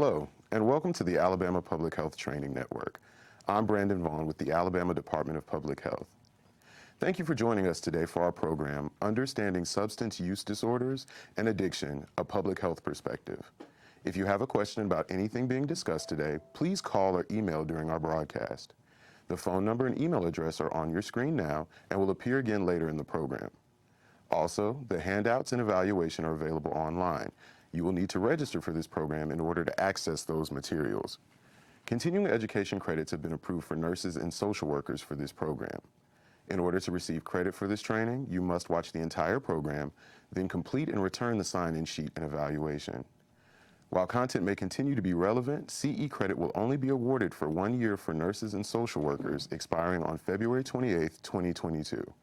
Hello, and welcome to the Alabama Public Health Training Network. I'm Brandon Vaughn with the Alabama Department of Public Health. Thank you for joining us today for our program, Understanding Substance Use Disorders and Addiction, a Public Health Perspective. If you have a question about anything being discussed today, please call or email during our broadcast. The phone number and email address are on your screen now and will appear again later in the program. Also, the handouts and evaluation are available online. You will need to register for this program in order to access those materials. Continuing education credits have been approved for nurses and social workers for this program. In order to receive credit for this training, you must watch the entire program, then complete and return the sign-in sheet and evaluation. While content may continue to be relevant, CE credit will only be awarded for 1 year for nurses and social workers, expiring on February 28, 2022.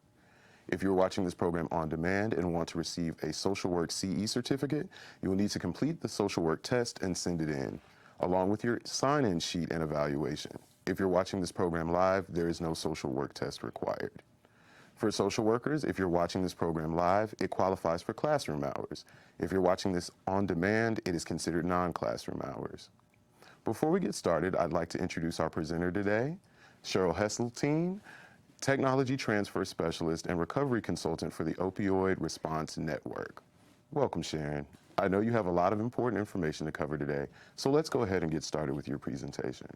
If you're watching this program on demand and want to receive a social work CE certificate, you will need to complete the social work test and send it in, along with your sign-in sheet and evaluation. If you're watching this program live, there is no social work test required. For social workers, if you're watching this program live, it qualifies for classroom hours. If you're watching this on demand, it is considered non-classroom hours. Before we get started, I'd like to introduce our presenter today, Cheryl Hesseltine, Technology Transfer Specialist and Recovery Consultant for the Opioid Response Network. Welcome, Sharon. I know you have a lot of important information to cover today, so let's go ahead and get started with your presentation.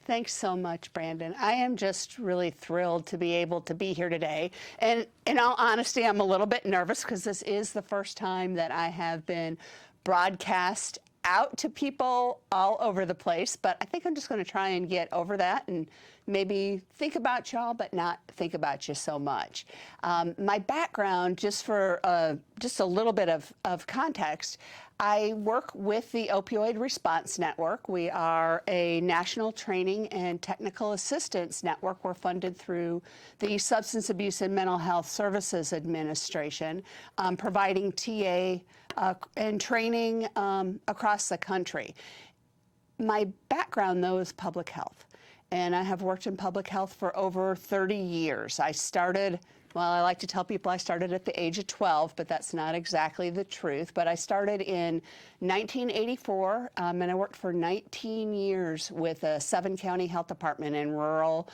Thanks so much, Brandon. I am just really thrilled to be able to be here today. And in all honesty, I'm a little bit nervous because this is the first time that I have been broadcast out to people all over the place, but I think I'm just going to try and get over that and maybe think about y'all, but not think about you so much. My background, just for just a little bit of context, I work with the Opioid Response Network. We are a national training and technical assistance network. We're funded through the Substance Abuse and Mental Health Services Administration, providing TA and training across the country. My background, though, is public health, and I have worked in public health for over 30 years. I started, well, I like to tell people I started at the age of 12, but that's not exactly the truth. But I started in 1984, and I worked for 19 years with a 7-county health department in rural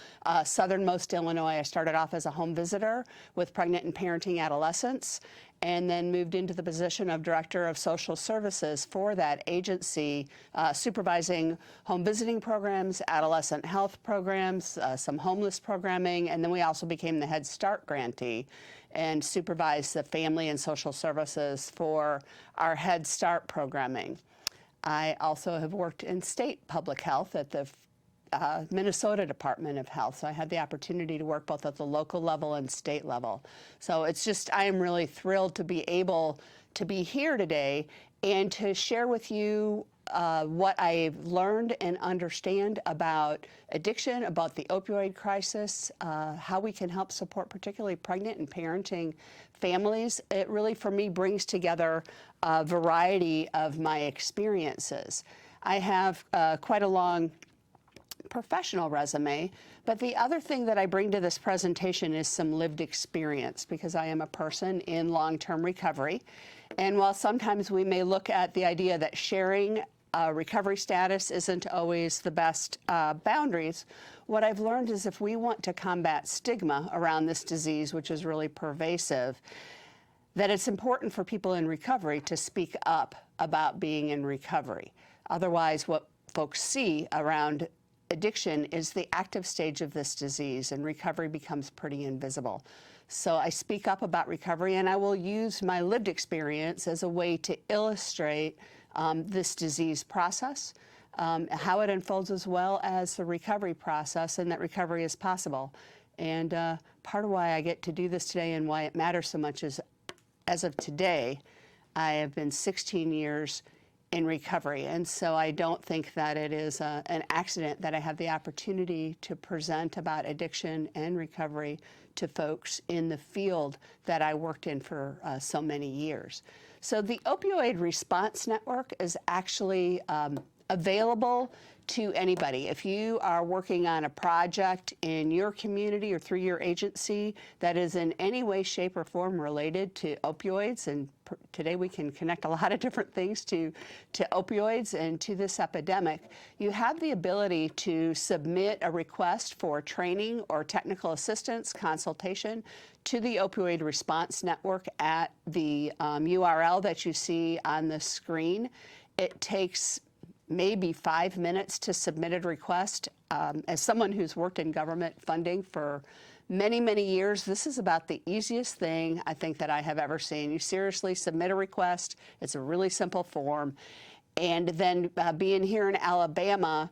southernmost Illinois. I started off as a home visitor with pregnant and parenting adolescents, and then moved into the position of Director of Social Services for that agency, supervising home visiting programs, adolescent health programs, some homeless programming, and then we also became the Head Start grantee and supervised the family and social services for our Head Start programming. I also have worked in state public health at the Minnesota Department of Health. So I had the opportunity to work both at the local level and state level. So it's just, I am really thrilled to be able to be here today and to share with you what I've learned and understand about addiction, about the opioid crisis, how we can help support particularly pregnant and parenting families. It really, for me, brings together a variety of my experiences. I have quite a long professional resume, but the other thing that I bring to this presentation is some lived experience, because I am a person in long-term recovery. And while sometimes we may look at the idea that sharing recovery status isn't always the best boundaries, what I've learned is if we want to combat stigma around this disease, which is really pervasive, that it's important for people in recovery to speak up about being in recovery. Otherwise, what folks see around addiction is the active stage of this disease, and recovery becomes pretty invisible. So I speak up about recovery, and I will use my lived experience as a way to illustrate this disease process, how it unfolds, as well as the recovery process, and that recovery is possible. And part of why I get to do this today and why it matters so much is, as of today, I have been 16 years in recovery, and so I don't think that it is an accident that I have the opportunity to present about addiction and recovery to folks in the field that I worked in for so many years. So the Opioid Response Network is actually available to anybody. If you are working on a project in your community or through your agency that is in any way, shape, or form related to opioids, and today we can connect a lot of different things to opioids and to this epidemic, you have the ability to submit a request for training or technical assistance consultation to the Opioid Response Network at the URL that you see on the screen. It takes maybe 5 minutes to submit a request. As someone who's worked in government funding for many, many years, this is about the easiest thing I think that I have ever seen. You seriously submit a request. It's a really simple form. And then being here in Alabama,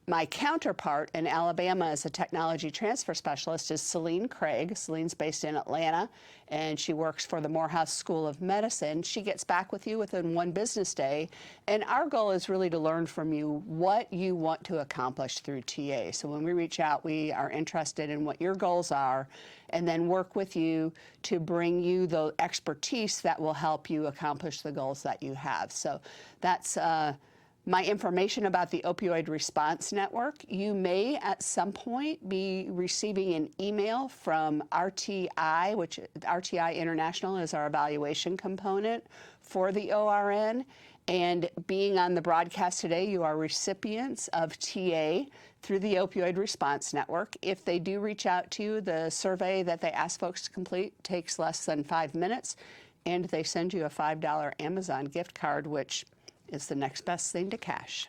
my counterpart in Alabama as a technology transfer specialist is Celine Craig. Celine's based in Atlanta, and she works for the Morehouse School of Medicine. She gets back with you within 1 business day, and our goal is really to learn from you what you want to accomplish through TA. So when we reach out, we are interested in what your goals are, and then work with you to bring you the expertise that will help you accomplish the goals that you have. So that's my information about the Opioid Response Network. You may at some point be receiving an email from RTI, which RTI International is our evaluation component for the ORN. And being on the broadcast today, you are recipients of TA through the Opioid Response Network. If they do reach out to you, the survey that they ask folks to complete takes less than 5 minutes, and they send you a $5 Amazon gift card, which is the next best thing to cash.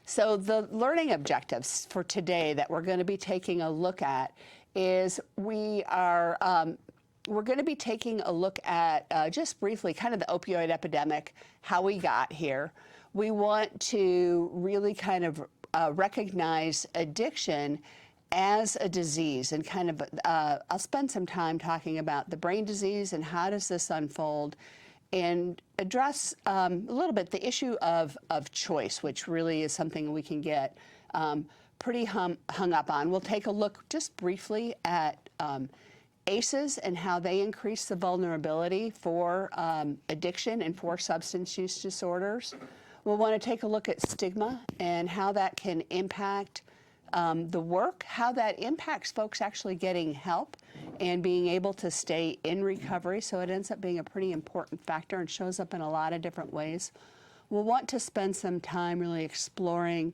So the learning objectives for today that we're going to be taking a look at is we're going to be taking a look at just briefly kind of the opioid epidemic, how we got here. We want to really kind of recognize addiction as a disease, and kind of I'll spend some time talking about the brain disease and how does this unfold, and address a little bit the issue of choice, which really is something we can get pretty hung up on. We'll take a look just briefly at ACEs and how they increase the vulnerability for addiction and for substance use disorders. We'll want to take a look at stigma and how that can impact the work, how that impacts folks actually getting help and being able to stay in recovery. So it ends up being a pretty important factor and shows up in a lot of different ways. We'll want to spend some time really exploring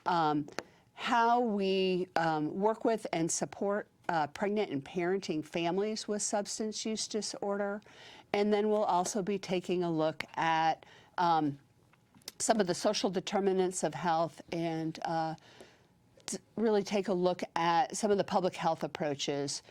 how we work with and support pregnant and parenting families with substance use disorder. And then we'll also be taking a look at some of the social determinants of health and really take a look at some of the public health approaches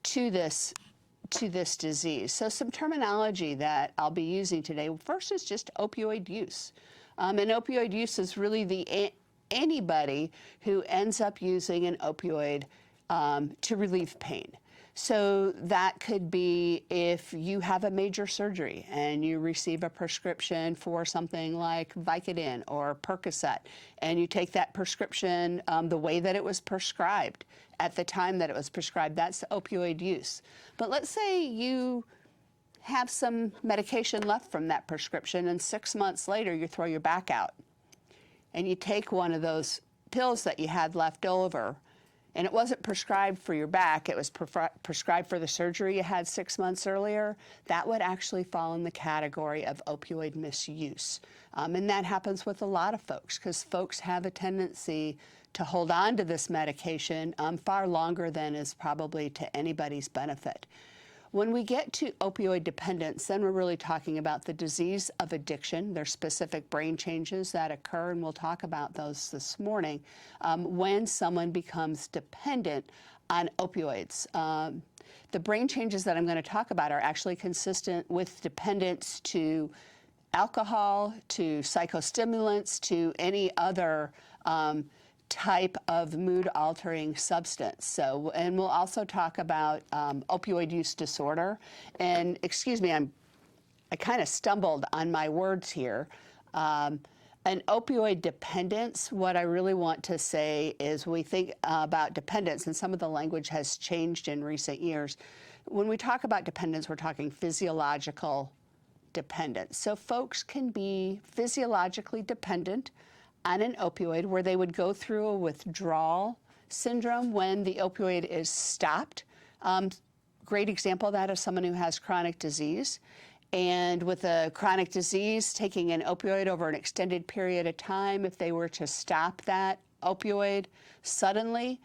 to this disease. So some terminology that I'll be using today. First is just opioid use. And opioid use is really anybody who ends up using an opioid to relieve pain. So that could be if you have a major surgery and you receive a prescription for something like Vicodin or Percocet, and you take that prescription the way that it was prescribed at the time that it was prescribed, that's opioid use. But let's say you have some medication left from that prescription and 6 months later you throw your back out and you take one of those pills that you had left over, and it wasn't prescribed for your back, it was prescribed for the surgery you had 6 months earlier, that would actually fall in the category of opioid misuse. And that happens with a lot of folks because folks have a tendency to hold on to this medication far longer than is probably to anybody's benefit. When we get to opioid dependence, then we're really talking about the disease of addiction. There's specific brain changes that occur, and we'll talk about those this morning, when someone becomes dependent on opioids. The brain changes that I'm going to talk about are actually consistent with dependence to alcohol, to psychostimulants, to any other type of mood-altering substance. So, and we'll also talk about opioid use disorder. And excuse me, I kind of stumbled on my words here. An opioid dependence, what I really want to say is we think about dependence, and some of the language has changed in recent years. When we talk about dependence, we're talking physiological dependent. So folks can be physiologically dependent on an opioid where they would go through a withdrawal syndrome when the opioid is stopped. Great example of that is someone who has chronic disease. And with a chronic disease, taking an opioid over an extended period of time, if they were to stop that opioid suddenly,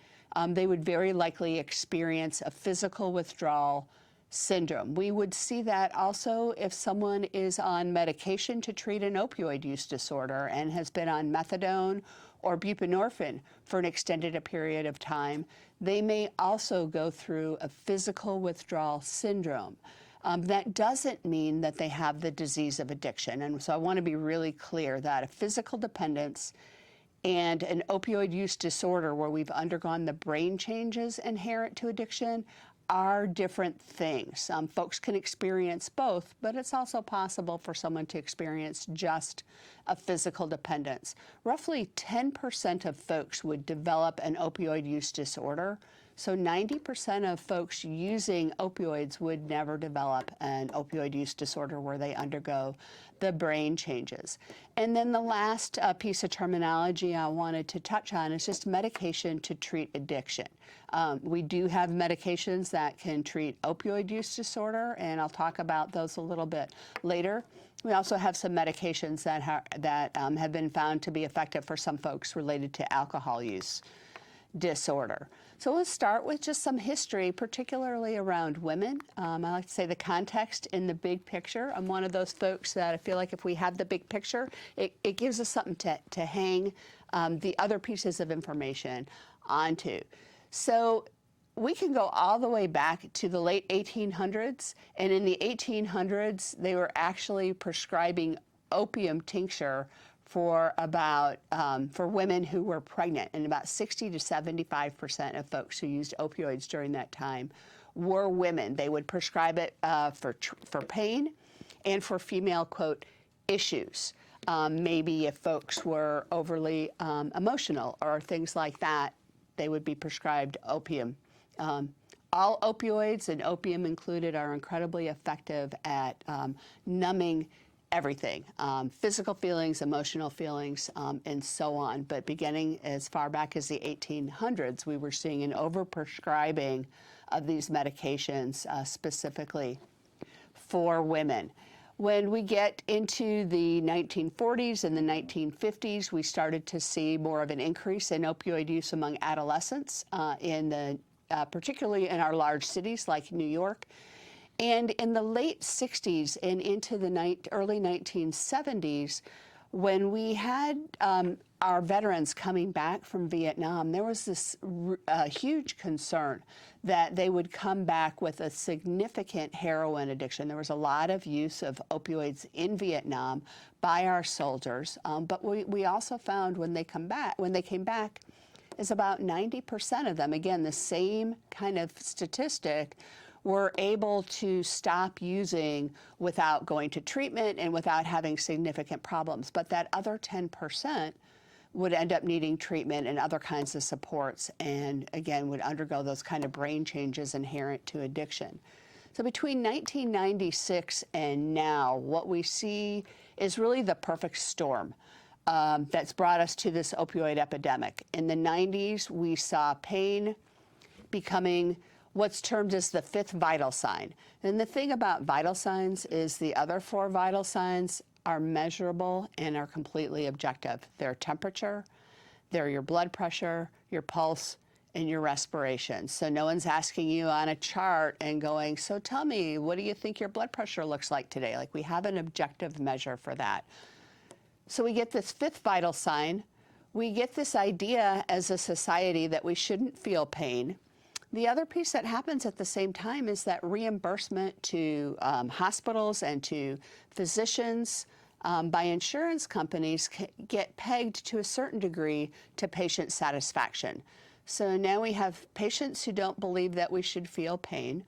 they would very likely experience a physical withdrawal syndrome. We would see that also if someone is on medication to treat an opioid use disorder and has been on methadone or buprenorphine for an extended period of time. They may also go through a physical withdrawal syndrome. That doesn't mean that they have the disease of addiction. And so I want to be really clear that a physical dependence and an opioid use disorder where we've undergone the brain changes inherent to addiction are different things. Folks can experience both, but it's also possible for someone to experience just a physical dependence. Roughly 10% of folks would develop an opioid use disorder. So 90% of folks using opioids would never develop an opioid use disorder where they undergo the brain changes. And then the last piece of terminology I wanted to touch on is just medication to treat addiction. We do have medications that can treat opioid use disorder, and I'll talk about those a little bit later. We also have some medications that have been found to be effective for some folks related to alcohol use disorder. So let's start with just some history, particularly around women. I like to say the context in the big picture. I'm one of those folks that I feel like if we have the big picture, it gives us something to hang the other pieces of information onto. So we can go all the way back to the late 1800s, and in the 1800s, they were actually prescribing opium tincture for women who were pregnant, and about 60 to 75% of folks who used opioids during that time were women. They would prescribe it for pain and for female, quote, issues. Maybe if folks were overly emotional or things like that, they would be prescribed opium. All opioids, and opium included, are incredibly effective at numbing everything, physical feelings, emotional feelings, and so on. But beginning as far back as the 1800s, we were seeing an overprescribing of these medications specifically for women. When we get into the 1940s and the 1950s, we started to see more of an increase in opioid use among adolescents, particularly in our large cities like New York. And in the late 60s and into the early 1970s, when we had our veterans coming back from Vietnam, there was this huge concern that they would come back with a significant heroin addiction. There was a lot of use of opioids in Vietnam by our soldiers, but we also found when they came back, is about 90% of them, again, the same kind of statistic, were able to stop using without going to treatment and without having significant problems. But that other 10% would end up needing treatment and other kinds of supports, and again, would undergo those kind of brain changes inherent to addiction. So between 1996 and now, what we see is really the perfect storm that's brought us to this opioid epidemic. In the 90s, we saw pain becoming what's termed as the fifth vital sign. And the thing about vital signs is the other four vital signs are measurable and are completely objective. They're temperature, they're your blood pressure, your pulse, and your respiration. So no one's asking you on a chart and going, so tell me, what do you think your blood pressure looks like today? Like, we have an objective measure for that. So we get this fifth vital sign. We get this idea as a society that we shouldn't feel pain. The other piece that happens at the same time is that reimbursement to hospitals and to physicians by insurance companies get pegged to a certain degree to patient satisfaction. So now we have patients who don't believe that we should feel pain.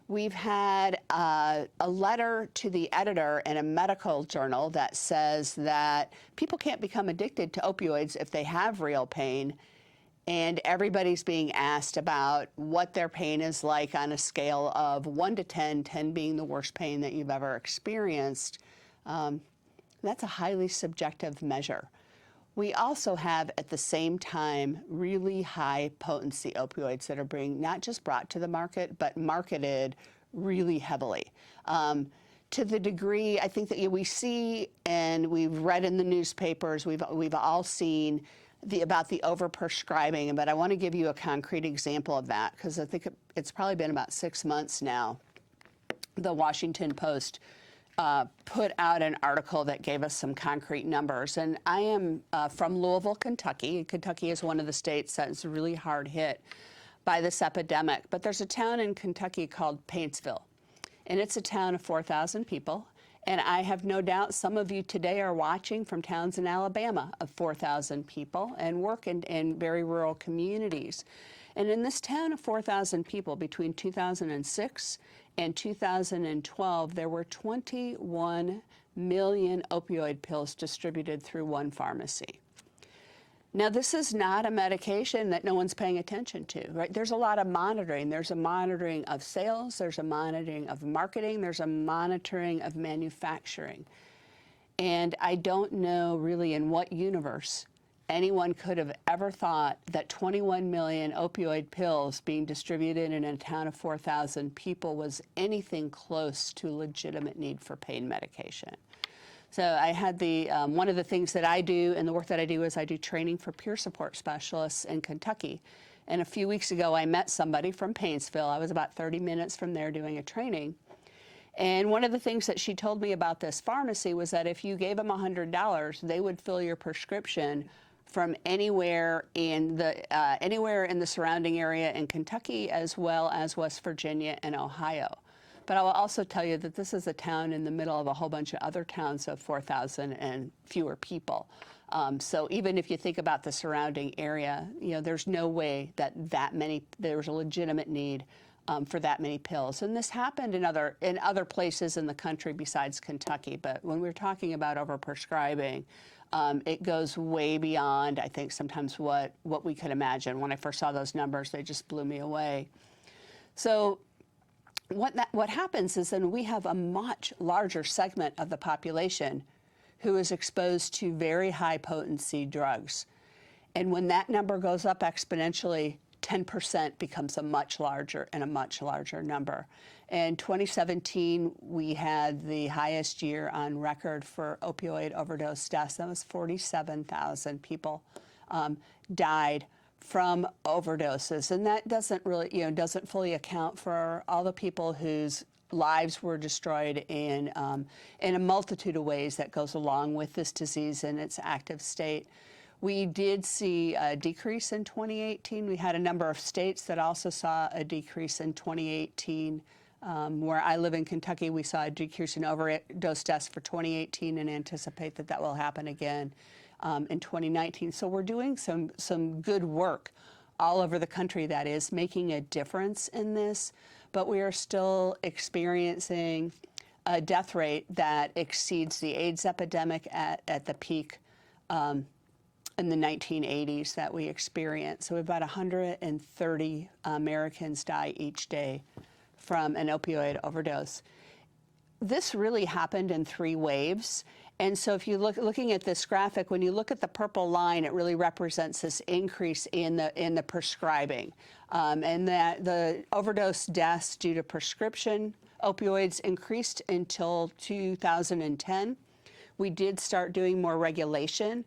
We've had a letter to the editor in a medical journal that says that people can't become addicted to opioids if they have real pain. and everybody's being asked about what their pain is like on a scale of 1 to 10, 10 being the worst pain that you've ever experienced. That's a highly subjective measure. We also have, at the same time, really high potency opioids that are being not just brought to the market, but marketed really heavily. To the degree, I think that we see, and we've read in the newspapers, we've all seen about the overprescribing, but I want to give you a concrete example of that, because I think it's probably been about 6 months now. The Washington Post put out an article that gave us some concrete numbers. And I am from Louisville, Kentucky. Kentucky is one of the states that's really hard hit by this epidemic. But there's a town in Kentucky called Paintsville, and it's a town of 4,000 people. And I have no doubt some of you today are watching from towns in Alabama of 4,000 people and work in very rural communities. And in this town of 4,000 people, between 2006 and 2012, there were 21 million opioid pills distributed through one pharmacy. Now, this is not a medication that no one's paying attention to, right? There's a lot of monitoring. There's a monitoring of sales, there's a monitoring of marketing, there's a monitoring of manufacturing. And I don't know really in what universe anyone could have ever thought that 21 million opioid pills being distributed in a town of 4,000 people was anything close to legitimate need for pain medication. So I had one of the things that I do and the work that I do is I do training for peer support specialists in Kentucky. And a few weeks ago, I met somebody from Paintsville. I was about 30 minutes from there doing a training. And one of the things that she told me about this pharmacy was that if you gave them $100, they would fill your prescription from anywhere in the surrounding area in Kentucky, as well as West Virginia and Ohio. But I will also tell you that this is a town in the middle of a whole bunch of other towns of 4,000 and fewer people. So even if you think about the surrounding area, there's no way that there's a legitimate need for that many pills. And this happened in other places in the country besides Kentucky. But when we're talking about overprescribing, it goes way beyond, I think, sometimes what we could imagine. When I first saw those numbers, they just blew me away. So what happens is then we have a much larger segment of the population who is exposed to very high potency drugs. And when that number goes up exponentially, 10% becomes a much larger number. In 2017, we had the highest year on record for opioid overdose deaths. That was 47,000 people died from overdoses, and that doesn't really, doesn't fully account for all the people whose lives were destroyed in a multitude of ways that goes along with this disease in its active state. We did see a decrease in 2018. We had a number of states that also saw a decrease in 2018. Where I live in Kentucky, we saw a decrease in overdose deaths for 2018 and anticipate that will happen again in 2019. So we're doing some good work all over the country that is making a difference in this, but we are still experiencing a death rate that exceeds the AIDS epidemic at the peak in the 1980s that we experienced. So about 130 Americans die each day from an opioid overdose. This really happened in 3 waves. And so if you looking at this graphic, when you look at the purple line, it really represents this increase in the prescribing. And that the overdose deaths due to prescription opioids increased until 2010. We did start doing more regulation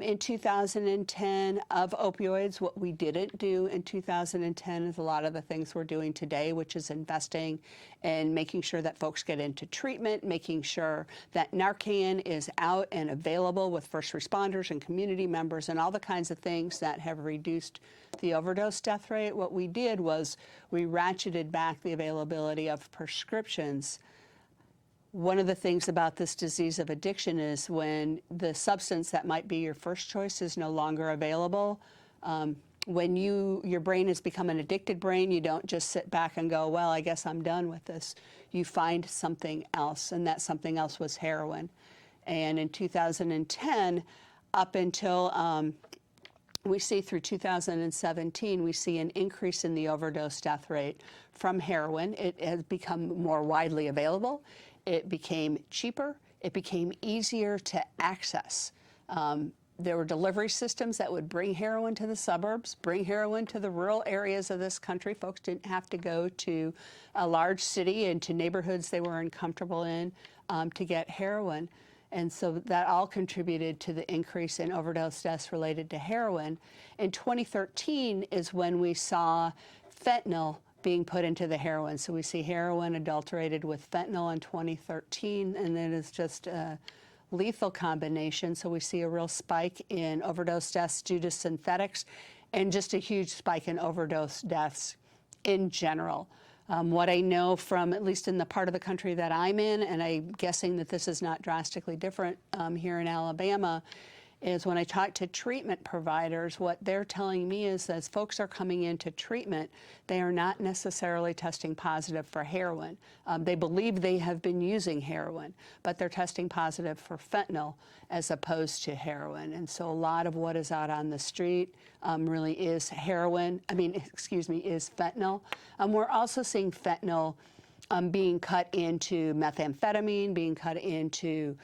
in 2010 of opioids. What we didn't do in 2010 is a lot of the things we're doing today, which is investing and making sure that folks get into treatment, making sure that Narcan is out and available with first responders and community members and all the kinds of things that have reduced the overdose death rate. What we did was we ratcheted back the availability of prescriptions. One of the things about this disease of addiction is when the substance that might be your first choice is no longer available. When your brain has become an addicted brain, you don't just sit back and go, well, I guess I'm done with this. You find something else, and that something else was heroin. And in 2010, up until We see through 2017, we see an increase in the overdose death rate from heroin. It has become more widely available. It became cheaper. It became easier to access. There were delivery systems that would bring heroin to the suburbs, bring heroin to the rural areas of this country. Folks didn't have to go to a large city and to neighborhoods they were uncomfortable in to get heroin. And so that all contributed to the increase in overdose deaths related to heroin. In 2013 is when we saw fentanyl being put into the heroin. So we see heroin adulterated with fentanyl in 2013, and then it's just a lethal combination. So we see a real spike in overdose deaths due to synthetics and just a huge spike in overdose deaths in general. What I know from, at least in the part of the country that I'm in, and I'm guessing that this is not drastically different here in Alabama, is when I talk to treatment providers, what they're telling me is that as folks are coming into treatment, they are not necessarily testing positive for heroin. They believe they have been using heroin, but they're testing positive for fentanyl as opposed to heroin. And so a lot of what is out on the street really is is fentanyl. We're also seeing fentanyl being cut into methamphetamine, being cut into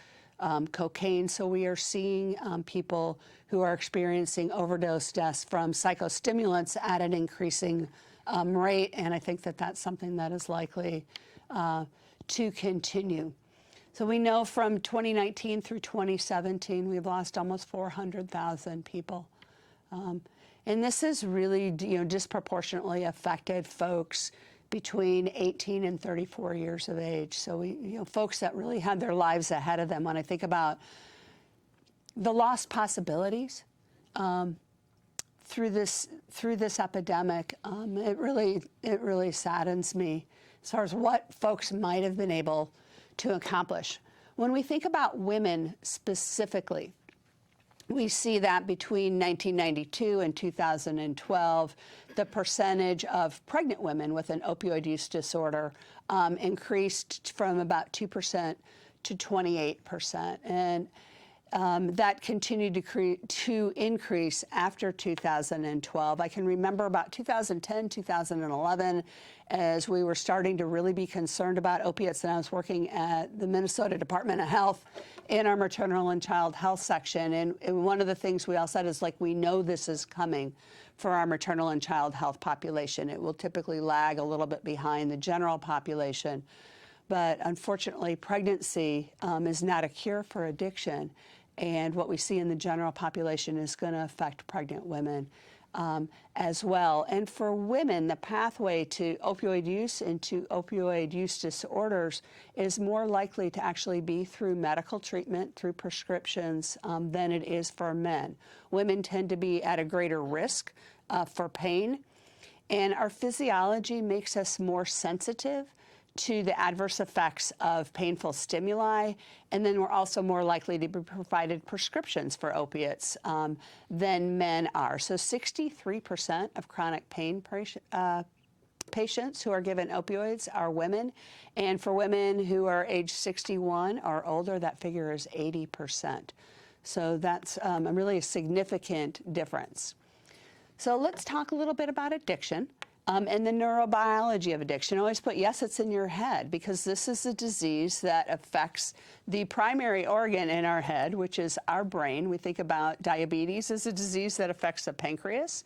cocaine. So we are seeing people who are experiencing overdose deaths from psychostimulants at an increasing rate, and I think that that's something that is likely to continue. So we know from 2019 through 2017, we've lost almost 400,000 people. And this has really, disproportionately affected folks between 18 and 34 years of age. So folks that really had their lives ahead of them. When I think about the lost possibilities through this epidemic, it really saddens me as far as what folks might have been able to accomplish. When we think about women specifically, we see that between 1992 and 2012, the percentage of pregnant women with an opioid use disorder increased from about 2% to 28%. And that continued to increase after 2012. I can remember about 2010, 2011, as we were starting to really be concerned about opiates, and I was working at the Minnesota Department of Health in our maternal and child health section. And one of the things we all said is, we know this is coming for our maternal and child health population. It will typically lag a little bit behind the general population. But unfortunately, pregnancy is not a cure for addiction. And what we see in the general population is going to affect pregnant women as well. And for women, the pathway to opioid use and to opioid use disorders is more likely to actually be through medical treatment, through prescriptions, than it is for men. Women tend to be at a greater risk for pain, and our physiology makes us more sensitive to the adverse effects of painful stimuli, and then we're also more likely to be provided prescriptions for opiates than men are. So 63% of chronic pain patients who are given opioids are women, and for women who are age 61 or older, that figure is 80%. So that's really a significant difference. So let's talk a little bit about addiction. And the neurobiology of addiction. I always put, yes, it's in your head, because this is a disease that affects the primary organ in our head, which is our brain. We think about diabetes as a disease that affects the pancreas,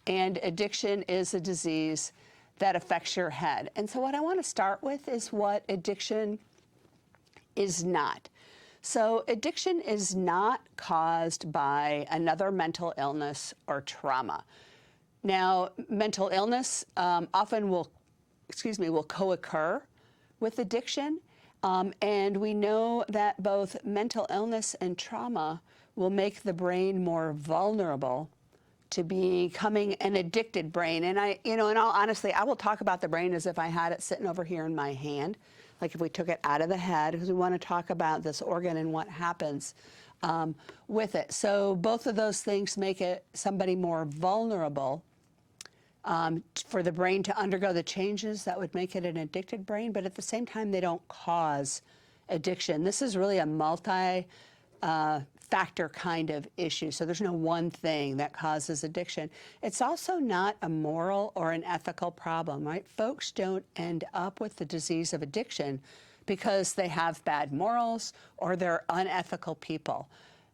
and addiction is a disease that affects your head. And so what I want to start with is what addiction is not. So addiction is not caused by another mental illness or trauma. Now, mental illness often will co-occur with addiction, and we know that both mental illness and trauma will make the brain more vulnerable to becoming an addicted brain. And in all honesty, I will talk about the brain as if I had it sitting over here in my hand, like if we took it out of the head, because we want to talk about this organ and what happens with it. So both of those things make somebody more vulnerable for the brain to undergo the changes that would make it an addicted brain, but at the same time, they don't cause addiction. This is really a multi-faceted factor kind of issue. So there's no one thing that causes addiction. It's also not a moral or an ethical problem, right? Folks don't end up with the disease of addiction because they have bad morals or they're unethical people.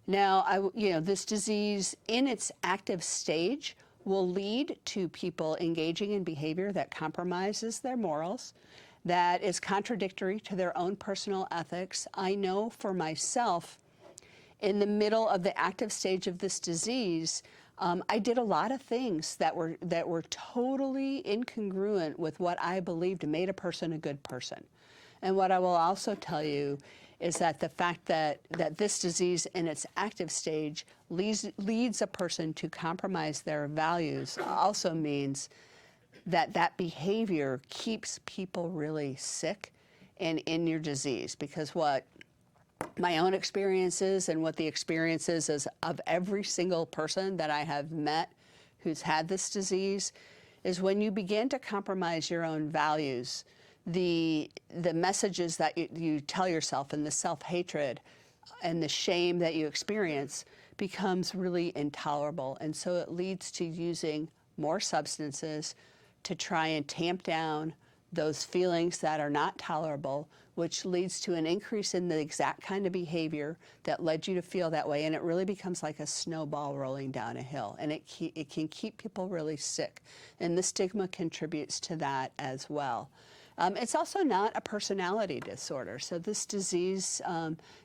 Now, this disease in its active stage will lead to people engaging in behavior that compromises their morals, that is contradictory to their own personal ethics. I know for myself, in the middle of the active stage of this disease, I did a lot of things that were totally incongruent with what I believed made a person a good person. And what I will also tell you is that the fact that this disease in its active stage leads a person to compromise their values also means that behavior keeps people really sick and in your disease. Because what my own experiences and what the experiences is of every single person that I have met who's had this disease is when you begin to compromise your own values, the messages that you tell yourself and the self-hatred and the shame that you experience becomes really intolerable. And so it leads to using more substances to try and tamp down those feelings that are not tolerable, which leads to an increase in the exact kind of behavior that led you to feel that way. And it really becomes like a snowball rolling down a hill. And it can keep people really sick. And the stigma contributes to that as well. It's also not a personality disorder. So this disease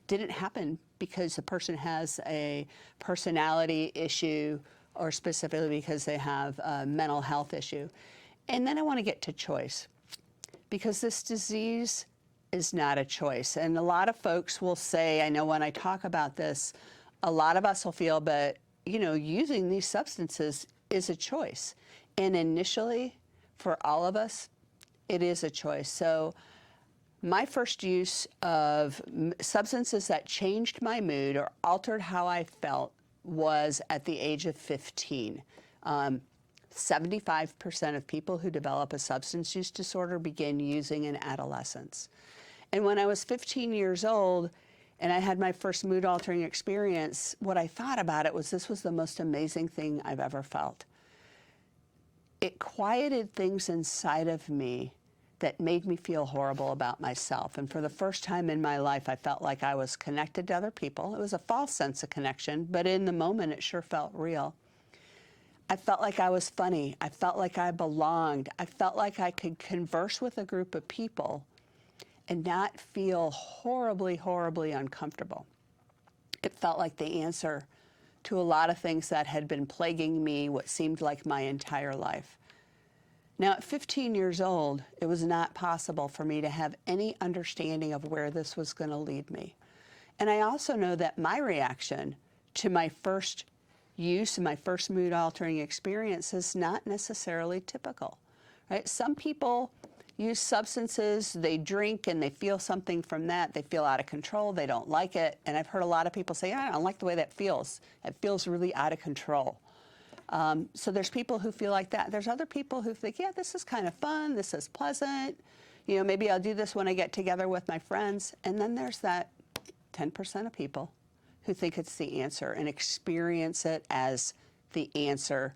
didn't happen because the person has a personality issue or specifically because they have a mental health issue. And then I want to get to choice, because this disease is not a choice. And a lot of folks will say, I know when I talk about this, a lot of us will feel, but using these substances is a choice. And initially, for all of us, it is a choice. So my first use of substances that changed my mood or altered how I felt was at the age of 15. 75% of people who develop a substance use disorder begin using in adolescence. And when I was 15 years old and I had my first mood-altering experience, what I thought about it was this was the most amazing thing I've ever felt. It quieted things inside of me that made me feel horrible about myself. And for the first time in my life, I felt like I was connected to other people. It was a false sense of connection, but in the moment, it sure felt real. I felt like I was funny. I felt like I belonged. I felt like I could converse with a group of people and not feel horribly, horribly uncomfortable. It felt like the answer to a lot of things that had been plaguing me what seemed like my entire life. Now, at 15 years old, it was not possible for me to have any understanding of where this was going to lead me. And I also know that my reaction to my first use, my first mood-altering experience is not necessarily typical, right? Some people use substances, they drink and they feel something from that. They feel out of control, they don't like it. And I've heard a lot of people say, I don't like the way that feels. It feels really out of control. So there's people who feel like that. There's other people who think, yeah, this is kind of fun, this is pleasant. Maybe I'll do this when I get together with my friends. And then there's that 10% of people who think it's the answer and experience it as the answer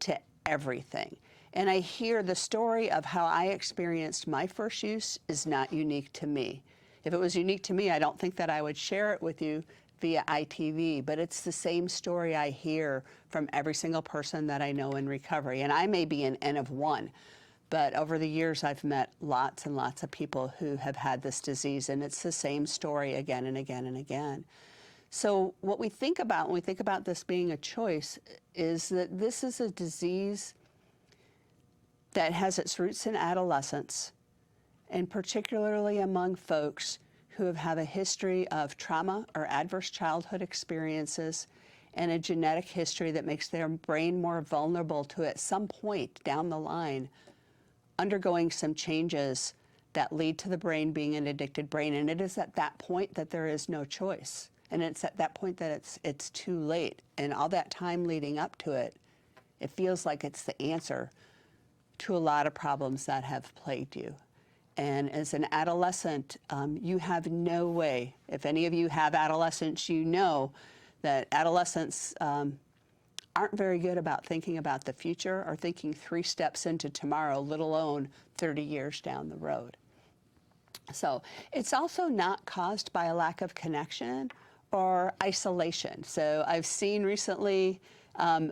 to everything. And I hear the story of how I experienced my first use is not unique to me. If it was unique to me, I don't think that I would share it with you via ITV, but it's the same story I hear from every single person that I know in recovery. And I may be an N of one, but over the years I've met lots and lots of people who have had this disease, and it's the same story again and again and again. So what we think about when we think about this being a choice is that this is a disease that has its roots in adolescence, and particularly among folks who have had a history of trauma or adverse childhood experiences and a genetic history that makes their brain more vulnerable to, at some point down the line, undergoing some changes that lead to the brain being an addicted brain. And it is at that point that there is no choice. And it's at that point that it's too late. And all that time leading up to it, it feels like it's the answer to a lot of problems that have plagued you. And as an adolescent, you have no way, if any of you have adolescents, you know that adolescents aren't very good about thinking about the future or thinking 3 steps into tomorrow, let alone 30 years down the road. So it's also not caused by a lack of connection or isolation. So I've seen recently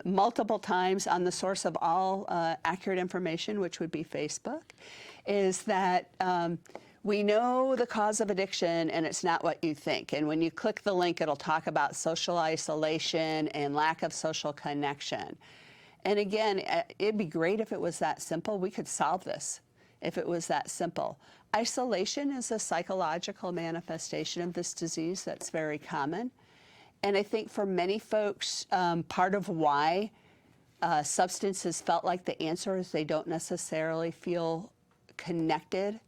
multiple times on the source of all accurate information, which would be Facebook, is that we know the cause of addiction and it's not what you think. And when you click the link, it'll talk about social isolation and lack of social connection. And again, it'd be great if it was that simple. We could solve this if it was that simple. Isolation is a psychological manifestation of this disease that's very common. And I think for many folks, part of why substances felt like the answer is they don't necessarily feel connected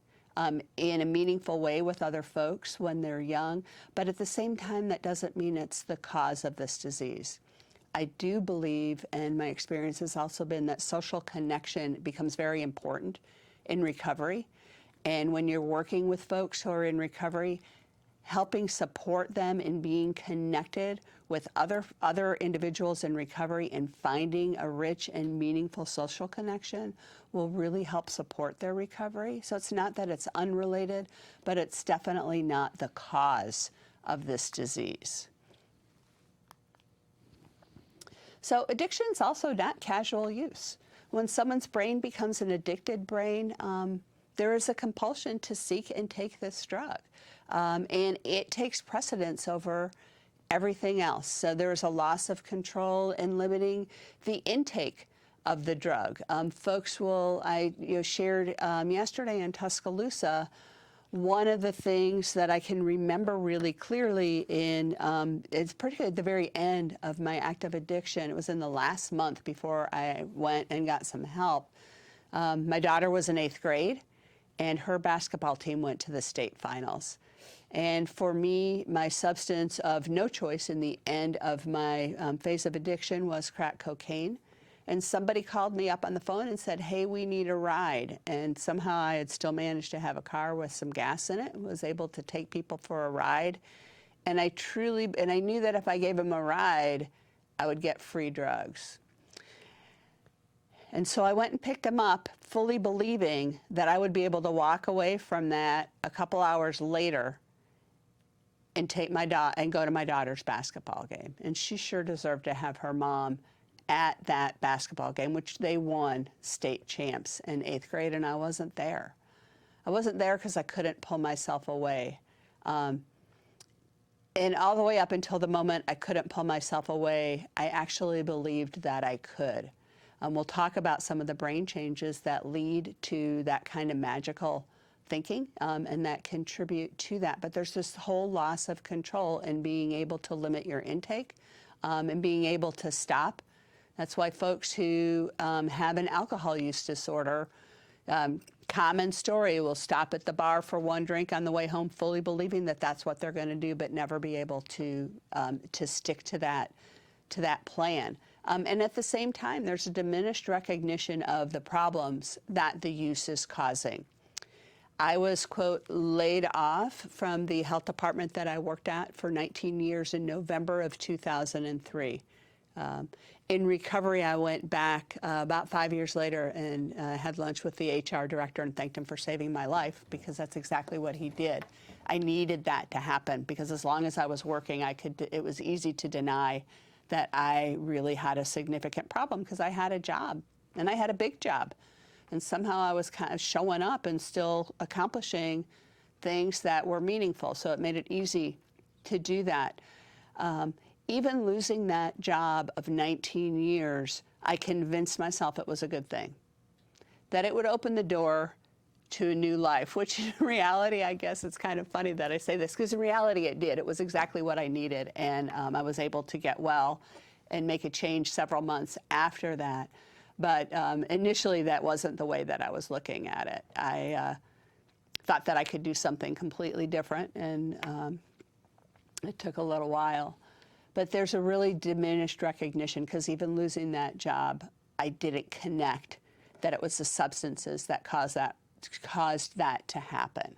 in a meaningful way with other folks when they're young. But at the same time, that doesn't mean it's the cause of this disease. I do believe, and my experience has also been, that social connection becomes very important in recovery. And when you're working with folks who are in recovery, helping support them in being connected with other individuals in recovery and finding a rich and meaningful social connection will really help support their recovery. So it's not that it's unrelated, but it's definitely not the cause of this disease. So addiction is also not casual use. When someone's brain becomes an addicted brain, there is a compulsion to seek and take this drug. And it takes precedence over everything else. So there's a loss of control in limiting the intake of the drug. Folks I shared yesterday in Tuscaloosa, one of the things that I can remember really clearly it's particularly at the very end of my active addiction. It was in the last month before I went and got some help. My daughter was in 8th grade, and her basketball team went to the state finals. And for me, my substance of no choice in the end of my phase of addiction was crack cocaine. And somebody called me up on the phone and said, hey, we need a ride. And somehow I had still managed to have a car with some gas in it and was able to take people for a ride. And I knew that if I gave them a ride, I would get free drugs. And so I went and picked him up, fully believing that I would be able to walk away from that a couple hours later and take and go to my daughter's basketball game. And she sure deserved to have her mom at that basketball game, which they won state champs in 8th grade, and I wasn't there. I wasn't there because I couldn't pull myself away. And all the way up until the moment I couldn't pull myself away, I actually believed that I could. We'll talk about some of the brain changes that lead to that kind of magical thinking and that contribute to that. But there's this whole loss of control in being able to limit your intake and being able to stop. That's why folks who have an alcohol use disorder, common story, will stop at the bar for one drink on the way home, fully believing that that's what they're going to do, but never be able to stick to that plan. And at the same time, there's a diminished recognition of the problems that the use is causing. I was, quote, laid off from the health department that I worked at for 19 years in November of 2003. In recovery, I went back about 5 years later and had lunch with the HR director and thanked him for saving my life, because that's exactly what he did. I needed that to happen because as long as I was working, it was easy to deny that I really had a significant problem because I had a job, and I had a big job. And somehow I was kind of showing up and still accomplishing things that were meaningful. So it made it easy to do that. Even losing that job of 19 years, I convinced myself it was a good thing, that it would open the door to a new life, which in reality, I guess it's kind of funny that I say this, because in reality it did. It was exactly what I needed, and I was able to get well and make a change several months after that. But initially, that wasn't the way that I was looking at it. I thought that I could do something completely different, and it took a little while. But there's a really diminished recognition, because even losing that job, I didn't connect that it was the substances that caused caused that to happen.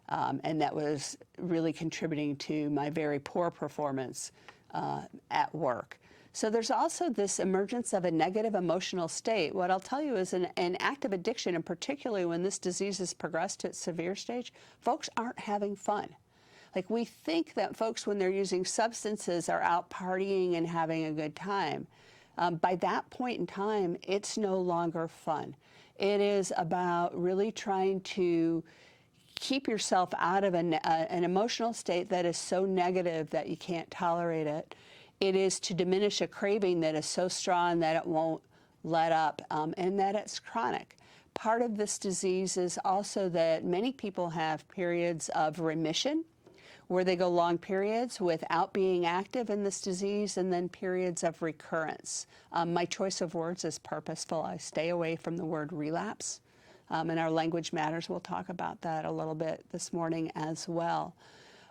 And that was really contributing to my very poor performance at work. So there's also this emergence of a negative emotional state. What I'll tell you is an active addiction, and particularly when this disease has progressed to its severe stage, folks aren't having fun. Like, we think that folks, when they're using substances, are out partying and having a good time. By that point in time, it's no longer fun. It is about really trying to keep yourself out of an emotional state that is so negative that you can't tolerate it. It is to diminish a craving that is so strong that it won't let up, and that it's chronic. Part of this disease is also that many people have periods of remission, where they go long periods without being active in this disease, and then periods of recurrence. My choice of words is purposeful. I stay away from the word relapse. And our language matters. We'll talk about that a little bit this morning as well.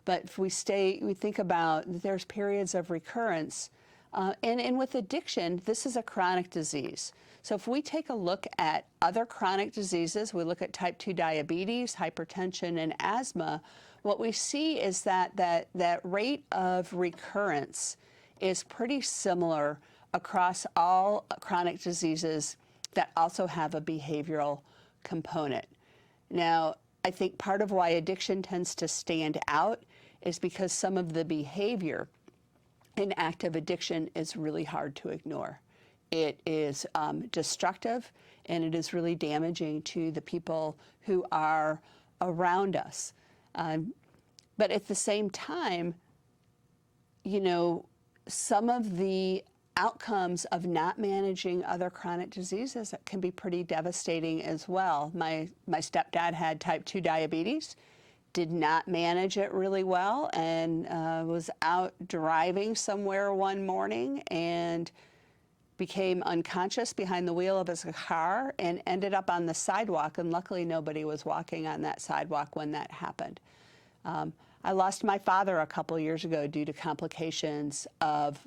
But if we think about, there's periods of recurrence. And with addiction, this is a chronic disease. So if we take a look at other chronic diseases, we look at type 2 diabetes, hypertension, and asthma, what we see is that rate of recurrence is pretty similar across all chronic diseases that also have a behavioral component. Now, I think part of why addiction tends to stand out is because some of the behavior in active addiction is really hard to ignore. It is destructive, and it is really damaging to the people who are around us. But at the same time, you know, some of the outcomes of not managing other chronic diseases can be pretty devastating as well. My stepdad had type 2 diabetes, did not manage it really well, and was out driving somewhere one morning and became unconscious behind the wheel of his car and ended up on the sidewalk, and luckily nobody was walking on that sidewalk when that happened. I lost my father a couple years ago due to complications of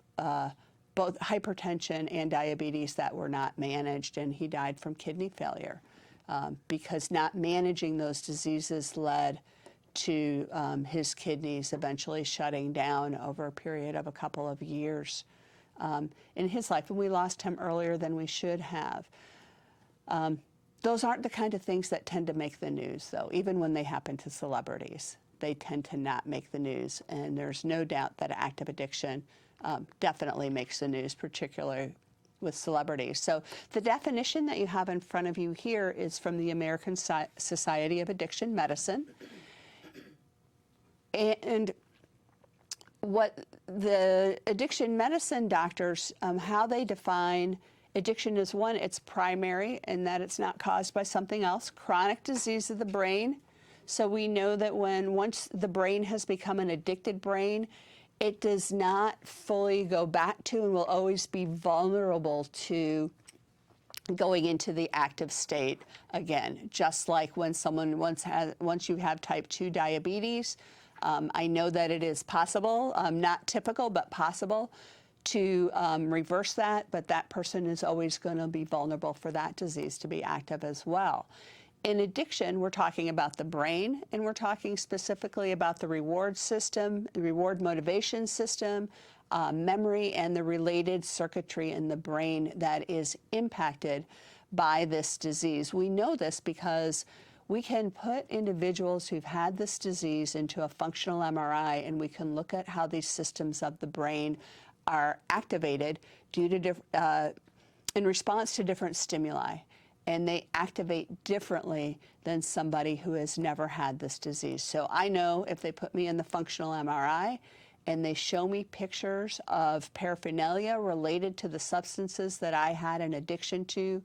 both hypertension and diabetes that were not managed, and he died from kidney failure because not managing those diseases led to his kidneys eventually shutting down over a period of a couple of years in his life, and we lost him earlier than we should have. Those aren't the kind of things that tend to make the news, though, even when they happen to celebrities. They tend to not make the news, and there's no doubt that active addiction definitely makes the news, particularly with celebrities. So the definition that you have in front of you here is from the American Society of Addiction Medicine. And what the addiction medicine doctors, how they define addiction is, one, it's primary in that it's not caused by something else, chronic disease of the brain. So we know that once the brain has become an addicted brain, it does not fully go back to and will always be vulnerable to going into the active state again. Just like when someone once you have type 2 diabetes, I know that it is possible, not typical, but possible to reverse that, but that person is always going to be vulnerable for that disease to be active as well. In addiction, we're talking about the brain, and we're talking specifically about the reward system, the reward motivation system, memory, and the related circuitry in the brain that is impacted by this disease. We know this because we can put individuals who've had this disease into a functional MRI, and we can look at how these systems of the brain are activated due to in response to different stimuli. And they activate differently than somebody who has never had this disease. So I know if they put me in the functional MRI and they show me pictures of paraphernalia related to the substances that I had an addiction to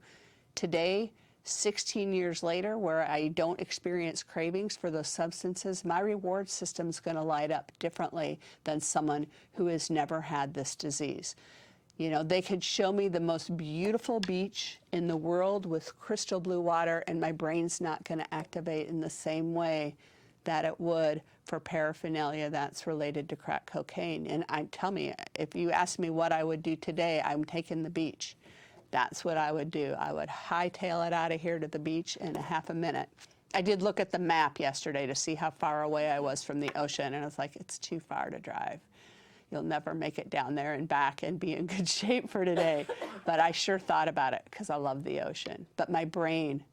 today, 16 years later, where I don't experience cravings for those substances, my reward system is going to light up differently than someone who has never had this disease. You know, they could show me the most beautiful beach in the world with crystal blue water, and my brain's not going to activate in the same way that it would for paraphernalia that's related to crack cocaine. And tell me, if you ask me what I would do today, I'm taking the beach. That's what I would do. I would hightail it out of here to the beach in a half a minute. I did look at the map yesterday to see how far away I was from the ocean, and I was like, it's too far to drive. You'll never make it down there and back and be in good shape for today. But I sure thought about it because I love the ocean. But my brain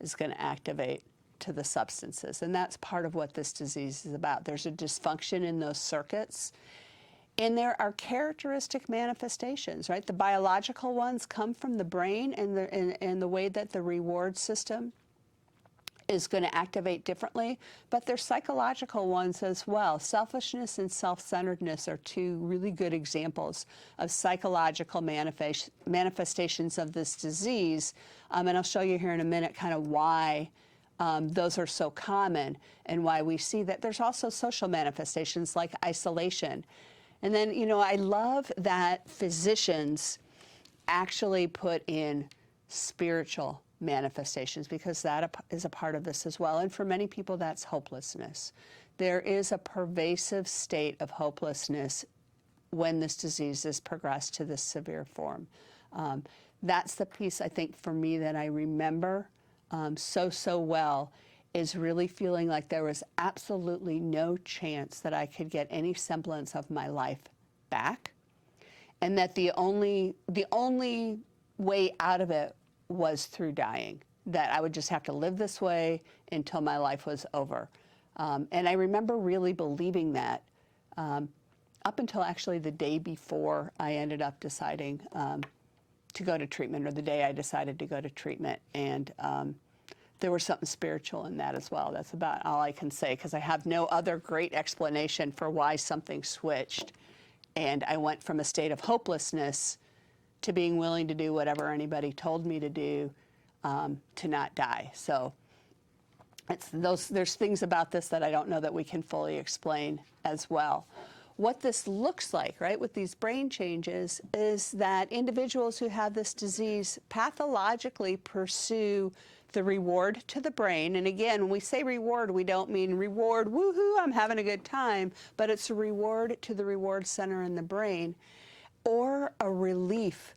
is going to activate to the substances, and that's part of what this disease is about. There's a dysfunction in those circuits, and there are characteristic manifestations, right? The biological ones come from the brain and the way that the reward system is going to activate differently, but there's psychological ones as well. Selfishness and self-centeredness are two really good examples of psychological manifestations of this disease, and I'll show you here in a minute kind of why those are so common and why we see that. There's also social manifestations like isolation. And then, you know, I love that physicians actually put in spiritual manifestations, because that is a part of this as well. And for many people, that's hopelessness. There is a pervasive state of hopelessness when this disease has progressed to this severe form. That's the piece, I think, for me that I remember so well, is really feeling like there was absolutely no chance that I could get any semblance of my life back, and that the only way out of it was through dying, that I would just have to live this way until my life was over. And I remember really believing that up until actually the day before I ended up deciding to go to treatment, or the day I decided to go to treatment. And there was something spiritual in that as well. That's about all I can say, because I have no other great explanation for why something switched. And I went from a state of hopelessness to being willing to do whatever anybody told me to do to not die. So there's things about this that I don't know that we can fully explain as well. What this looks like, right, with these brain changes, is that individuals who have this disease pathologically pursue the reward to the brain. And again, when we say reward, we don't mean reward, woohoo, I'm having a good time, but it's a reward to the reward center in the brain, or a relief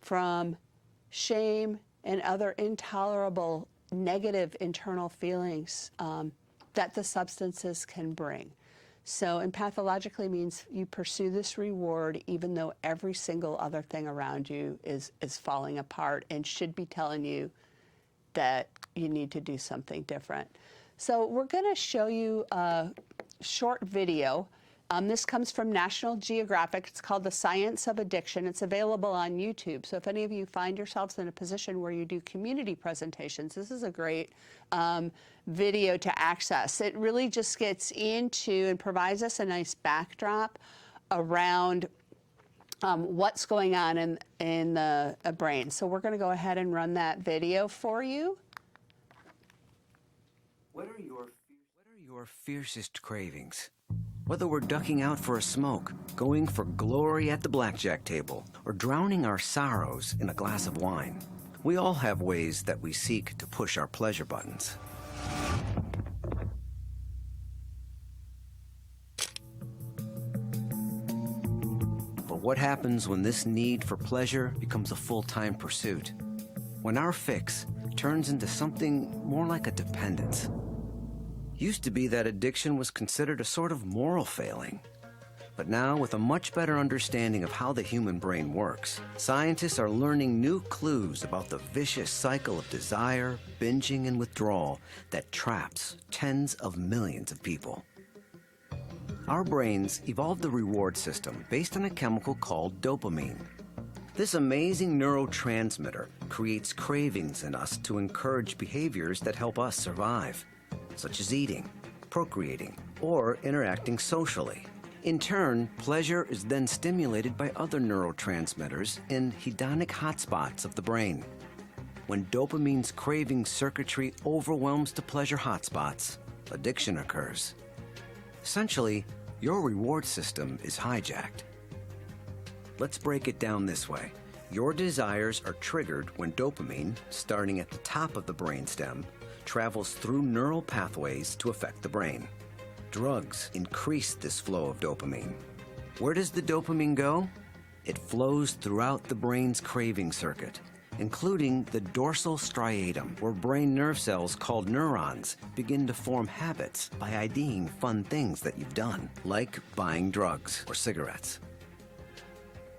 from shame and other intolerable negative internal feelings that the substances can bring. So, and pathologically means you pursue this reward even though every single other thing around you is falling apart and should be telling you that you need to do something different. So we're going to show you a short video. This comes from National Geographic. It's called The Science of Addiction. It's available on YouTube. So if any of you find yourselves in a position where you do community presentations, this is a great video to access. It really just gets into and provides us a nice backdrop around what's going on in the brain. So we're going to go ahead and run that video for you. What are your fiercest cravings? Whether we're ducking out for a smoke, going for glory at the blackjack table, or drowning our sorrows in a glass of wine, we all have ways that we seek to push our pleasure buttons. But what happens when this need for pleasure becomes a full-time pursuit? When our fix turns into something more like a dependence? Used to be that addiction was considered a sort of moral failing. But now, with a much better understanding of how the human brain works, scientists are learning new clues about the vicious cycle of desire, binging, and withdrawal that traps tens of millions of people. Our brains evolved the reward system based on a chemical called dopamine. This amazing neurotransmitter creates cravings in us to encourage behaviors that help us survive, such as eating, procreating, or interacting socially. In turn, pleasure is then stimulated by other neurotransmitters in hedonic hotspots of the brain. When dopamine's craving circuitry overwhelms the pleasure hotspots, addiction occurs. Essentially, your reward system is hijacked. Let's break it down this way. Your desires are triggered when dopamine, starting at the top of the brainstem, travels through neural pathways to affect the brain. Drugs increase this flow of dopamine. Where does the dopamine go? It flows throughout the brain's craving circuit, including the dorsal striatum, where brain nerve cells called neurons begin to form habits by IDing fun things that you've done, like buying drugs or cigarettes.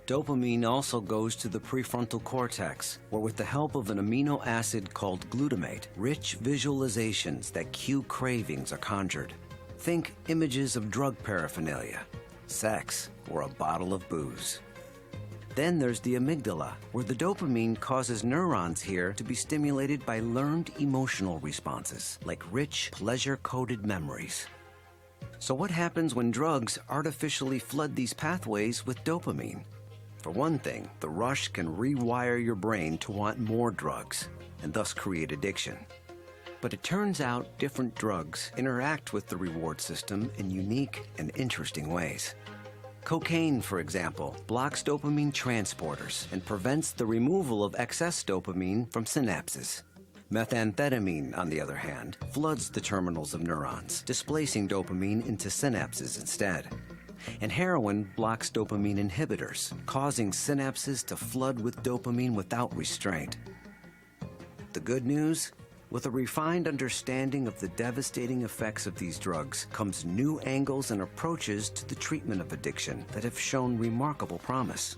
Dopamine also goes to the prefrontal cortex, where with the help of an amino acid called glutamate, rich visualizations that cue cravings are conjured. Think images of drug paraphernalia, sex, or a bottle of booze. Then there's the amygdala, where the dopamine causes neurons here to be stimulated by learned emotional responses, like rich, pleasure-coded memories. So what happens when drugs artificially flood these pathways with dopamine? For one thing, the rush can rewire your brain to want more drugs, and thus create addiction. But it turns out different drugs interact with the reward system in unique and interesting ways. Cocaine, for example, blocks dopamine transporters and prevents the removal of excess dopamine from synapses. Methamphetamine, on the other hand, floods the terminals of neurons, displacing dopamine into synapses instead. And heroin blocks dopamine inhibitors, causing synapses to flood with dopamine without restraint. The good news? With a refined understanding of the devastating effects of these drugs comes new angles and approaches to the treatment of addiction that have shown remarkable promise.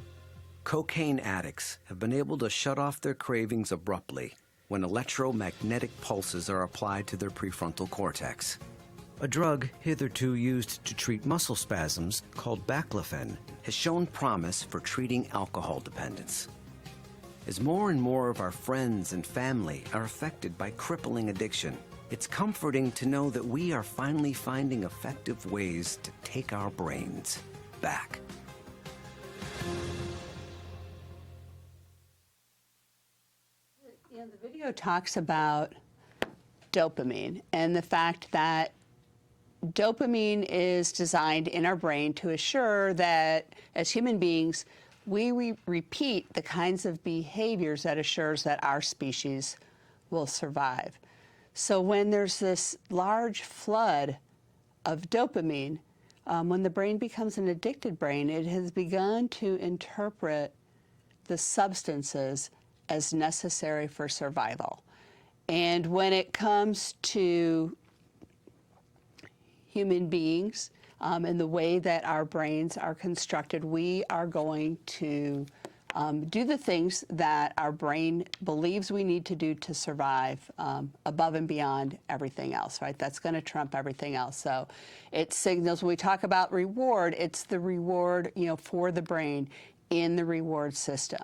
Cocaine addicts have been able to shut off their cravings abruptly when electromagnetic pulses are applied to their prefrontal cortex. A drug hitherto used to treat muscle spasms, called baclofen, has shown promise for treating alcohol dependence. As more and more of our friends and family are affected by crippling addiction, it's comforting to know that we are finally finding effective ways to take our brains back. The video talks about dopamine and the fact that dopamine is designed in our brain to assure that as human beings, we repeat the kinds of behaviors that assures that our species will survive. So when there's this large flood of dopamine, when the brain becomes an addicted brain, it has begun to interpret the substances as necessary for survival. And when it comes to human beings and the way that our brains are constructed, we are going to do the things that our brain believes we need to do to survive above and beyond everything else, right? That's going to trump everything else. So it signals, when we talk about reward, it's the reward, for the brain in the reward system.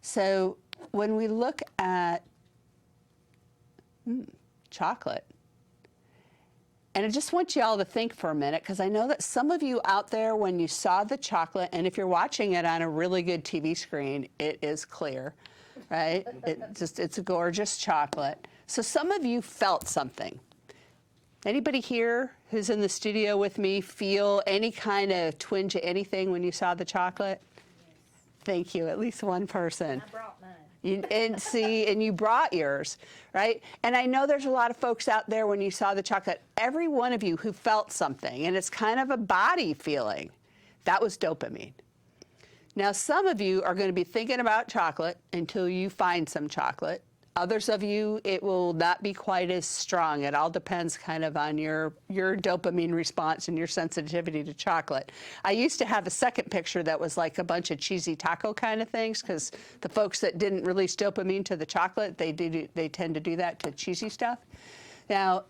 So when we look at chocolate, and I just want you all to think for a minute, because I know that some of you out there, when you saw the chocolate, and if you're watching it on a really good TV screen, it is clear, right? It's a gorgeous chocolate. So some of you felt something. Anybody here who's in the studio with me feel any kind of twinge of anything when you saw the chocolate? Thank you, at least one person. I brought mine. And you brought yours, right? And I know there's a lot of folks out there, when you saw the chocolate, every one of you who felt something, and it's kind of a body feeling, that was dopamine. Now, some of you are going to be thinking about chocolate until you find some chocolate. Others of you, it will not be quite as strong. It all depends kind of on your dopamine response and your sensitivity to chocolate. I used to have a second picture that was like a bunch of cheesy taco kind of things, because the folks that didn't release dopamine to the chocolate, they tend to do that to cheesy stuff. Now,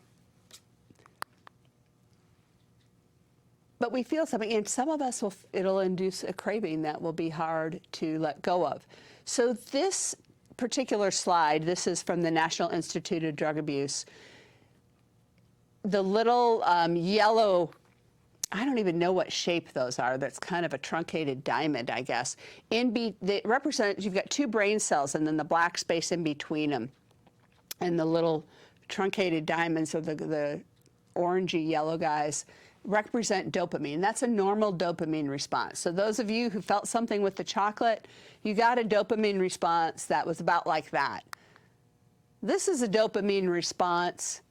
but we feel something, and some of us, it'll induce a craving that will be hard to let go of. So this particular slide, this is from the National Institute of Drug Abuse. The little yellow, I don't even know what shape those are. That's kind of a truncated diamond, I guess. They represent, you've got two brain cells and then the black space in between them. And the little truncated diamonds, or the orangey yellow guys, represent dopamine. That's a normal dopamine response. So those of you who felt something with the chocolate, you got a dopamine response that was about like that. This is a dopamine response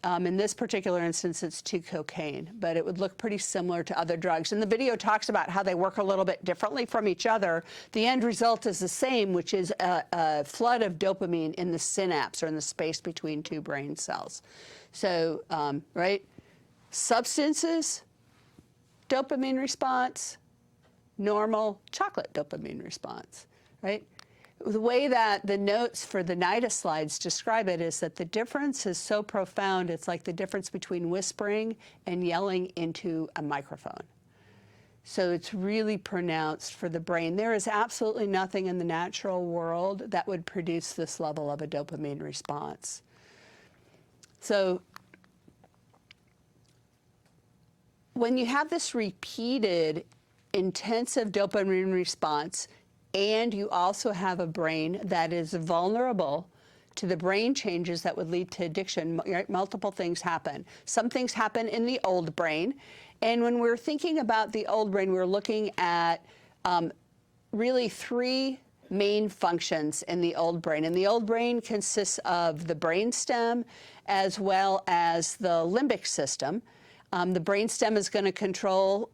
In this particular instance, it's 2 cocaine, but it would look pretty similar to other drugs. And the video talks about how they work a little bit differently from each other. The end result is the same, which is a flood of dopamine in the synapse, or in the space between 2 brain cells. So, right, substances, dopamine response, normal chocolate dopamine response, right? The way that the notes for the NIDA slides describe it is that the difference is so profound, it's like the difference between whispering and yelling into a microphone. So it's really pronounced for the brain. There is absolutely nothing in the natural world that would produce this level of a dopamine response. So when you have this repeated intensive dopamine response, and you also have a brain that is vulnerable to the brain changes that would lead to addiction, right? Multiple things happen. Some things happen in the old brain. And when we're thinking about the old brain, we're looking at really 3 main functions in the old brain. And the old brain consists of the brainstem as well as the limbic system. The brainstem is going to control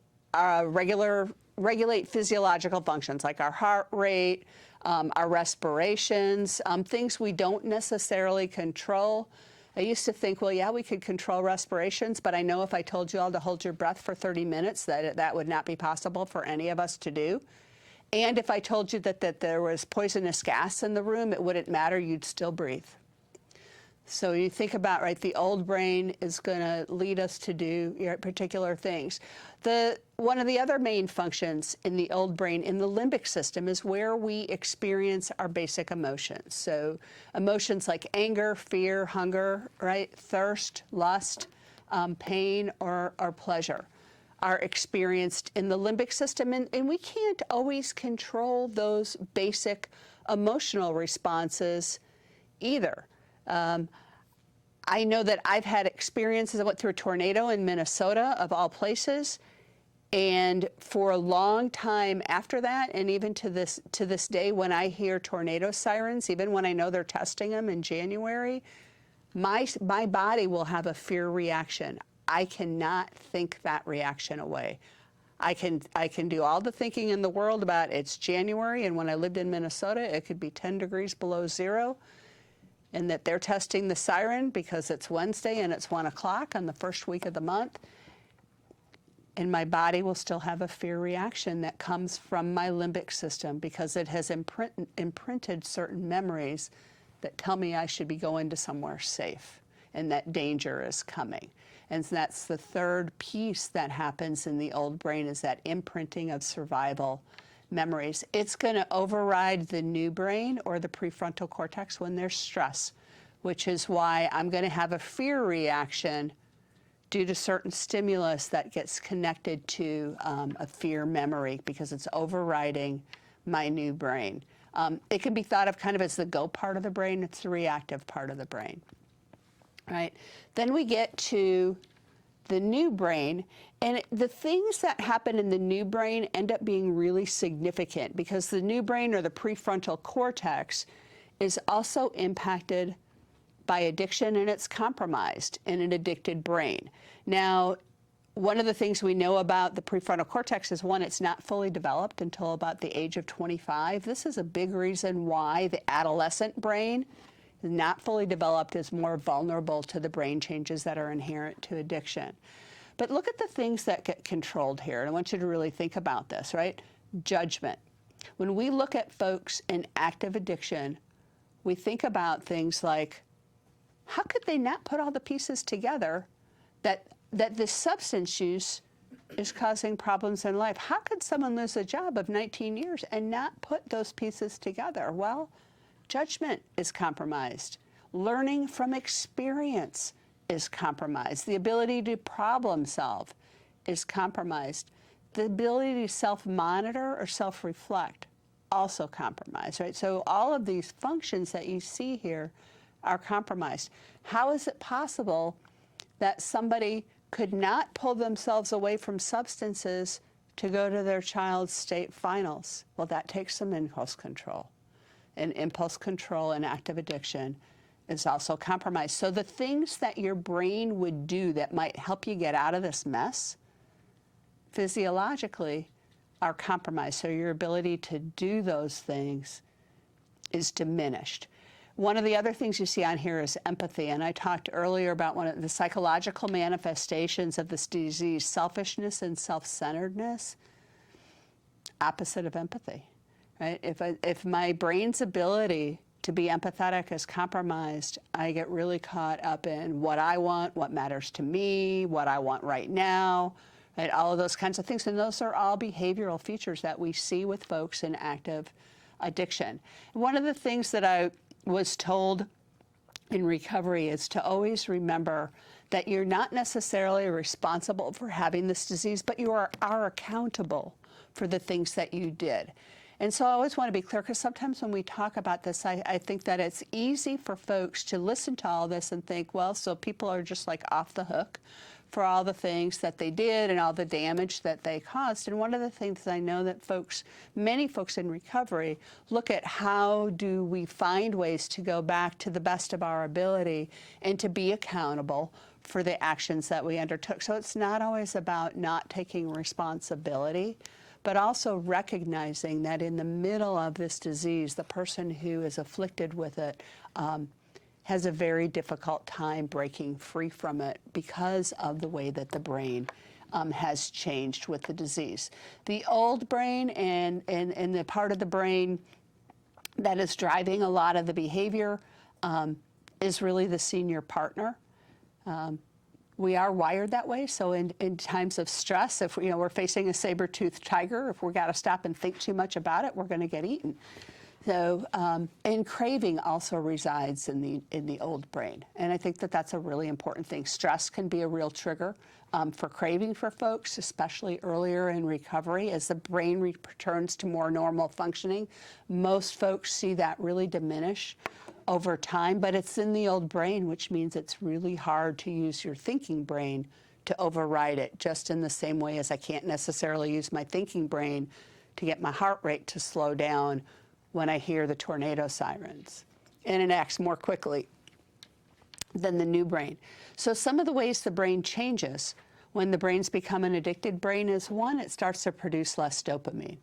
regulate physiological functions like our heart rate, our respirations, things we don't necessarily control. I used to think, well, yeah, we could control respirations, but I know if I told you all to hold your breath for 30 minutes, that would not be possible for any of us to do. And if I told you that there was poisonous gas in the room, it wouldn't matter, you'd still breathe. So you think about, right, the old brain is going to lead us to do particular things. One of the other main functions in the old brain, in the limbic system, is where we experience our basic emotions. So emotions like anger, fear, hunger, right, thirst, lust, pain, or pleasure are experienced in the limbic system. And we can't always control those basic emotional responses either. I know that I've had experiences. I went through a tornado in Minnesota, of all places, and for a long time after that, and even to this day, when I hear tornado sirens, even when I know they're testing them in January, my body will have a fear reaction. I cannot think that reaction away. I can do all the thinking in the world about it's January, and when I lived in Minnesota, it could be 10 degrees below zero. And that they're testing the siren because it's Wednesday and it's 1 o'clock on the first week of the month. And my body will still have a fear reaction that comes from my limbic system because it has imprinted certain memories that tell me I should be going to somewhere safe and that danger is coming. And that's the third piece that happens in the old brain, is that imprinting of survival memories. It's going to override the new brain or the prefrontal cortex when there's stress, which is why I'm going to have a fear reaction due to certain stimulus that gets connected to a fear memory because it's overriding my new brain. It can be thought of kind of as the go part of the brain. It's the reactive part of the brain, right? Then we get to the new brain, and the things that happen in the new brain end up being really significant because the new brain, or the prefrontal cortex, is also impacted by addiction, and it's compromised in an addicted brain. Now, one of the things we know about the prefrontal cortex is, one, it's not fully developed until about the age of 25. This is a big reason why the adolescent brain, not fully developed, is more vulnerable to the brain changes that are inherent to addiction. But look at the things that get controlled here, and I want you to really think about this, right? Judgment. When we look at folks in active addiction, we think about things like, how could they not put all the pieces together that this substance use is causing problems in life? How could someone lose a job of 19 years and not put those pieces together? Well, judgment is compromised. Learning from experience is compromised. The ability to problem solve is compromised. The ability to self-monitor or self-reflect, also compromised, right? So all of these functions that you see here are compromised. How is it possible that somebody could not pull themselves away from substances to go to their child's state finals? Well, that takes some impulse control. And impulse control and active addiction is also compromised. So the things that your brain would do that might help you get out of this mess, physiologically, are compromised. So your ability to do those things is diminished. One of the other things you see on here is empathy, and I talked earlier about one of the psychological manifestations of this disease, selfishness and self-centeredness, opposite of empathy, right? If my brain's ability to be empathetic is compromised, I get really caught up in what I want, what matters to me, what I want right now, right? All of those kinds of things, and those are all behavioral features that we see with folks in active addiction. One of the things that I was told in recovery is to always remember that you're not necessarily responsible for having this disease, but you are accountable for the things that you did. And so I always want to be clear, because sometimes when we talk about this, I think that it's easy for folks to listen to all this and think, well, so people are just like off the hook for all the things that they did and all the damage that they caused. And one of the things I know that many folks in recovery look at, how do we find ways to go back to the best of our ability and to be accountable for the actions that we undertook. So it's not always about not taking responsibility, but also recognizing that in the middle of this disease, the person who is afflicted with it has a very difficult time breaking free from it because of the way that the brain has changed with the disease. The old brain and the part of the brain that is driving a lot of the behavior is really the senior partner. We are wired that way, so in times of stress, if we're facing a saber-toothed tiger, if we've got to stop and think too much about it, we're going to get eaten. So, and craving also resides in the old brain, and I think that that's a really important thing. Stress can be a real trigger for craving for folks, especially earlier in recovery as the brain returns to more normal functioning. Most folks see that really diminish over time, but it's in the old brain, which means it's really hard to use your thinking brain to override it, just in the same way as I can't necessarily use my thinking brain to get my heart rate to slow down when I hear the tornado sirens. And it acts more quickly than the new brain. So some of the ways the brain changes when the brain's become an addicted brain is, one, it starts to produce less dopamine.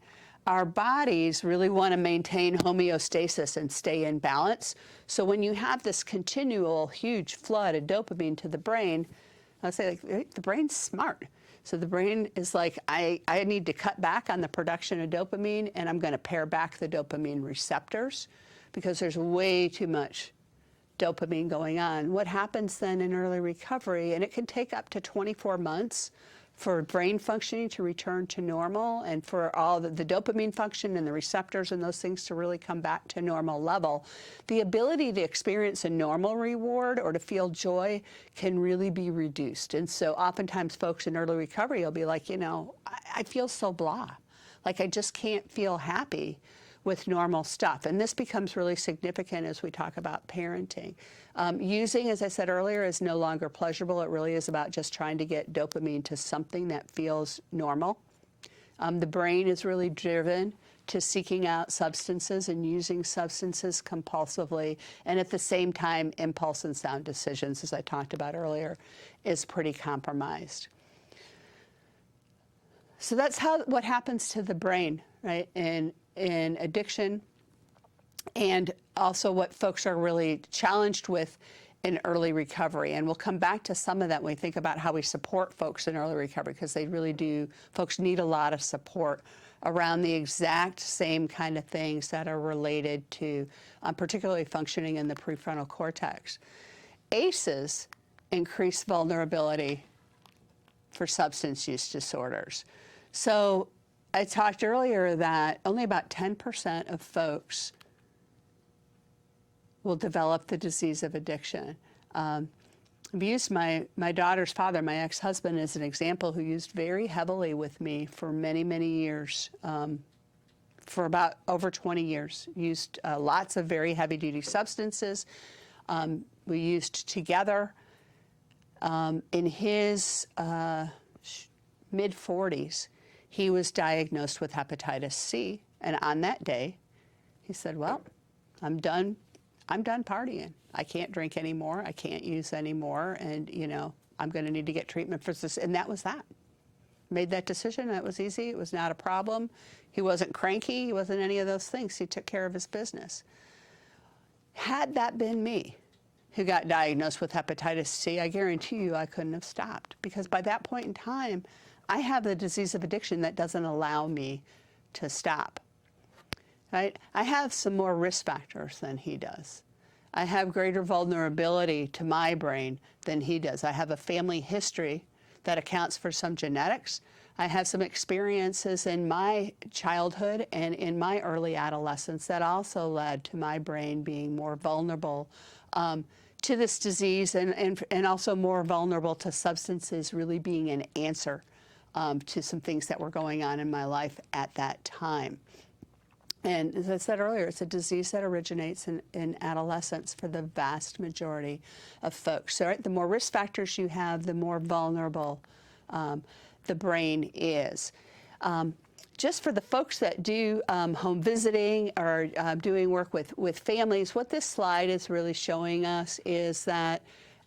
Our bodies really want to maintain homeostasis and stay in balance. So when you have this continual huge flood of dopamine to the brain, I'll say, like, the brain's smart. So the brain is like, I need to cut back on the production of dopamine, and I'm going to pare back the dopamine receptors because there's way too much dopamine going on. What happens then in early recovery, and it can take up to 24 months for brain functioning to return to normal and for all the dopamine function and the receptors and those things to really come back to normal level, the ability to experience a normal reward or to feel joy can really be reduced. And so oftentimes folks in early recovery will be like, I feel so blah. Like I just can't feel happy with normal stuff. And this becomes really significant as we talk about parenting. Using, as I said earlier, is no longer pleasurable. It really is about just trying to get dopamine to something that feels normal. The brain is really driven to seeking out substances and using substances compulsively. And at the same time, impulse and sound decisions, as I talked about earlier, is pretty compromised. So that's what happens to the brain, right, in addiction, and also what folks are really challenged with in early recovery. And we'll come back to some of that when we think about how we support folks in early recovery, because they really do, folks need a lot of support around the exact same kind of things that are related to particularly functioning in the prefrontal cortex. ACEs increase vulnerability for substance use disorders. So I talked earlier that only about 10% of folks will develop the disease of addiction. I've used my daughter's father, my ex-husband, as an example, who used very heavily with me for many, many years, for about over 20 years, used lots of very heavy-duty substances. We used together. In his mid-40s, he was diagnosed with hepatitis C, and on that day, he said, well, I'm done I'm done partying. I can't drink anymore. I can't use anymore. And, I'm going to need to get treatment for this. And that was that. Made that decision. That was easy. It was not a problem. He wasn't cranky. He wasn't any of those things. He took care of his business. Had that been me who got diagnosed with hepatitis C, I guarantee you I couldn't have stopped, because by that point in time, I have the disease of addiction that doesn't allow me to stop. Right? I have some more risk factors than he does. I have greater vulnerability to my brain than he does. I have a family history that accounts for some genetics. I have some experiences in my childhood and in my early adolescence that also led to my brain being more vulnerable to this disease, and also more vulnerable to substances really being an answer to some things that were going on in my life at that time. And as I said earlier, it's a disease that originates in adolescence for the vast majority of folks. So, right, the more risk factors you have, the more vulnerable the brain is. Just for the folks that do home visiting or doing work with families, what this slide is really showing us is that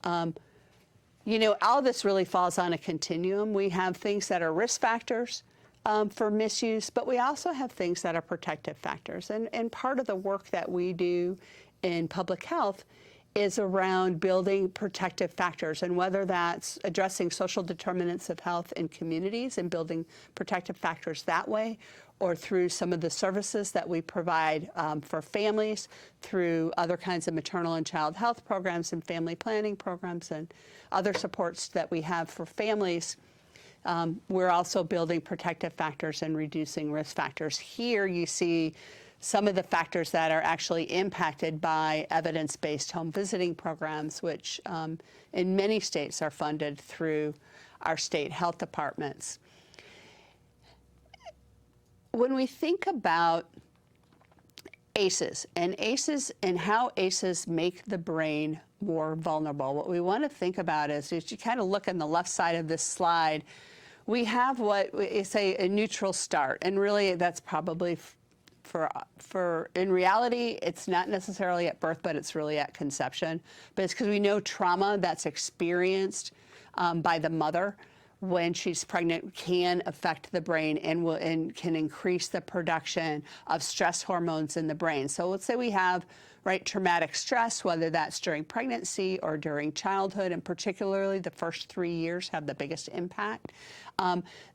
all this really falls on a continuum. We have things that are risk factors for misuse, but we also have things that are protective factors. And part of the work that we do in public health is around building protective factors, and whether that's addressing social determinants of health in communities and building protective factors that way, or through some of the services that we provide for families, through other kinds of maternal and child health programs and family planning programs and other supports that we have for families. We're also building protective factors and reducing risk factors. Here you see some of the factors that are actually impacted by evidence-based home visiting programs, which in many states are funded through our state health departments. When we think about ACEs and how ACEs make the brain more vulnerable, what we want to think about is you kind of look on the left side of this slide, we have what we say a neutral start, and really that's probably for in reality, it's not necessarily at birth, but it's really at conception. But it's because we know trauma that's experienced by the mother when she's pregnant can affect the brain and can increase the production of stress hormones in the brain. So let's say we have traumatic stress, whether that's during pregnancy or during childhood, and particularly the first 3 years have the biggest impact.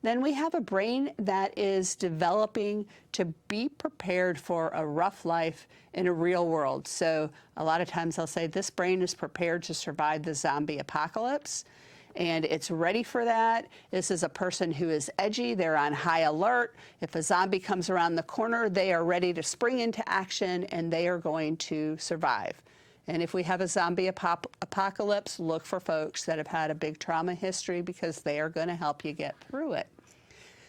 Then we have a brain that is developing to be prepared for a rough life in a real world. So a lot of times I'll say this brain is prepared to survive the zombie apocalypse, and it's ready for that. This is a person who is edgy. They're on high alert. If a zombie comes around the corner, they are ready to spring into action, and they are going to survive. And if we have a zombie apocalypse, look for folks that have had a big trauma history, because they are going to help you get through it.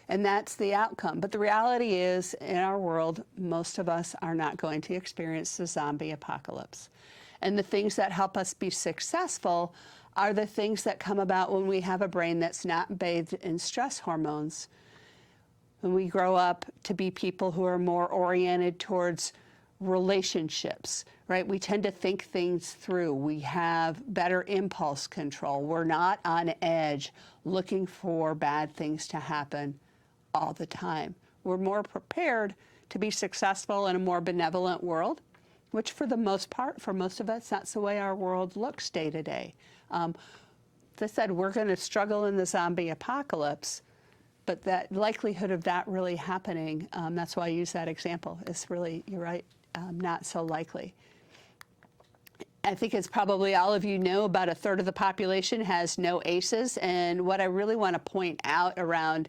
And that's the outcome. But the reality is, in our world, most of us are not going to experience the zombie apocalypse. And the things that help us be successful are the things that come about when we have a brain that's not bathed in stress hormones. When we grow up to be people who are more oriented towards relationships, right? We tend to think things through. We have better impulse control. We're not on edge looking for bad things to happen all the time. We're more prepared to be successful in a more benevolent world, which for the most part, for most of us, that's the way our world looks day to day. As I said, we're going to struggle in the zombie apocalypse, but that likelihood of that really happening, that's why I use that example, is really, you're right, not so likely. I think as probably all of you know, about a third of the population has no ACEs, and what I really want to point out around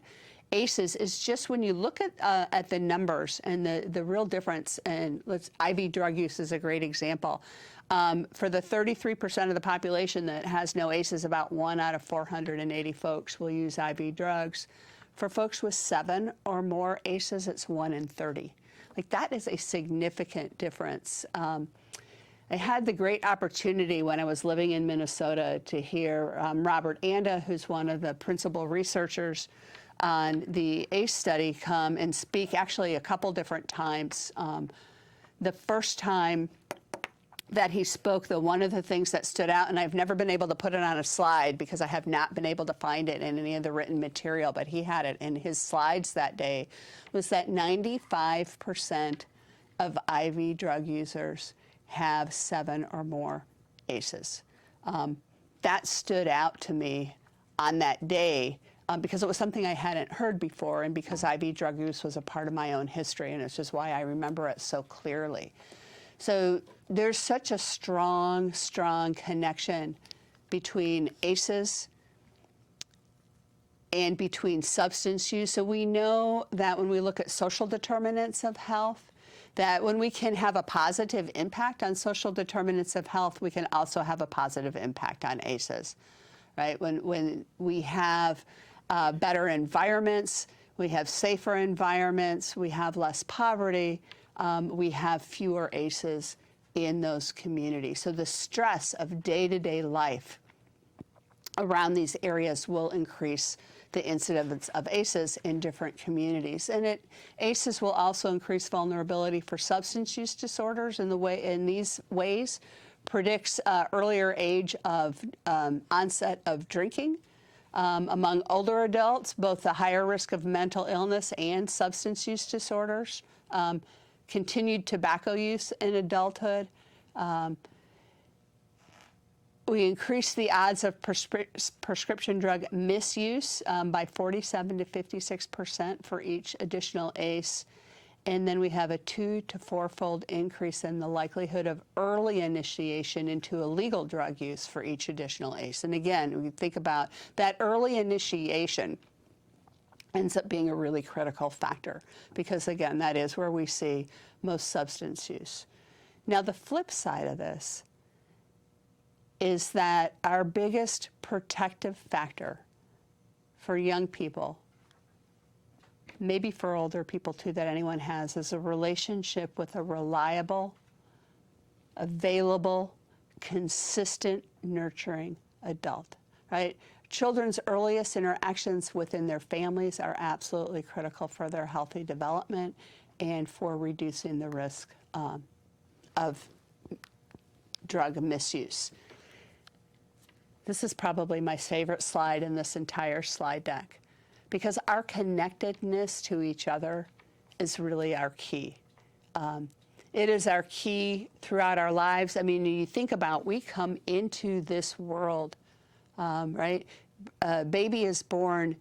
ACEs is just when you look at the numbers and the real difference, and IV drug use is a great example. For the 33% of the population that has no ACEs, about 1 out of 480 folks will use IV drugs. For folks with 7 or more ACEs, it's 1 in 30. That is a significant difference. I had the great opportunity when I was living in Minnesota to hear Robert Anda, who's one of the principal researchers on the ACE study, come and speak actually a couple different times. The first time that he spoke, though, one of the things that stood out, and I've never been able to put it on a slide because I have not been able to find it in any of the written material, but he had it in his slides that day, was that 95% of IV drug users have 7 or more ACEs. That stood out to me on that day because it was something I hadn't heard before, and because IV drug use was a part of my own history, and it's just why I remember it so clearly. So there's such a strong, strong connection between ACEs and between substance use. So we know that when we look at social determinants of health, that when we can have a positive impact on social determinants of health, we can also have a positive impact on ACEs, right? When we have better environments, we have safer environments, we have less poverty, we have fewer ACEs in those communities. So the stress of day-to-day life around these areas will increase the incidence of ACEs in different communities. And ACEs will also increase vulnerability for substance use disorders in these ways, predicts earlier age of onset of drinking. Among older adults, both the higher risk of mental illness and substance use disorders, continued tobacco use in adulthood. We increase the odds of prescription drug misuse by 47 to 56% for each additional ACE. And then we have a 2 to 4-fold increase in the likelihood of early initiation into illegal drug use for each additional ACE. And again, we think about that early initiation ends up being a really critical factor because, again, that is where we see most substance use. Now, the flip side of this is that our biggest protective factor for young people, maybe for older people too, that anyone has, is a relationship with a reliable, available, consistent, nurturing adult, right? Children's earliest interactions within their families are absolutely critical for their healthy development and for reducing the risk of drug misuse. This is probably my favorite slide in this entire slide deck because our connectedness to each other is really our key. It is our key throughout our lives. I mean, you think about, we come into this world, right? A baby is born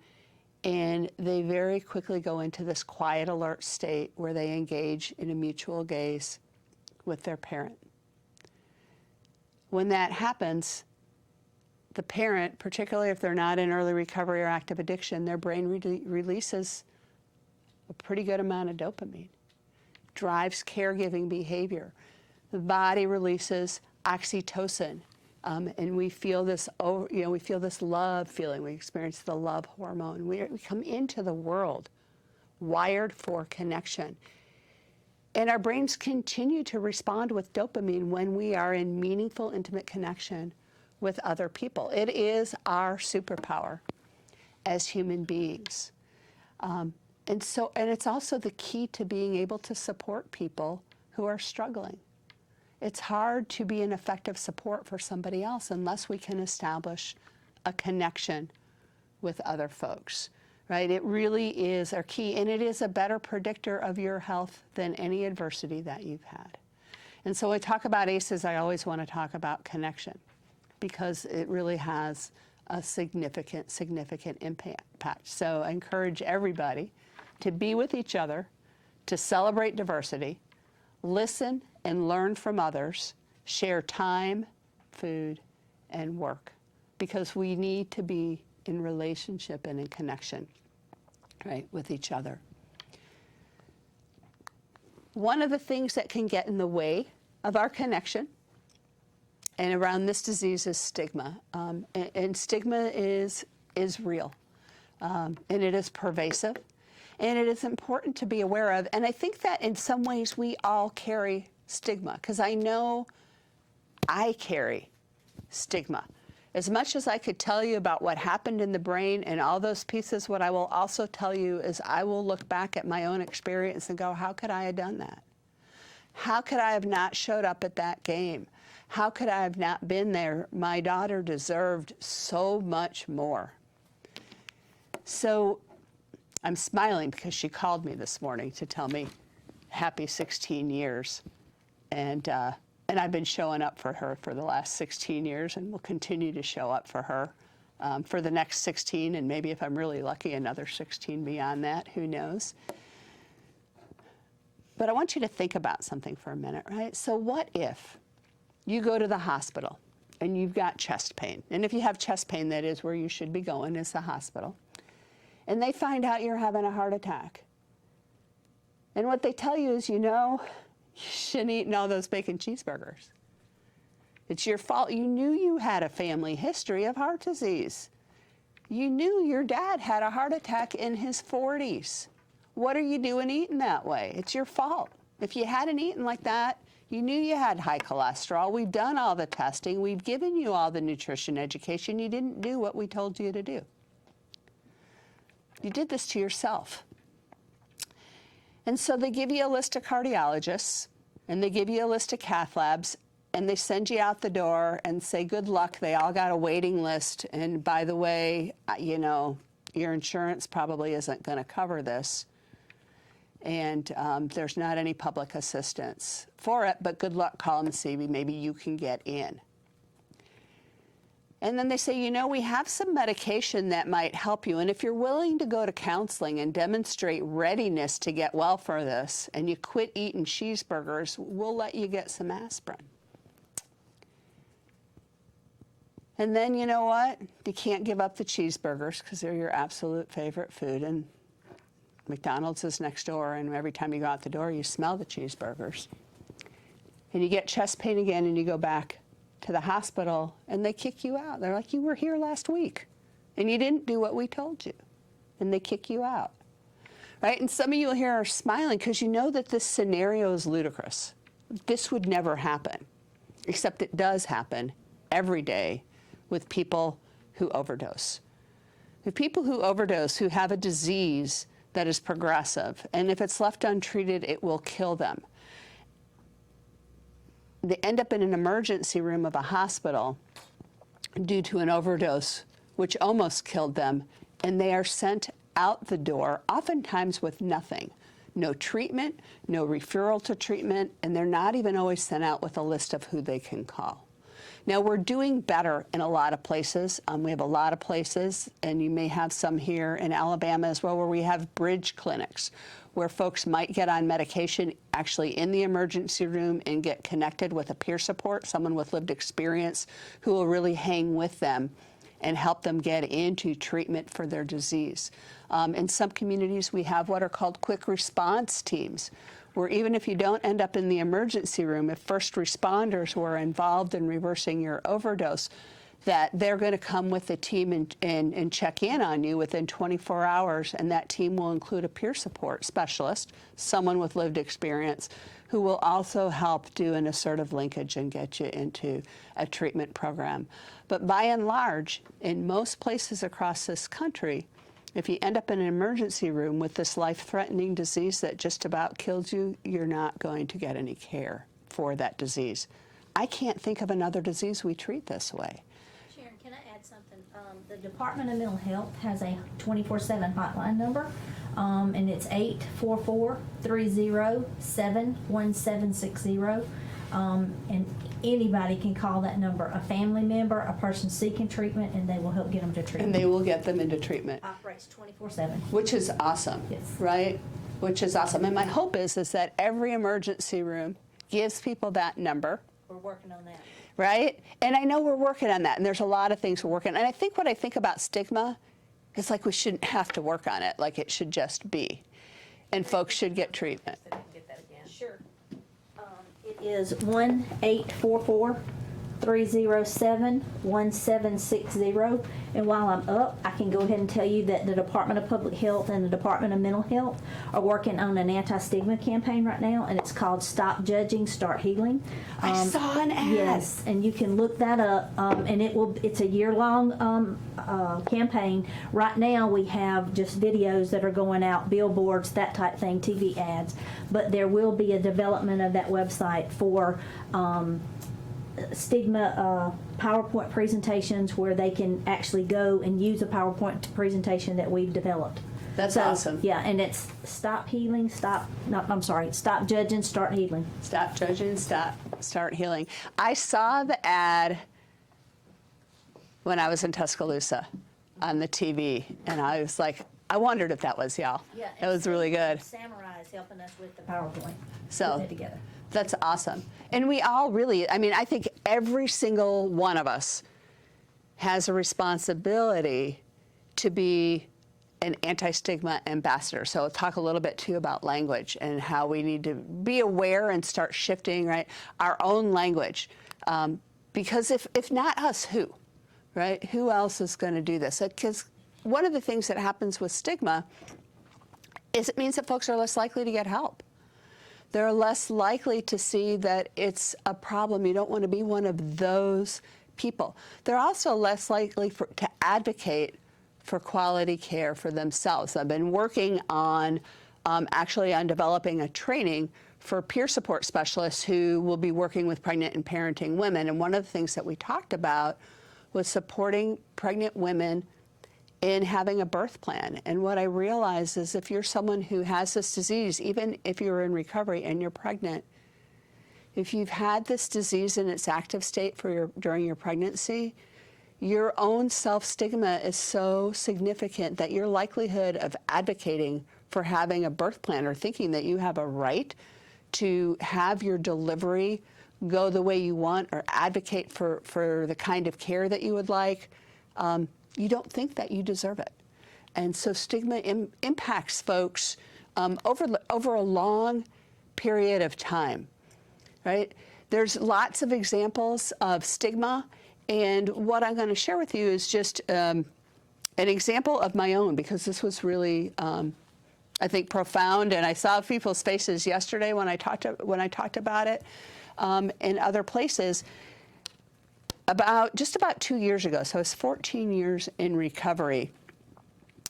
and they very quickly go into this quiet alert state where they engage in a mutual gaze with their parent. When that happens, the parent, particularly if they're not in early recovery or active addiction, their brain releases a pretty good amount of dopamine, drives caregiving behavior. The body releases oxytocin, and we feel this, we feel this love feeling. We experience the love hormone. We come into the world wired for connection. And our brains continue to respond with dopamine when we are in meaningful, intimate connection with other people. It is our superpower as human beings. And it's also the key to being able to support people who are struggling. It's hard to be an effective support for somebody else unless we can establish a connection with other folks, right? It really is our key, and it is a better predictor of your health than any adversity that you've had. And so when I talk about ACEs, I always want to talk about connection because it really has a significant, significant impact. So I encourage everybody to be with each other, to celebrate diversity, listen and learn from others, share time, food, and work, because we need to be in relationship and in connection, right, with each other. One of the things that can get in the way of our connection and around this disease is stigma. And stigma is real, and it is pervasive, and it is important to be aware of. And I think that in some ways we all carry stigma, because I know I carry stigma. As much as I could tell you about what happened in the brain and all those pieces, what I will also tell you is I will look back at my own experience and go, how could I have done that? How could I have not showed up at that game? How could I have not been there? My daughter deserved so much more. So I'm smiling because she called me this morning to tell me happy 16 years. And I've been showing up for her for the last 16 years and will continue to show up for her for the next 16, and maybe if I'm really lucky, another 16 beyond that, who knows. But I want you to think about something for a minute, right? So what if you go to the hospital and you've got chest pain? And if you have chest pain, that is where you should be going, is the hospital. And they find out you're having a heart attack. And what they tell you is, you shouldn't eat all those bacon cheeseburgers. It's your fault. You knew you had a family history of heart disease. You knew your dad had a heart attack in his 40s. What are you doing eating that way? It's your fault. If you hadn't eaten like that, you knew you had high cholesterol. We've done all the testing. We've given you all the nutrition education. You didn't do what we told you to do. You did this to yourself. And so they give you a list of cardiologists, and they give you a list of cath labs, and they send you out the door and say, good luck, they all got a waiting list. And by the way, your insurance probably isn't going to cover this. And there's not any public assistance for it, but good luck, call and see, maybe you can get in. And then they say, we have some medication that might help you. And if you're willing to go to counseling and demonstrate readiness to get well for this, and you quit eating cheeseburgers, we'll let you get some aspirin. And then you know what? You can't give up the cheeseburgers because they're your absolute favorite food. And McDonald's is next door, and every time you go out the door, you smell the cheeseburgers. And you get chest pain again, and you go back to the hospital, and they kick you out. They're like, you were here last week, and you didn't do what we told you. And they kick you out, right? And some of you here are smiling because you know that this scenario is ludicrous. This would never happen, except it does happen every day with people who overdose. With people who overdose, who have a disease that is progressive, and if it's left untreated, it will kill them. They end up in an emergency room of a hospital due to an overdose, which almost killed them, and they are sent out the door, oftentimes with nothing. No treatment, no referral to treatment, and they're not even always sent out with a list of who they can call. Now, we're doing better in a lot of places. We have a lot of places, and you may have some here in Alabama as well, where we have bridge clinics, where folks might get on medication actually in the emergency room and get connected with a peer support, someone with lived experience who will really hang with them and help them get into treatment for their disease. In some communities, we have what are called quick response teams, where even if you don't end up in the emergency room, if first responders were involved in reversing your overdose, that they're going to come with the team and check in on you within 24 hours, and that team will include a peer support specialist, someone with lived experience, who will also help do an assertive linkage and get you into a treatment program. But by and large, in most places across this country, if you end up in an emergency room with this life-threatening disease that just about kills you, you're not going to get any care for that disease. I can't think of another disease we treat this way. Sharon, can I add something? The Department of Mental Health has a 24/7 hotline number, and it's 844-307-1760. And anybody can call that number, a family member, a person seeking treatment, and they will help get them to treatment. And they will get them into treatment. Operates 24/7. Which is awesome, Yes. right? Which is awesome. And my hope is that every emergency room gives people that number. We're working on that. Right? And I know we're working on that, and there's a lot of things we're working on. And I think what I think about stigma is like we shouldn't have to work on it, like it should just be. And folks should get treatment. Sure. It is 1-844-307-1760. And while I'm up, I can go ahead and tell you that the Department of Public Health and the Department of Mental Health are working on an anti-stigma campaign right now, and it's called Stop Judging, Start Healing. I saw an ad. Yes, and you can look that up, and it's a year-long campaign. Right now we have just videos that are going out, billboards, that type thing, TV ads, but there will be a development of that website for stigma PowerPoint presentations where they can actually go and use a PowerPoint presentation that we've developed. That's awesome. Yeah, and it's stop judging, start healing. Stop judging, start healing. I saw the ad when I was in Tuscaloosa on the TV, and I was like, I wondered if that was y'all. Yeah, it was really good. Samurai is helping us with the PowerPoint. So putting it together. That's awesome. And we all really, I mean, I think every single one of us has a responsibility to be an anti-stigma ambassador. So I'll talk a little bit too about language and how we need to be aware and start shifting, right, our own language. Because if not us, who, right? Who else is going to do this? Because one of the things that happens with stigma is it means that folks are less likely to get help. They're less likely to see that it's a problem. You don't want to be one of those people. They're also less likely to advocate for quality care for themselves. I've been working on actually on developing a training for peer support specialists who will be working with pregnant and parenting women. And one of the things that we talked about was supporting pregnant women in having a birth plan. And what I realized is if you're someone who has this disease, even if you're in recovery and you're pregnant, if you've had this disease in its active state during your pregnancy, your own self-stigma is so significant that your likelihood of advocating for having a birth plan or thinking that you have a right to have your delivery go the way you want or advocate for the kind of care that you would like, you don't think that you deserve it. And so stigma impacts folks over a long period of time, right? There's lots of examples of stigma, and what I'm going to share with you is just an example of my own, because this was really, I think, profound, and I saw people's faces yesterday when I talked about it in other places. Just about 2 years ago, so I was 14 years in recovery,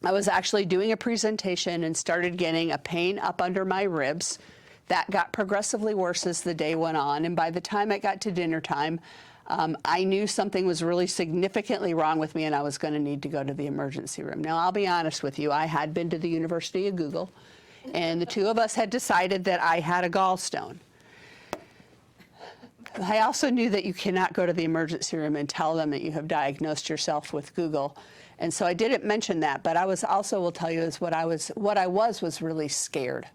I was actually doing a presentation and started getting a pain up under my ribs that got progressively worse as the day went on. And by the time it got to dinner time, I knew something was really significantly wrong with me and I was going to need to go to the emergency room. Now, I'll be honest with you, I had been to the University of Google, and the two of us had decided that I had a gallstone. I also knew that you cannot go to the emergency room and tell them that you have diagnosed yourself with Google. And so I didn't mention that, but I was also, will tell you, is what I was really scared.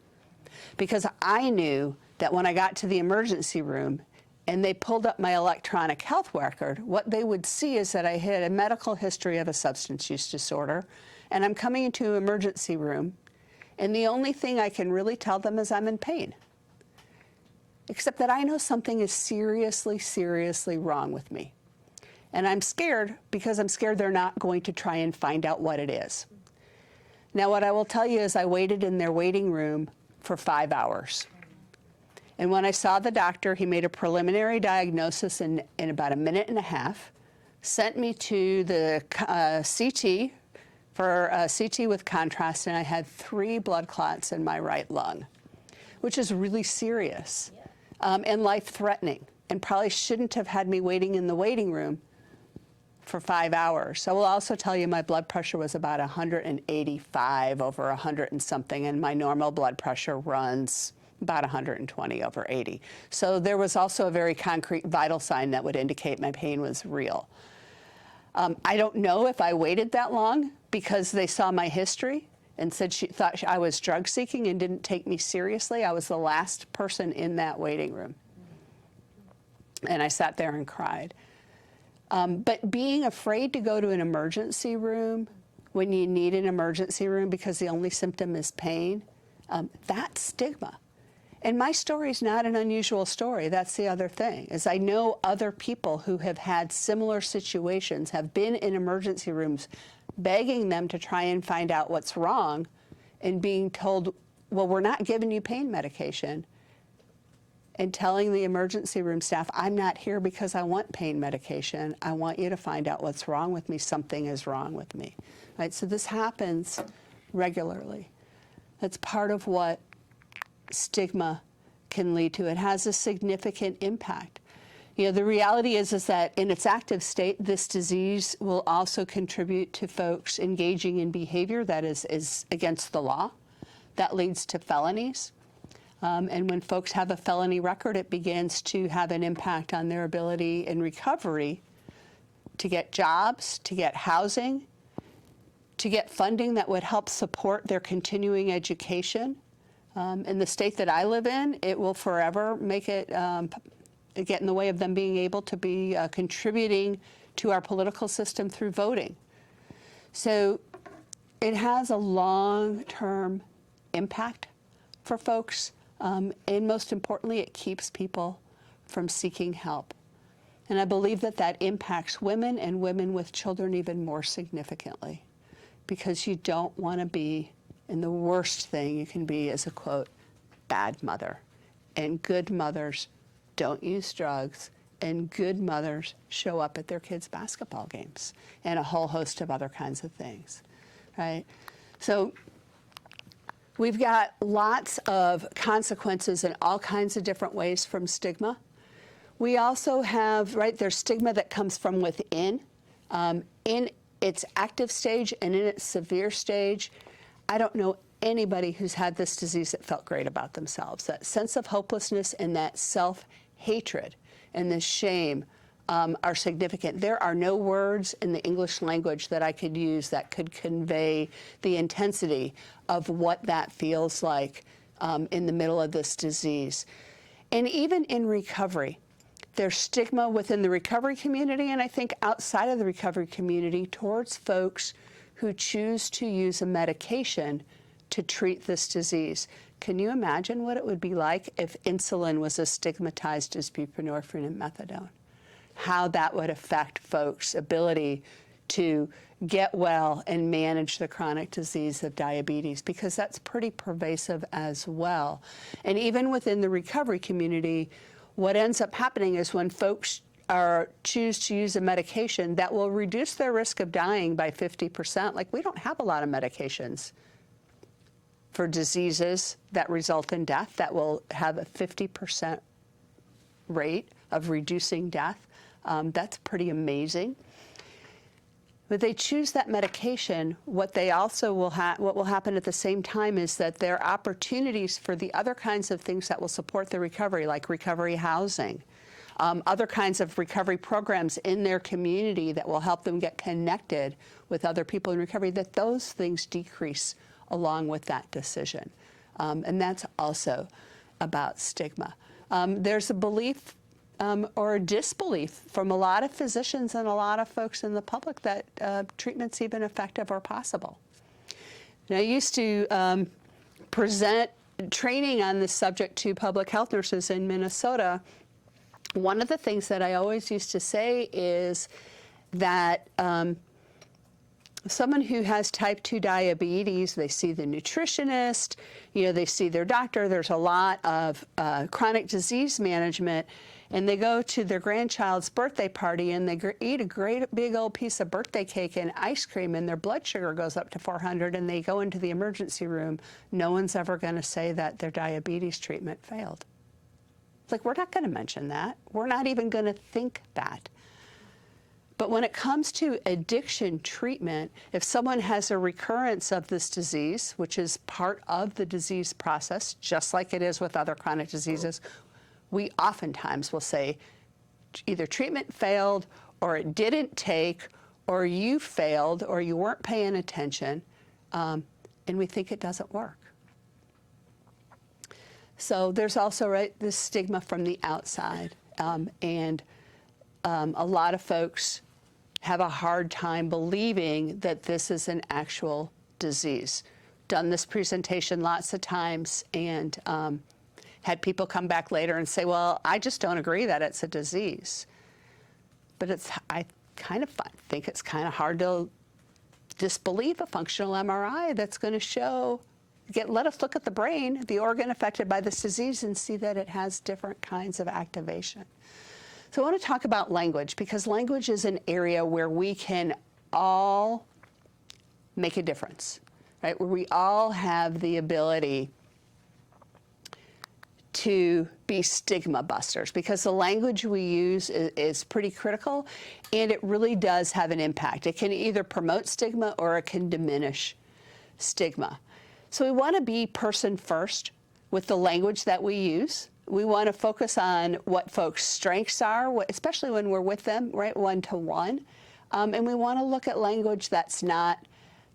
Because I knew that when I got to the emergency room and they pulled up my electronic health record, what they would see is that I had a medical history of a substance use disorder, and I'm coming into an emergency room, and the only thing I can really tell them is I'm in pain. Except that I know something is seriously, seriously wrong with me. And I'm scared because I'm scared they're not going to try and find out what it is. Now, what I will tell you is I waited in their waiting room for 5 hours. And when I saw the doctor, he made a preliminary diagnosis in about a minute and a half, sent me to the CT for a CT with contrast, and I had 3 blood clots in my right lung, which is really serious. And life-threatening, and probably shouldn't have had me waiting in the waiting room for 5 hours. So I will also tell you my blood pressure was about 185 over 100 and something, and my normal blood pressure runs about 120 over 80. So there was also a very concrete vital sign that would indicate my pain was real. I don't know if I waited that long because they saw my history and said she thought I was drug seeking and didn't take me seriously. I was the last person in that waiting room. And I sat there and cried. But being afraid to go to an emergency room when you need an emergency room because the only symptom is pain, that's stigma. And my story is not an unusual story. That's the other thing, is I know other people who have had similar situations, have been in emergency rooms begging them to try and find out what's wrong and being told, well, we're not giving you pain medication, and telling the emergency room staff, I'm not here because I want pain medication. I want you to find out what's wrong with me. Something is wrong with me. Right? So this happens regularly. That's part of what stigma can lead to. It has a significant impact. The reality is that in its active state, this disease will also contribute to folks engaging in behavior that is against the law. That leads to felonies. And when folks have a felony record, it begins to have an impact on their ability in recovery to get jobs, to get housing, to get funding that would help support their continuing education. In the state that I live in, it will forever make it get in the way of them being able to be contributing to our political system through voting. So it has a long-term impact for folks, and most importantly, it keeps people from seeking help. And I believe that that impacts women and women with children even more significantly, because you don't want to be, and the worst thing you can be is a, quote, bad mother. And good mothers don't use drugs, and good mothers show up at their kids' basketball games and a whole host of other kinds of things, right? So we've got lots of consequences in all kinds of different ways from stigma. We also have, right, there's stigma that comes from within. In its active stage and in its severe stage, I don't know anybody who's had this disease that felt great about themselves. That sense of hopelessness and that self-hatred and the shame are significant. There are no words in the English language that I could use that could convey the intensity of what that feels like in the middle of this disease. And even in recovery, there's stigma within the recovery community, and I think outside of the recovery community, towards folks who choose to use a medication to treat this disease. Can you imagine what it would be like if insulin was as stigmatized as buprenorphine and methadone? How that would affect folks' ability to get well and manage the chronic disease of diabetes, because that's pretty pervasive as well. And even within the recovery community, what ends up happening is when folks choose to use a medication that will reduce their risk of dying by 50%, like we don't have a lot of medications for diseases that result in death that will have a 50% rate of reducing death. That's pretty amazing. But they choose that medication. What they also what will happen at the same time is that there are opportunities for the other kinds of things that will support the recovery, like recovery housing, other kinds of recovery programs in their community that will help them get connected with other people in recovery, that those things decrease along with that decision. And that's also about stigma. There's a belief or a disbelief from a lot of physicians and a lot of folks in the public that treatment's even effective or possible. And I used to present training on this subject to public health nurses in Minnesota. One of the things that I always used to say is that someone who has type 2 diabetes, they see the nutritionist, they see their doctor, there's a lot of chronic disease management, and they go to their grandchild's birthday party and they eat a great big old piece of birthday cake and ice cream, and their blood sugar goes up to 400, and they go into the emergency room. No one's ever going to say that their diabetes treatment failed. It's like, we're not going to mention that. We're not even going to think that. But when it comes to addiction treatment, if someone has a recurrence of this disease, which is part of the disease process, just like it is with other chronic diseases, we oftentimes will say either treatment failed, or it didn't take, or you failed, or you weren't paying attention, and we think it doesn't work. So there's also, right, this stigma from the outside, and a lot of folks have a hard time believing that this is an actual disease. Done this presentation lots of times, and had people come back later and say, well, I just don't agree that it's a disease. But I kind of think it's kind of hard to disbelieve a functional MRI that's going to show, let us look at the brain, the organ affected by this disease, and see that it has different kinds of activation. So I want to talk about language, because language is an area where we can all make a difference, right? Where we all have the ability to be stigma busters, because the language we use is pretty critical, and it really does have an impact. It can either promote stigma or it can diminish stigma. So we want to be person first with the language that we use. We want to focus on what folks' strengths are, especially when we're with them, right, one-to-one. And we want to look at language that's not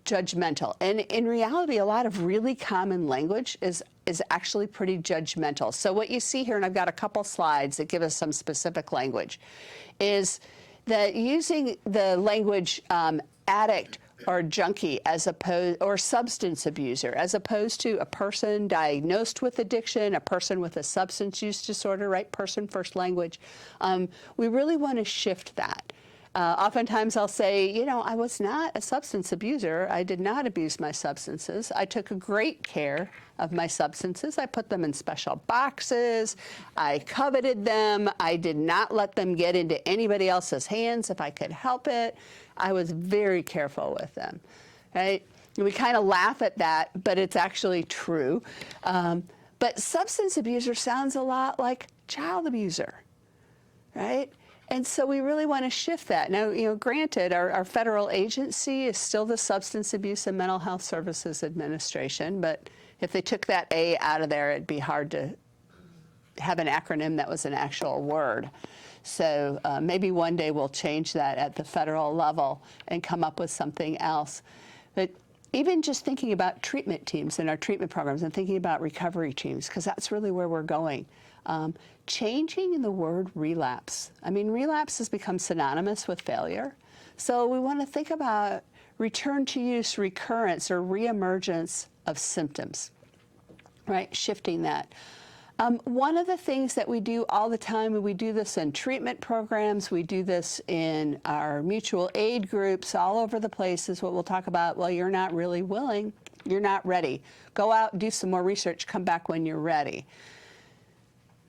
judgmental. And in reality, a lot of really common language is actually pretty judgmental. So what you see here, and I've got a couple slides that give us some specific language, is that using the language addict or junkie as opposed, or substance abuser, as opposed to a person diagnosed with addiction, a person with a substance use disorder, right? Person first language. We really want to shift that. Oftentimes I'll say, you know, I was not a substance abuser. I did not abuse my substances. I took great care of my substances. I put them in special boxes. I coveted them. I did not let them get into anybody else's hands if I could help it. I was very careful with them, right? And we kind of laugh at that, but it's actually true. But substance abuser sounds a lot like child abuser, right? And so we really want to shift that. Now, you know, granted, our federal agency is still the Substance Abuse and Mental Health Services Administration, but if they took that A out of there, it'd be hard to have an acronym that was an actual word. So maybe one day we'll change that at the federal level and come up with something else. But even just thinking about treatment teams and our treatment programs and thinking about recovery teams, because that's really where we're going. Changing the word relapse. I mean, relapse has become synonymous with failure. So we want to think about return to use, recurrence, or reemergence of symptoms, right? Shifting that. One of the things that we do all the time, and we do this in treatment programs, we do this in our mutual aid groups all over the place, is what we'll talk about. Well, you're not really willing. You're not ready. Go out, do some more research, come back when you're ready.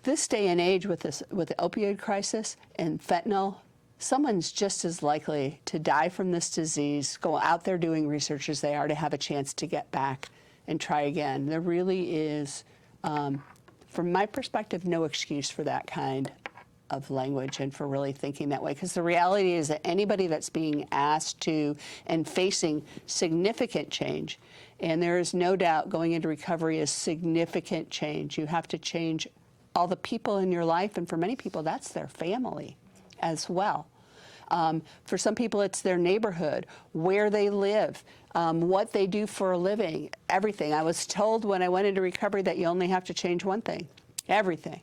This day and age with the opioid crisis and fentanyl, someone's just as likely to die from this disease, go out there doing research, as they are to have a chance to get back and try again. There really is, from my perspective, no excuse for that kind of language and for really thinking that way. Because the reality is that anybody that's being asked to and facing significant change, and there is no doubt going into recovery is significant change. You have to change all the people in your life, and for many people, that's their family as well. For some people, it's their neighborhood, where they live, what they do for a living, everything. I was told when I went into recovery that you only have to change one thing, everything.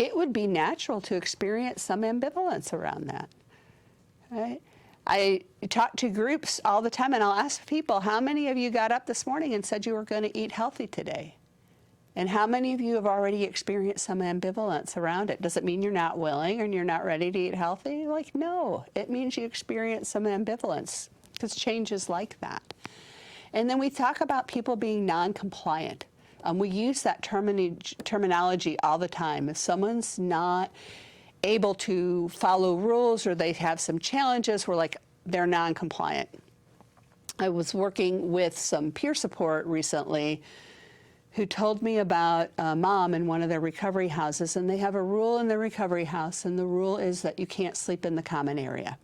It would be natural to experience some ambivalence around that, right? I talk to groups all the time, and I'll ask people, how many of you got up this morning and said you were going to eat healthy today? And how many of you have already experienced some ambivalence around it? Does it mean you're not willing and you're not ready to eat healthy? Like, no, it means you experience some ambivalence, because change is like that. And then we talk about people being non-compliant. We use that terminology all the time. If someone's not able to follow rules or they have some challenges, we're like, they're non-compliant. I was working with some peer support recently who told me about a mom in one of their recovery houses, and they have a rule in their recovery house, and the rule is that you can't sleep in the common area.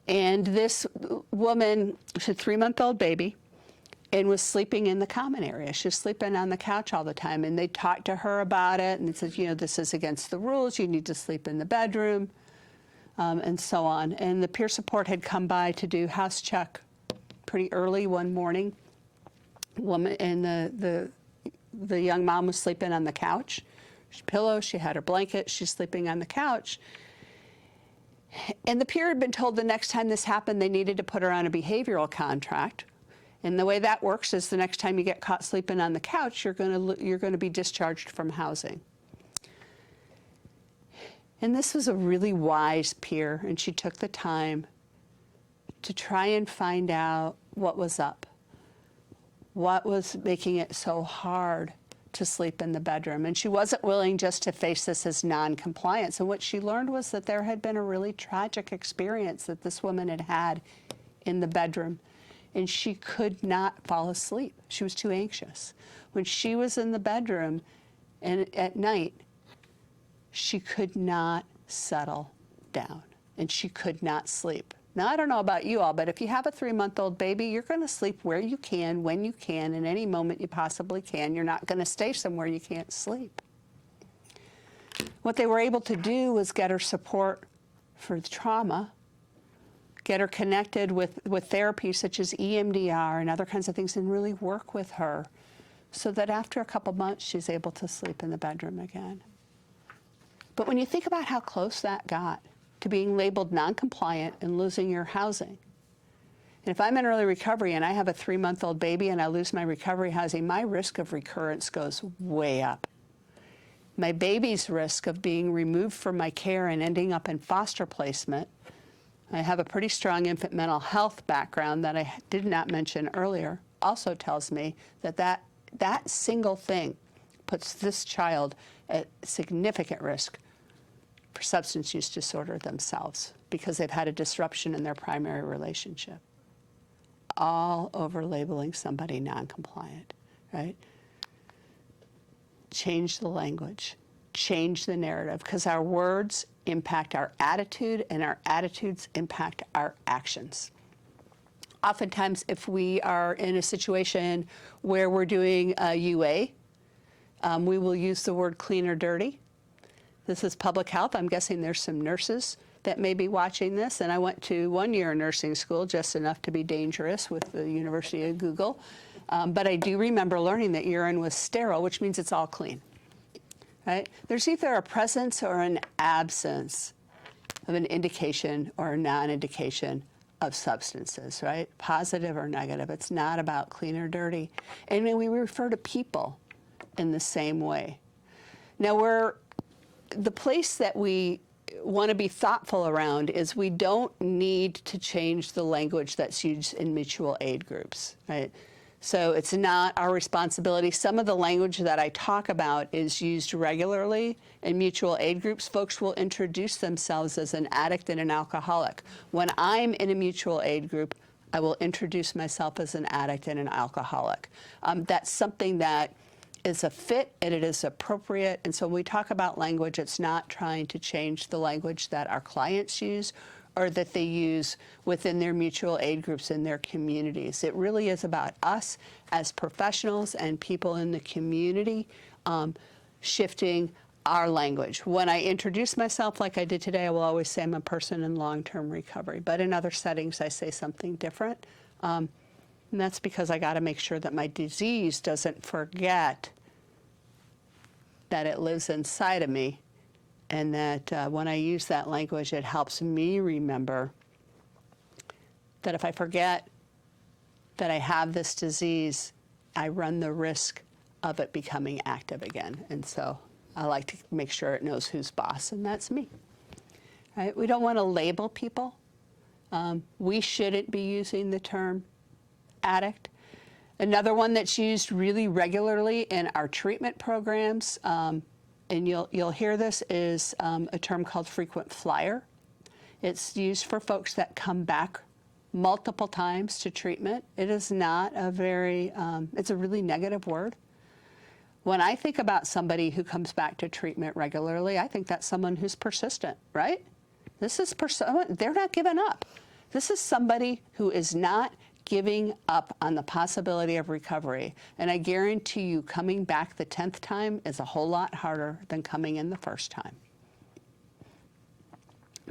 And this woman, she had a 3-month-old baby, and was sleeping in the common area. She was sleeping on the couch all the time, and they talked to her about it, and they said, you know, this is against the rules, you need to sleep in the bedroom, and so on. And the peer support had come by to do house check pretty early one morning. Woman, and the young mom was sleeping on the couch. She had a pillow, she had her blanket, she's sleeping on the couch. And the peer had been told the next time this happened, they needed to put her on a behavioral contract. And the way that works is the next time you get caught sleeping on the couch, you're going to be discharged from housing. And this was a really wise peer, and she took the time to try and find out what was up. What was making it so hard to sleep in the bedroom? And she wasn't willing just to face this as non-compliance. And what she learned was that there had been a really tragic experience that this woman had had in the bedroom, and she could not fall asleep. She was too anxious. When she was in the bedroom, And at night, she could not settle down, and she could not sleep. Now, I don't know about you all, but if you have a 3-month-old baby, you're going to sleep where you can, when you can, in any moment you possibly can. You're not going to stay somewhere you can't sleep. What they were able to do was get her support for the trauma, get her connected with therapies such as EMDR and other kinds of things, and really work with her so that after a couple months, she's able to sleep in the bedroom again. But when you think about how close that got to being labeled non-compliant and losing your housing, and if I'm in early recovery and I have a 3-month-old baby and I lose my recovery housing, my risk of recurrence goes way up. My baby's risk of being removed from my care and ending up in foster placement. I have a pretty strong infant mental health background that I did not mention earlier, also tells me that that single thing puts this child at significant risk for substance use disorder themselves because they've had a disruption in their primary relationship. All over labeling somebody non-compliant, right? Change the language, change the narrative, because our words impact our attitude and our attitudes impact our actions. Oftentimes, if we are in a situation where we're doing a UA, we will use the word clean or dirty. This is public health. I'm guessing there's some nurses that may be watching this, and I went to 1 year nursing school, just enough to be dangerous with the University of Google. But I do remember learning that urine was sterile, which means it's all clean. Right? There's either a presence or an absence of an indication or a non-indication of substances, right? Positive or negative. It's not about clean or dirty. And we refer to people in the same way. Now, the place that we want to be thoughtful around is we don't need to change the language that's used in mutual aid groups, right? So it's not our responsibility. Some of the language that I talk about is used regularly in mutual aid groups. Folks will introduce themselves as an addict and an alcoholic. When I'm in a mutual aid group, I will introduce myself as an addict and an alcoholic. That's something that is a fit and it is appropriate. And so when we talk about language, it's not trying to change the language that our clients use or that they use within their mutual aid groups in their communities. It really is about us as professionals and people in the community shifting our language. When I introduce myself like I did today, I will always say I'm a person in long-term recovery. But in other settings, I say something different. And that's because I got to make sure that my disease doesn't forget that it lives inside of me, and that when I use that language, it helps me remember that if I forget that I have this disease, I run the risk of it becoming active again. And so I like to make sure it knows who's boss, and that's me. Right? We don't want to label people. We shouldn't be using the term addict. Another one that's used really regularly in our treatment programs, and you'll hear this, is a term called frequent flyer. It's used for folks that come back multiple times to treatment. It is not a very, it's a really negative word. When I think about somebody who comes back to treatment regularly, I think that's someone who's persistent, right? This is they're not giving up. This is somebody who is not giving up on the possibility of recovery. And I guarantee you, coming back the 10th time is a whole lot harder than coming in the first time.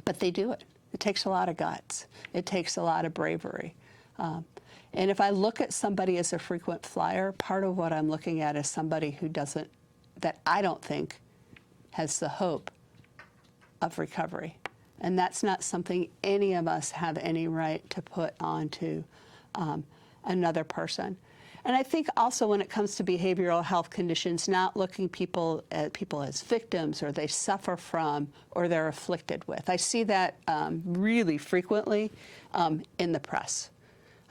But they do it. It takes a lot of guts. It takes a lot of bravery. And if I look at somebody as a frequent flyer, part of what I'm looking at is somebody who that I don't think has the hope of recovery. And that's not something any of us have any right to put onto another person. And I think also when it comes to behavioral health conditions, not looking at people as victims or they suffer from or they're afflicted with. I see that really frequently in the press.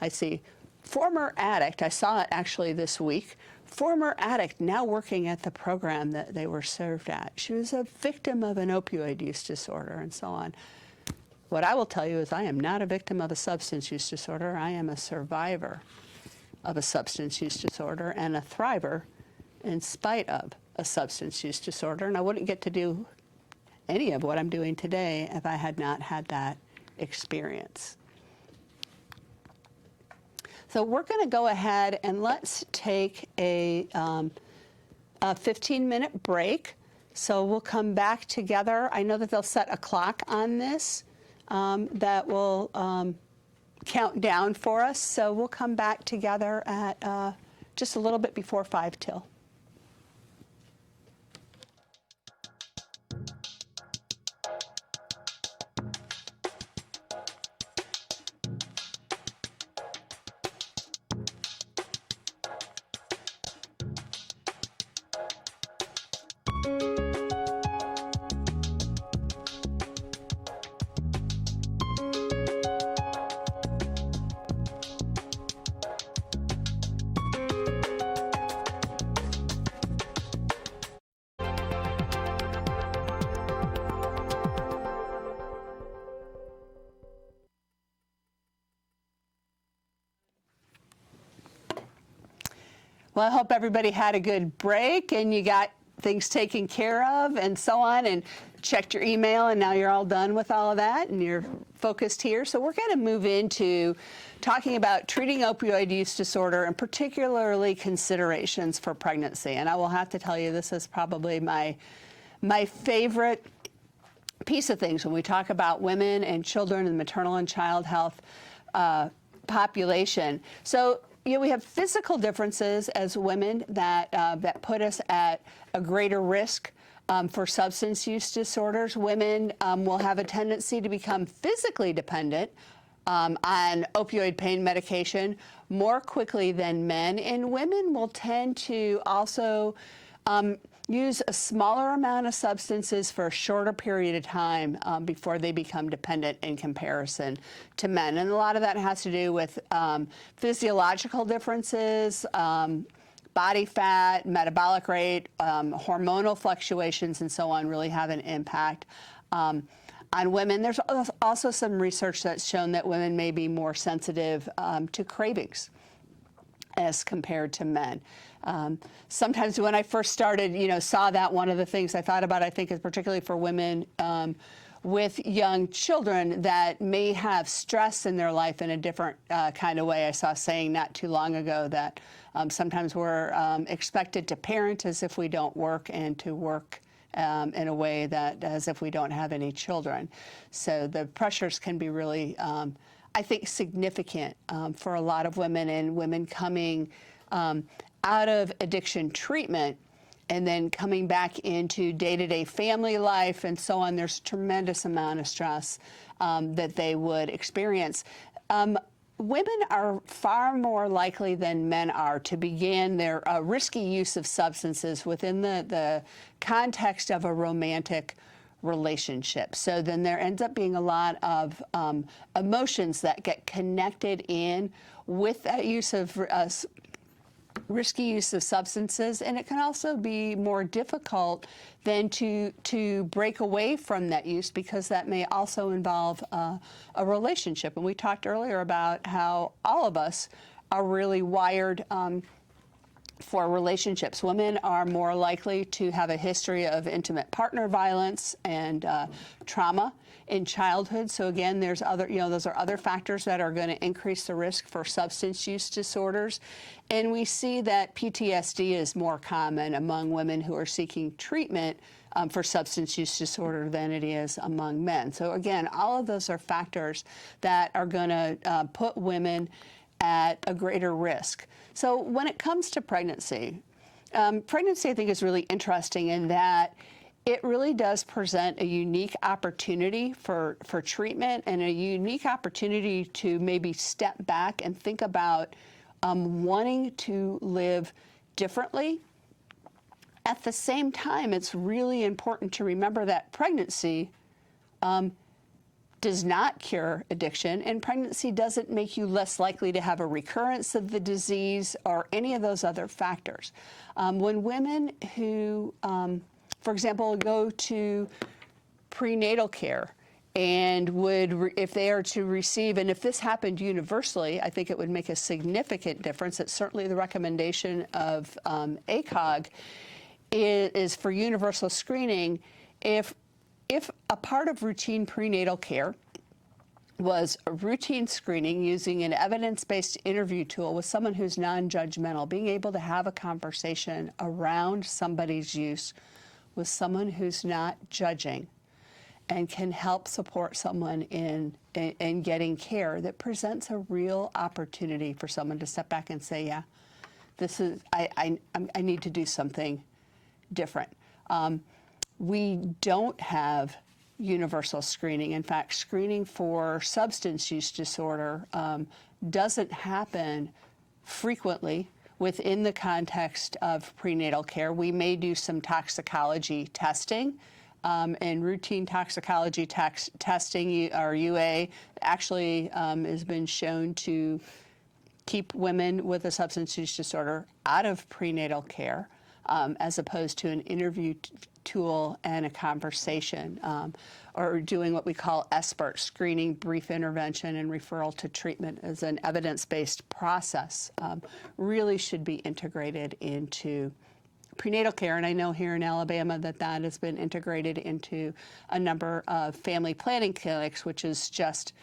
I see former addict, I saw it actually this week, former addict now working at the program that they were served at. She was a victim of an opioid use disorder and so on. What I will tell you is I am not a victim of a substance use disorder. I am a survivor of a substance use disorder and a thriver in spite of a substance use disorder, and I wouldn't get to do any of what I'm doing today if I had not had that experience. So we're going to go ahead and let's take a 15-minute break. So we'll come back together. I know that they'll set a clock on this that will count down for us. So we'll come back together at just a little bit before 5 till. Well, I hope everybody had a good break and you got things taken care of and so on, and checked your email, and now you're all done with all of that and you're focused here. So we're going to move into talking about treating opioid use disorder and particularly considerations for pregnancy. And I will have to tell you, this is probably my favorite piece of things when we talk about women and children and maternal and child health population. So we have physical differences as women that put us at a greater risk for substance use disorders. Women will have a tendency to become physically dependent on opioid pain medication more quickly than men, and women will tend to also use a smaller amount of substances for a shorter period of time before they become dependent in comparison to men. And a lot of that has to do with physiological differences, body fat, metabolic rate, hormonal fluctuations, and so on really have an impact on women. There's also some research that's shown that women may be more sensitive to cravings as compared to men. Sometimes when I first started, saw that, one of the things I thought about, I think, is particularly for women with young children that may have stress in their life in a different kind of way. I saw a saying not too long ago that sometimes we're expected to parent as if we don't work, and to work in a way that as if we don't have any children. So the pressures can be really, I think, significant for a lot of women, and women coming out of addiction treatment and then coming back into day-to-day family life and so on. There's a tremendous amount of stress that they would experience. Women are far more likely than men are to begin their risky use of substances within the context of a romantic relationship. So then there ends up being a lot of emotions that get connected in with that use of risky use of substances, and it can also be more difficult than to break away from that use, because that may also involve a relationship. And we talked earlier about how all of us are really wired for relationships. Women are more likely to have a history of intimate partner violence and trauma in childhood. So again, there's other, those are other factors that are going to increase the risk for substance use disorders. And we see that PTSD is more common among women who are seeking treatment for substance use disorder than it is among men. So again, all of those are factors that are going to put women at a greater risk. So when it comes to pregnancy, I think is really interesting in that it really does present a unique opportunity for treatment, and a unique opportunity to maybe step back and think about wanting to live differently. At the same time, it's really important to remember that pregnancy does not cure addiction, and pregnancy doesn't make you less likely to have a recurrence of the disease or any of those other factors. When women who, for example, go to prenatal care and if they are to receive, and if this happened universally, I think it would make a significant difference. It's certainly the recommendation of ACOG, is for universal screening. If a part of routine prenatal care was a routine screening using an evidence-based interview tool with someone who's non-judgmental, being able to have a conversation around somebody's use with someone who's not judging and can help support someone in getting care, that presents a real opportunity for someone to step back and say, yeah, this is, I need to do something different. We don't have universal screening. In fact, screening for substance use disorder doesn't happen frequently within the context of prenatal care. We may do some toxicology testing, and routine toxicology testing, or UA, actually has been shown to keep women with a substance use disorder out of prenatal care, as opposed to an interview tool and a conversation, or doing what we call SBIRT, screening, brief intervention, and referral to treatment as an evidence-based process, really should be integrated into prenatal care. And I know here in Alabama that has been integrated into a number of family planning clinics, which is just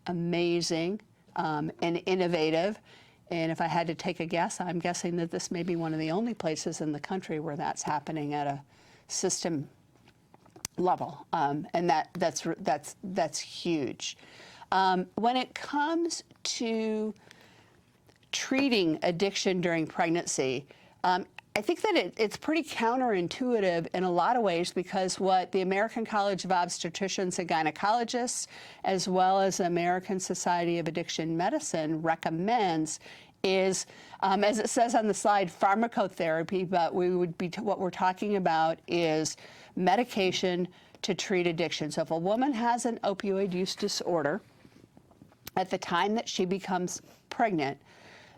amazing and innovative. And if I had to take a guess, I'm guessing that this may be one of the only places in the country where that's happening at a system level, and that's huge. When it comes to treating addiction during pregnancy, I think that it's pretty counterintuitive in a lot of ways, because what the American College of Obstetricians and Gynecologists, as well as the American Society of Addiction Medicine, recommends is, as it says on the slide, pharmacotherapy, but what we're talking about is medication to treat addiction. So if a woman has an opioid use disorder, at the time that she becomes pregnant,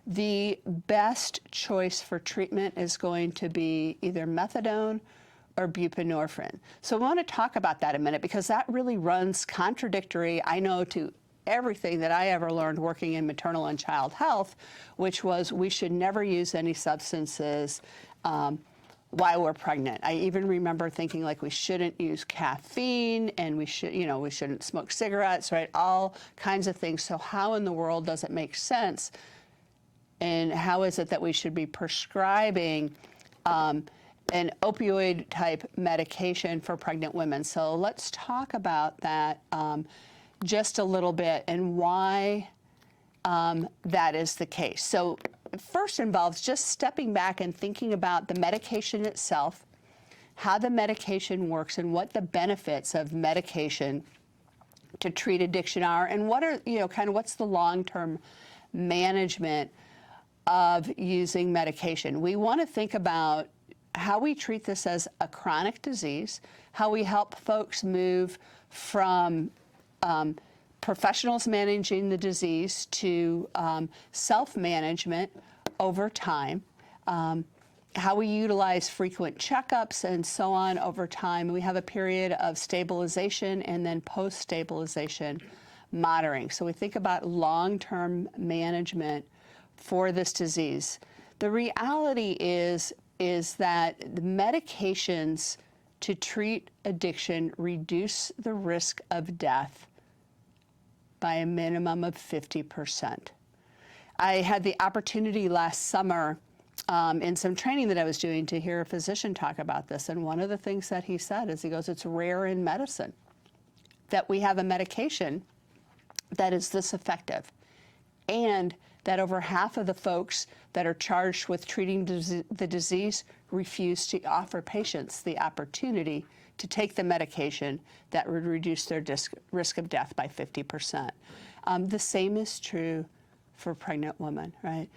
the best choice for treatment is going to be either methadone or buprenorphine. So I want to talk about that a minute, because that really runs contradictory, I know, to everything that I ever learned working in maternal and child health, which was we should never use any substances while we're pregnant. I even remember thinking, like, we shouldn't use caffeine, and we shouldn't smoke cigarettes, right? All kinds of things. So how in the world does it make sense? And how is it that we should be prescribing an opioid type medication for pregnant women? So let's talk about that just a little bit, and why that is the case. So first involves just stepping back and thinking about the medication itself, how the medication works, and what the benefits of medication to treat addiction are, and what are, kind of what's the long-term management of using medication. We want to think about how we treat this as a chronic disease, how we help folks move from professionals managing the disease to self-management over time, how we utilize frequent checkups and so on over time. We have a period of stabilization and then post-stabilization monitoring. So we think about long-term management for this disease. The reality is that the medications to treat addiction reduce the risk of death by a minimum of 50%. I had the opportunity last summer in some training that I was doing to hear a physician talk about this, and one of the things that he said is, he goes, it's rare in medicine that we have a medication that is this effective, and that over half of the folks that are charged with treating the disease refuse to offer patients the opportunity to take the medication that would reduce their risk of death by 50%. The same is true for pregnant women, right?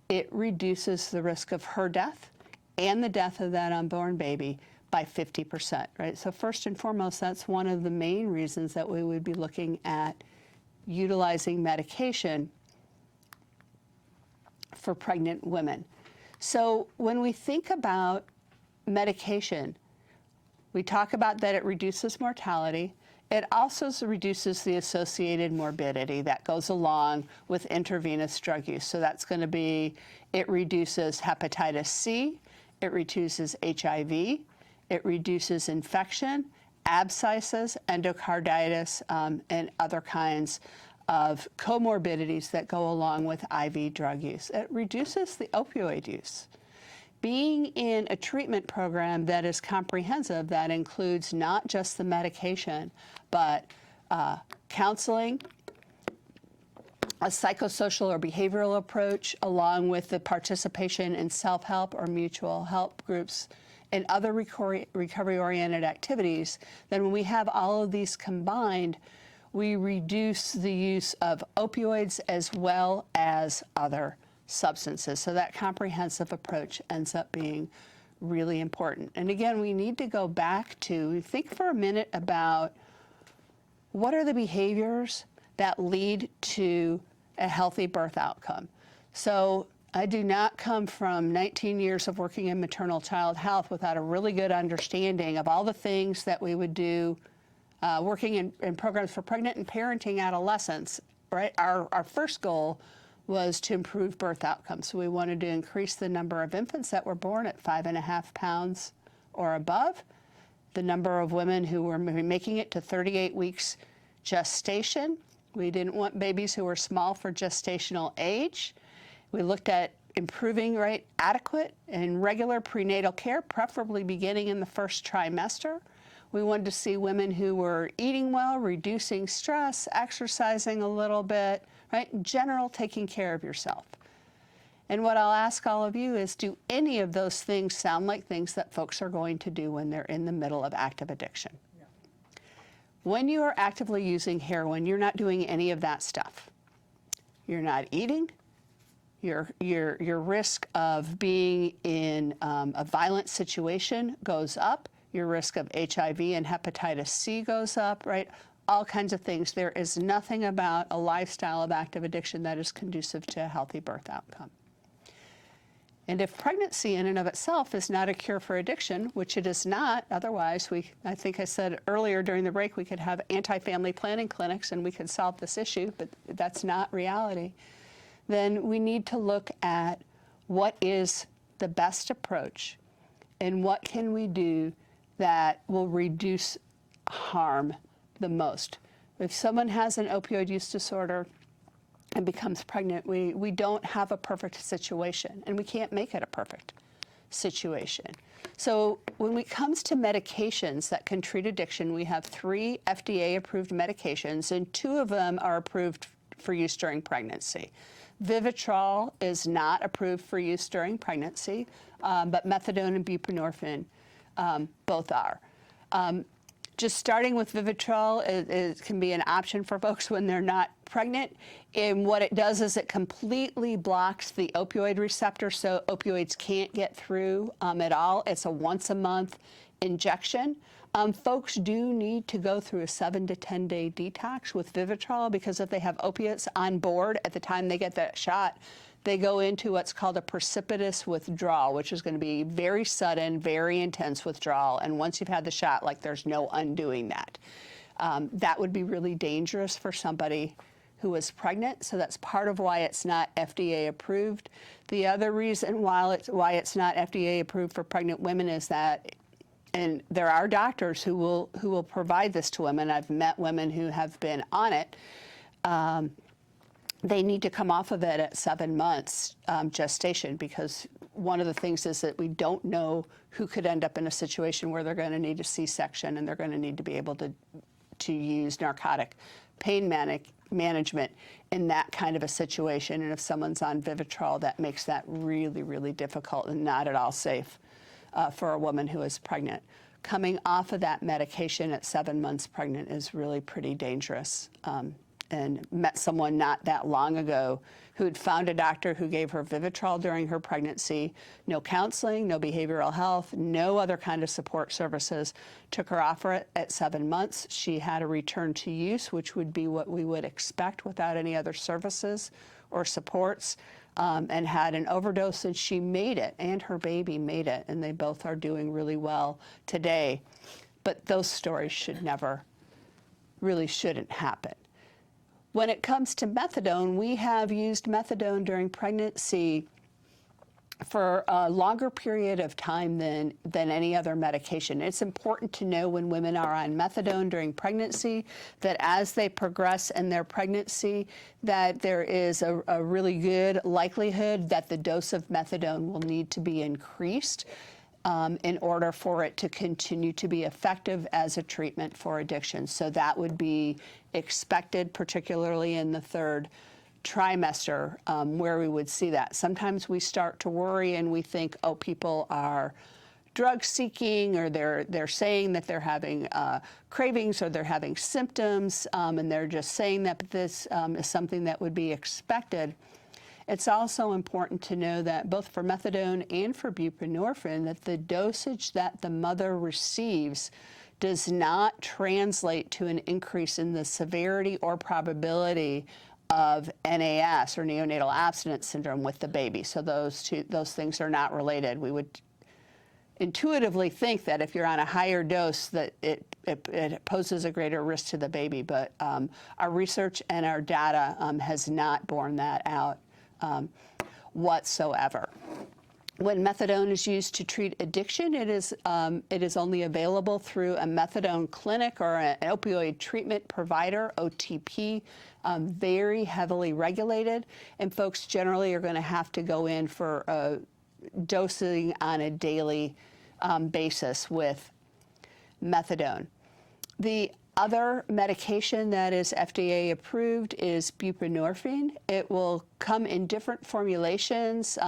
It reduces the risk of her death and the death of that unborn baby by 50%, right? So first and foremost, that's one of the main reasons that we would be looking at utilizing medication for pregnant women. So when we think about medication, we talk about that it reduces mortality. It also reduces the associated morbidity that goes along with intravenous drug use. So that's going to be, it reduces hepatitis C, it reduces HIV, it reduces infection, abscesses, endocarditis, and other kinds of comorbidities that go along with IV drug use. It reduces the opioid use. Being in a treatment program that is comprehensive, that includes not just the medication, but counseling, a psychosocial or behavioral approach, along with the participation in self-help or mutual help groups and other recovery-oriented activities, then when we have all of these combined, we reduce the use of opioids as well as other substances. So that comprehensive approach ends up being really important. And again, we need to go back to think for a minute about what are the behaviors that lead to a healthy birth outcome. So I do not come from 19 years of working in maternal child health without a really good understanding of all the things that we would do working in programs for pregnant and parenting adolescents, right? Our first goal was to improve birth outcomes. So we wanted to increase the number of infants that were born at 5.5 pounds or above, the number of women who were making it to 38 weeks gestation. We didn't want babies who were small for gestational age. We looked at improving adequate and regular prenatal care, preferably beginning in the first trimester. We wanted to see women who were eating well, reducing stress, exercising a little bit, right? In general, taking care of yourself. And what I'll ask all of you is, do any of those things sound like things that folks are going to do when they're in the middle of active addiction? No. When you are actively using heroin, you're not doing any of that stuff. You're not eating. Your risk of being in a violent situation goes up. Your risk of HIV and hepatitis C goes up, right? All kinds of things. There is nothing about a lifestyle of active addiction that is conducive to a healthy birth outcome. And if pregnancy in and of itself is not a cure for addiction, which it is not, otherwise I think I said earlier during the break, we could have anti-family planning clinics and we could solve this issue, but that's not reality. Then we need to look at what is the best approach and what can we do that will reduce harm the most. If someone has an opioid use disorder and becomes pregnant, we don't have a perfect situation, and we can't make it a perfect situation. So when it comes to medications that can treat addiction, we have 3 FDA-approved medications, and 2 of them are approved for use during pregnancy. Vivitrol is not approved for use during pregnancy, but methadone and buprenorphine both are. Just starting with Vivitrol, it can be an option for folks when they're not pregnant. And what it does is it completely blocks the opioid receptor, so opioids can't get through at all. It's a once-a-month injection. Folks do need to go through a 7 to 10 day detox with Vivitrol, because if they have opiates on board at the time they get that shot, they go into what's called a precipitous withdrawal, which is going to be very sudden, very intense withdrawal. And once you've had the shot, there's no undoing that. That would be really dangerous for somebody who is pregnant. So that's part of why it's not FDA approved. The other reason why it's not FDA approved for pregnant women is that, and there are doctors who will provide this to women. I've met women who have been on it. They need to come off of it at 7 months gestation, because one of the things is that we don't know who could end up in a situation where they're going to need a C-section and they're going to need to be able to use narcotic pain management in that kind of a situation. And if someone's on Vivitrol, that makes that really, really difficult and not at all safe for a woman who is pregnant. Coming off of that medication at 7 months pregnant is really pretty dangerous. And met someone not that long ago who'd found a doctor who gave her Vivitrol during her pregnancy, no counseling, no behavioral health, no other kind of support services, took her off it at 7 months. She had a return to use, which would be what we would expect without any other services or supports, and had an overdose, and she made it, and her baby made it, and they both are doing really well today. But those stories shouldn't happen. When it comes to methadone, we have used methadone during pregnancy for a longer period of time than any other medication. It's important to know when women are on methadone during pregnancy that as they progress in their pregnancy, that there is a really good likelihood that the dose of methadone will need to be increased in order for it to continue to be effective as a treatment for addiction. So that would be expected, particularly in the third trimester, where we would see that. Sometimes we start to worry and we think, oh, people are drug seeking, or they're saying that they're having cravings, or they're having symptoms, and they're just saying that. But this is something that would be expected. It's also important to know that both for methadone and for buprenorphine, that the dosage that the mother receives does not translate to an increase in the severity or probability of NAS, or neonatal abstinence syndrome, with the baby. So those things are not related. We would intuitively think that if you're on a higher dose that it poses a greater risk to the baby, but our research and our data has not borne that out whatsoever. When methadone is used to treat addiction, it is only available through a methadone clinic or an opioid treatment provider, OTP, very heavily regulated, and folks generally are going to have to go in for dosing on a daily basis with methadone. The other medication that is FDA approved is buprenorphine. It will come in different formulations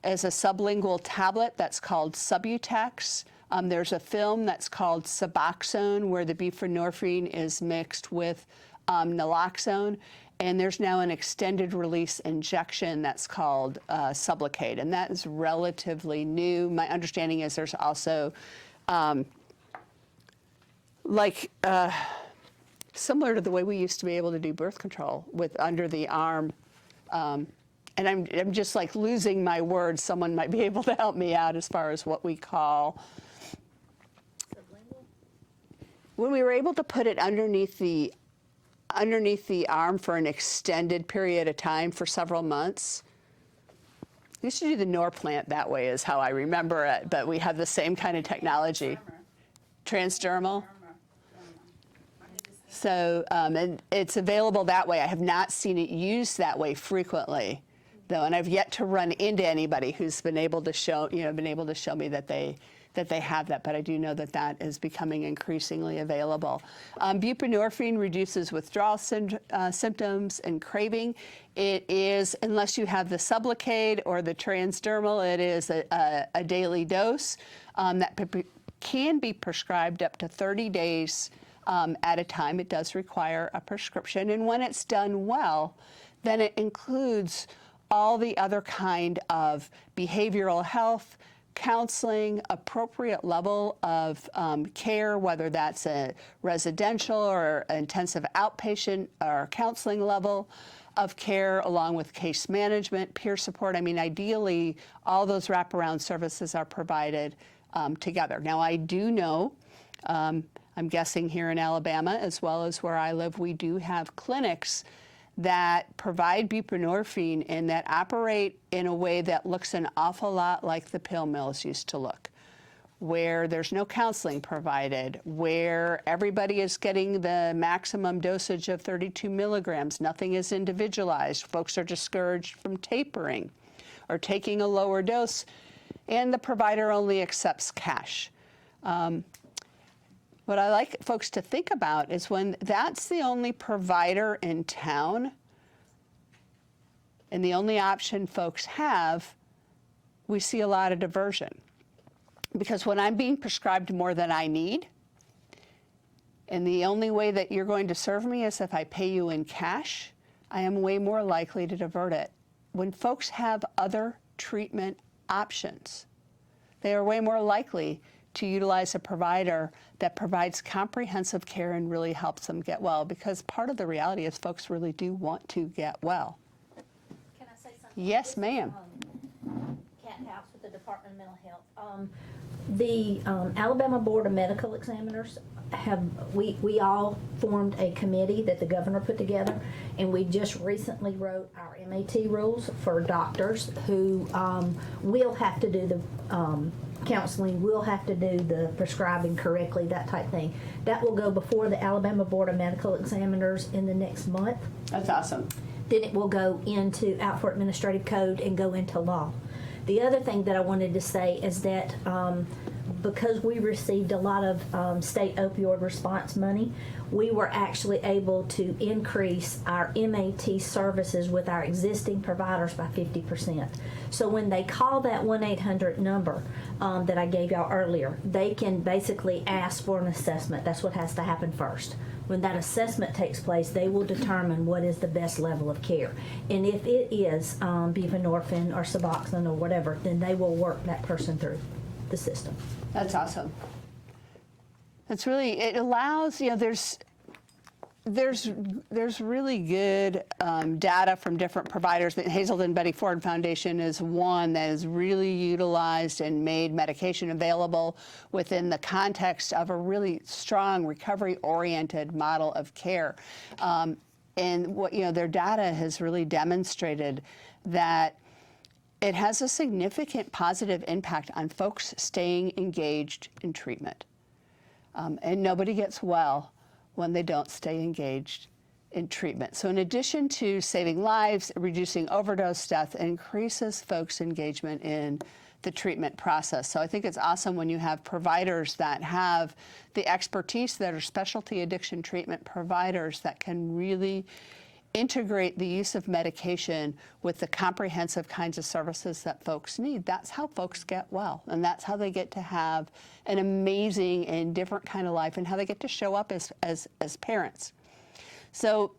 as a sublingual tablet that's called Subutex. There's a film that's called Suboxone, where the buprenorphine is mixed with naloxone. And there's now an extended release injection that's called Sublocade, and that is relatively new. My understanding is there's also similar to the way we used to be able to do birth control with under the arm. And I'm just like losing my words. Someone might be able to help me out as far as what we call. When we were able to put it underneath the arm for an extended period of time for several months. We used to do the Norplant that way is how I remember it, but we have the same kind of technology. Transdermal. So, and it's available that way. I have not seen it used that way frequently, though, and I've yet to run into anybody who's been able to show me that they have that, but I do know that that is becoming increasingly available. Buprenorphine reduces withdrawal symptoms and craving. It is, unless you have the Sublocade or the transdermal, it is a daily dose that can be prescribed up to 30 days at a time. It does require a prescription, and when it's done well, then it includes all the other kind of behavioral health, counseling, appropriate level of care, whether that's a residential or intensive outpatient or counseling level of care, along with case management, peer support. I mean, ideally, all those wraparound services are provided together. Now, I do know, I'm guessing here in Alabama, as well as where I live, we do have clinics that provide buprenorphine and that operate in a way that looks an awful lot like the pill mills used to look, where there's no counseling provided, where everybody is getting the maximum dosage of 32 milligrams. Nothing is individualized. Folks are discouraged from tapering or taking a lower dose, and the provider only accepts cash. What I like folks to think about is when that's the only provider in town and the only option folks have, we see a lot of diversion. Because when I'm being prescribed more than I need, and the only way that you're going to serve me is if I pay you in cash, I am way more likely to divert it. When folks have other treatment options, they are way more likely to utilize a provider that provides comprehensive care and really helps them get well, because part of the reality is folks really do want to get well. Can I say something? Yes, ma'am. Kat in-house with the Department of Mental Health. The Alabama Board of Medical Examiners we all formed a committee that the governor put together, and we just recently wrote our MAT rules for doctors who will have to do the counseling, will have to do the prescribing correctly, that type thing. That will go before the Alabama Board of Medical Examiners in the next month. That's awesome. Then it will go out for administrative code and go into law. The other thing that I wanted to say is that because we received a lot of state opioid response money, we were actually able to increase our MAT services with our existing providers by 50%. So when they call that 1-800 number that I gave y'all earlier, they can basically ask for an assessment. That's what has to happen first. When that assessment takes place, they will determine what is the best level of care. And if it is buprenorphine or Suboxone or whatever, then they will work that person through the system. That's awesome. That's really, it allows, you know, there's really good data from different providers. The Hazelden Betty Ford Foundation is one that has really utilized and made medication available within the context of a really strong recovery-oriented model of care. And what, you know, their data has really demonstrated that it has a significant positive impact on folks staying engaged in treatment. And nobody gets well when they don't stay engaged in treatment. So in addition to saving lives, reducing overdose death, it increases folks' engagement in the treatment process. So I think it's awesome when you have providers that have the expertise, that are specialty addiction treatment providers that can really integrate the use of medication with the comprehensive kinds of services that folks need. That's how folks get well, and that's how they get to have an amazing and different kind of life, and how they get to show up as parents. So,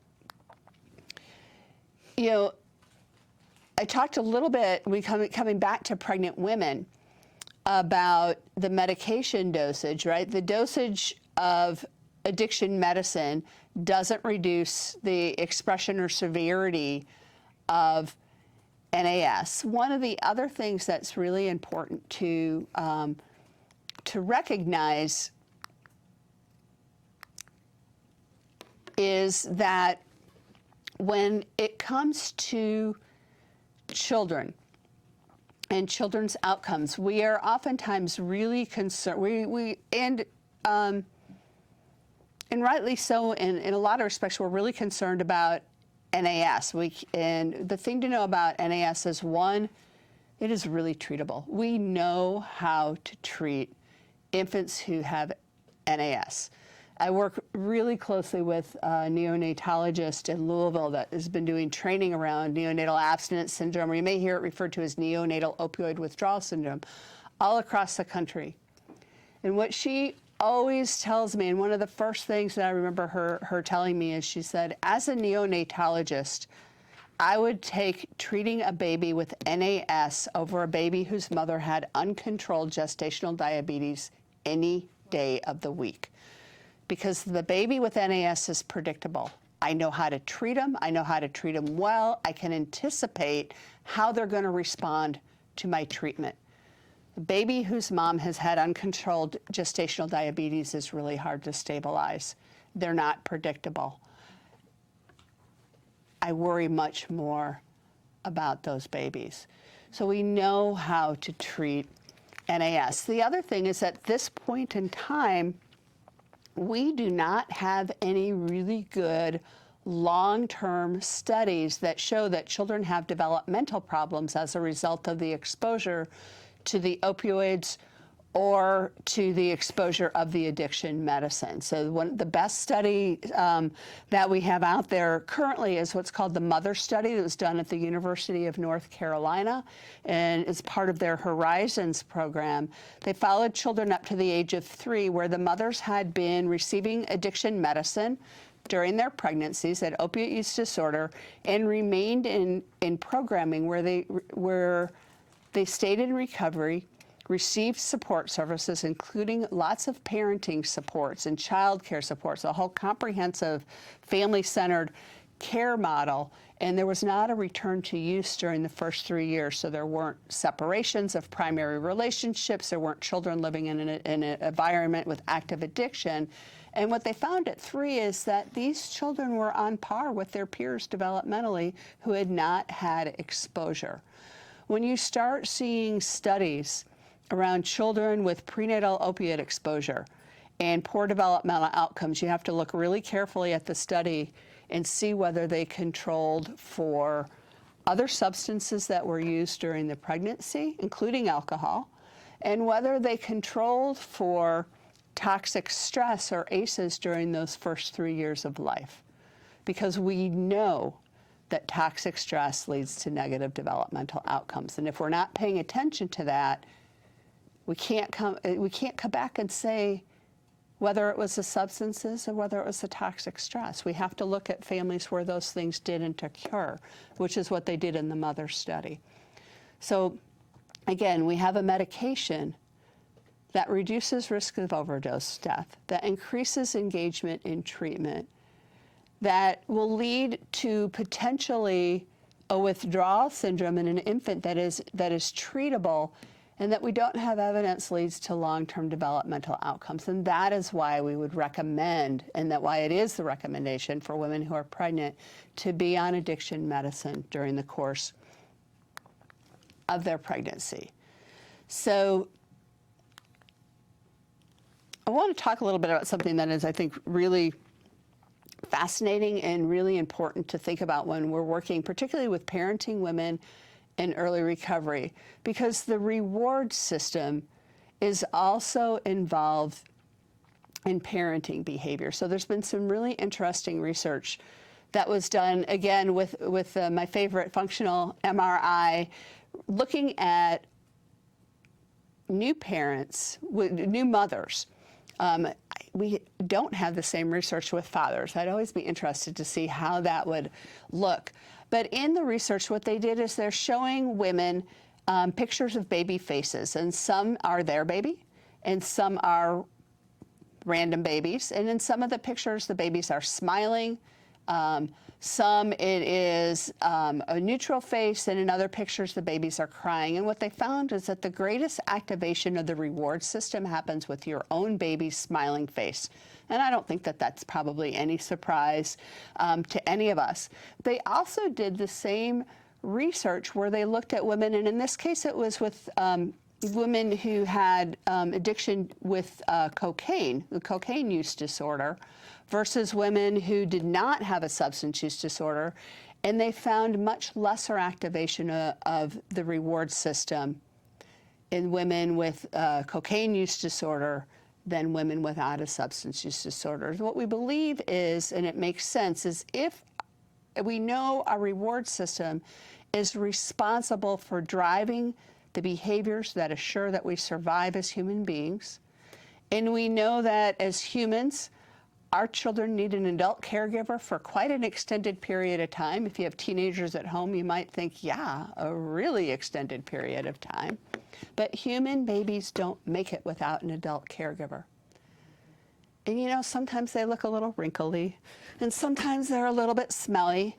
you know, I talked a little bit, coming back to pregnant women, about the medication dosage, right? The dosage of addiction medicine doesn't reduce the expression or severity of NAS. One of the other things that's really important to recognize is that when it comes to children and children's outcomes, we are oftentimes really concerned. And rightly so, in a lot of respects, we're really concerned about NAS. And the thing to know about NAS is, one, it is really treatable. We know how to treat infants who have NAS. I work really closely with a neonatologist in Louisville that has been doing training around neonatal abstinence syndrome, or you may hear it referred to as neonatal opioid withdrawal syndrome, all across the country. And what she always tells me, and one of the first things that I remember her telling me is, she said, as a neonatologist, I would take treating a baby with NAS over a baby whose mother had uncontrolled gestational diabetes any day of the week. Because the baby with NAS is predictable. I know how to treat them. I know how to treat them well. I can anticipate how they're going to respond to my treatment. A baby whose mom has had uncontrolled gestational diabetes is really hard to stabilize. They're not predictable. I worry much more about those babies. So we know how to treat NAS. The other thing is, at this point in time, we do not have any really good long-term studies that show that children have developmental problems as a result of the exposure to the opioids or to the exposure of the addiction medicine. So the best study that we have out there currently is what's called the Mother Study that was done at the University of North Carolina, and is part of their Horizons program. They followed children up to the age of 3 where the mothers had been receiving addiction medicine during their pregnancies, had opiate use disorder, and remained in programming where they stayed in recovery, received support services, including lots of parenting supports and child care supports, a whole comprehensive family-centered care model, and there was not a return to use during the first 3 years. So there weren't separations of primary relationships. There weren't children living in an environment with active addiction. And what they found at 3 is that these children were on par with their peers developmentally who had not had exposure. When you start seeing studies around children with prenatal opioid exposure and poor developmental outcomes, you have to look really carefully at the study and see whether they controlled for other substances that were used during the pregnancy, including alcohol, and whether they controlled for toxic stress or ACEs during those first 3 years of life. Because we know that toxic stress leads to negative developmental outcomes. And if we're not paying attention to that, we can't come back and say whether it was the substances or whether it was the toxic stress. We have to look at families where those things didn't occur, which is what they did in the mother study. So again, we have a medication that reduces risk of overdose death, that increases engagement in treatment, that will lead to potentially a withdrawal syndrome in an infant that is treatable, and that we don't have evidence leads to long-term developmental outcomes. And that is why we would recommend, and that why it is the recommendation for women who are pregnant to be on addiction medicine during the course of their pregnancy. So I want to talk a little bit about something that is, I think, really fascinating and really important to think about when we're working, particularly with parenting women in early recovery, because the reward system is also involved in parenting behavior. So there's been some really interesting research that was done, again, with my favorite functional MRI, looking at new parents, new mothers. We don't have the same research with fathers. I'd always be interested to see how that would look. But in the research, what they did is they're showing women pictures of baby faces, and some are their baby, and some are random babies. And in some of the pictures, the babies are smiling. Some it is a neutral face, and in other pictures, the babies are crying. And what they found is that the greatest activation of the reward system happens with your own baby's smiling face. And I don't think that that's probably any surprise to any of us. They also did the same research where they looked at women, and in this case, it was with women who had addiction with cocaine, the cocaine use disorder, versus women who did not have a substance use disorder, and they found much lesser activation of the reward system in women with cocaine use disorder than women without a substance use disorder. What we believe is, and it makes sense, is if we know our reward system is responsible for driving the behaviors that assure that we survive as human beings, and we know that as humans, our children need an adult caregiver for quite an extended period of time. If you have teenagers at home, you might think, yeah, a really extended period of time. But human babies don't make it without an adult caregiver. And you know, sometimes they look a little wrinkly, and sometimes they're a little bit smelly.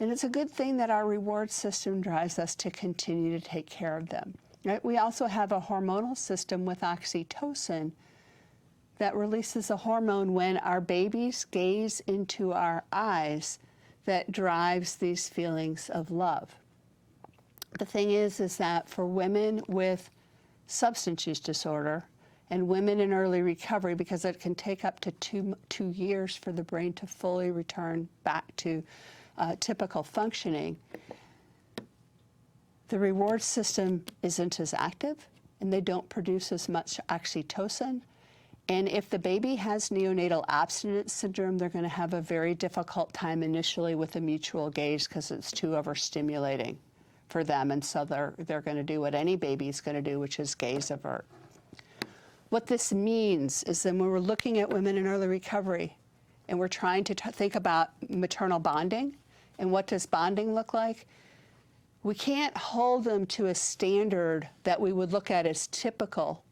And it's a good thing that our reward system drives us to continue to take care of them. Right? We also have a hormonal system with oxytocin that releases a hormone when our babies gaze into our eyes that drives these feelings of love. The thing is that for women with substance use disorder and women in early recovery, because it can take up to two years for the brain to fully return back to typical functioning, the reward system isn't as active, and they don't produce as much oxytocin. And if the baby has neonatal abstinence syndrome, they're going to have a very difficult time initially with the mutual gaze because it's too overstimulating for them. And so they're going to do what any baby is going to do, which is gaze avert. What this means is that when we're looking at women in early recovery and we're trying to think about maternal bonding and what does bonding look like, we can't hold them to a standard that we would look at as typical,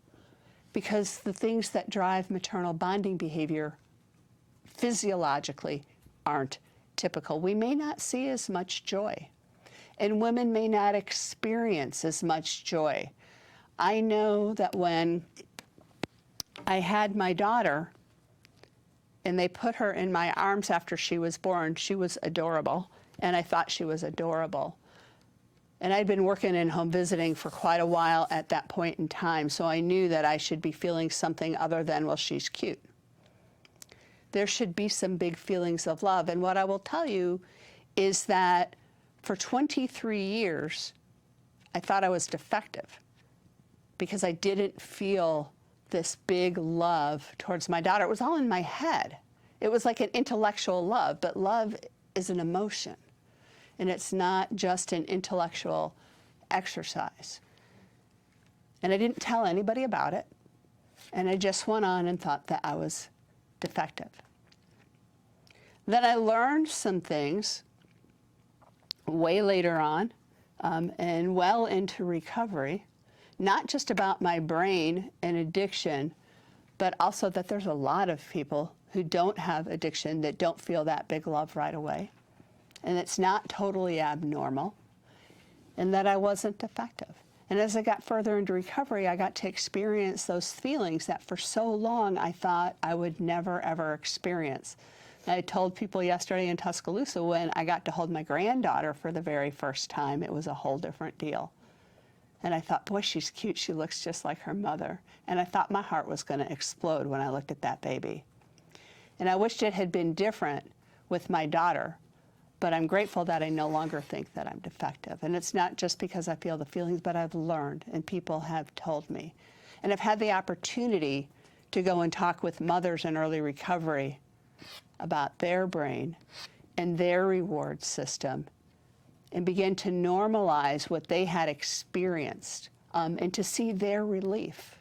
because the things that drive maternal bonding behavior physiologically aren't typical. We may not see as much joy, and women may not experience as much joy. I know that when I had my daughter and they put her in my arms after she was born, she was adorable, and I thought she was adorable. And I'd been working in home visiting for quite a while at that point in time, so I knew that I should be feeling something other than, well, she's cute. There should be some big feelings of love. And what I will tell you is that for 23 years, I thought I was defective because I didn't feel this big love towards my daughter. It was all in my head. It was like an intellectual love, but love is an emotion. And it's not just an intellectual exercise. And I didn't tell anybody about it. And I just went on and thought that I was defective. Then I learned some things way later on and well into recovery, not just about my brain and addiction, but also that there's a lot of people who don't have addiction that don't feel that big love right away. And it's not totally abnormal, and that I wasn't defective. And as I got further into recovery, I got to experience those feelings that for so long I thought I would never, ever experience. I told people yesterday in Tuscaloosa when I got to hold my granddaughter for the very first time, it was a whole different deal. And I thought, boy, she's cute. She looks just like her mother. And I thought my heart was going to explode when I looked at that baby. And I wished it had been different with my daughter. But I'm grateful that I no longer think that I'm defective. And it's not just because I feel the feelings, but I've learned, and people have told me. And I've had the opportunity to go and talk with mothers in early recovery about their brain and their reward system, and begin to normalize what they had experienced and to see their relief.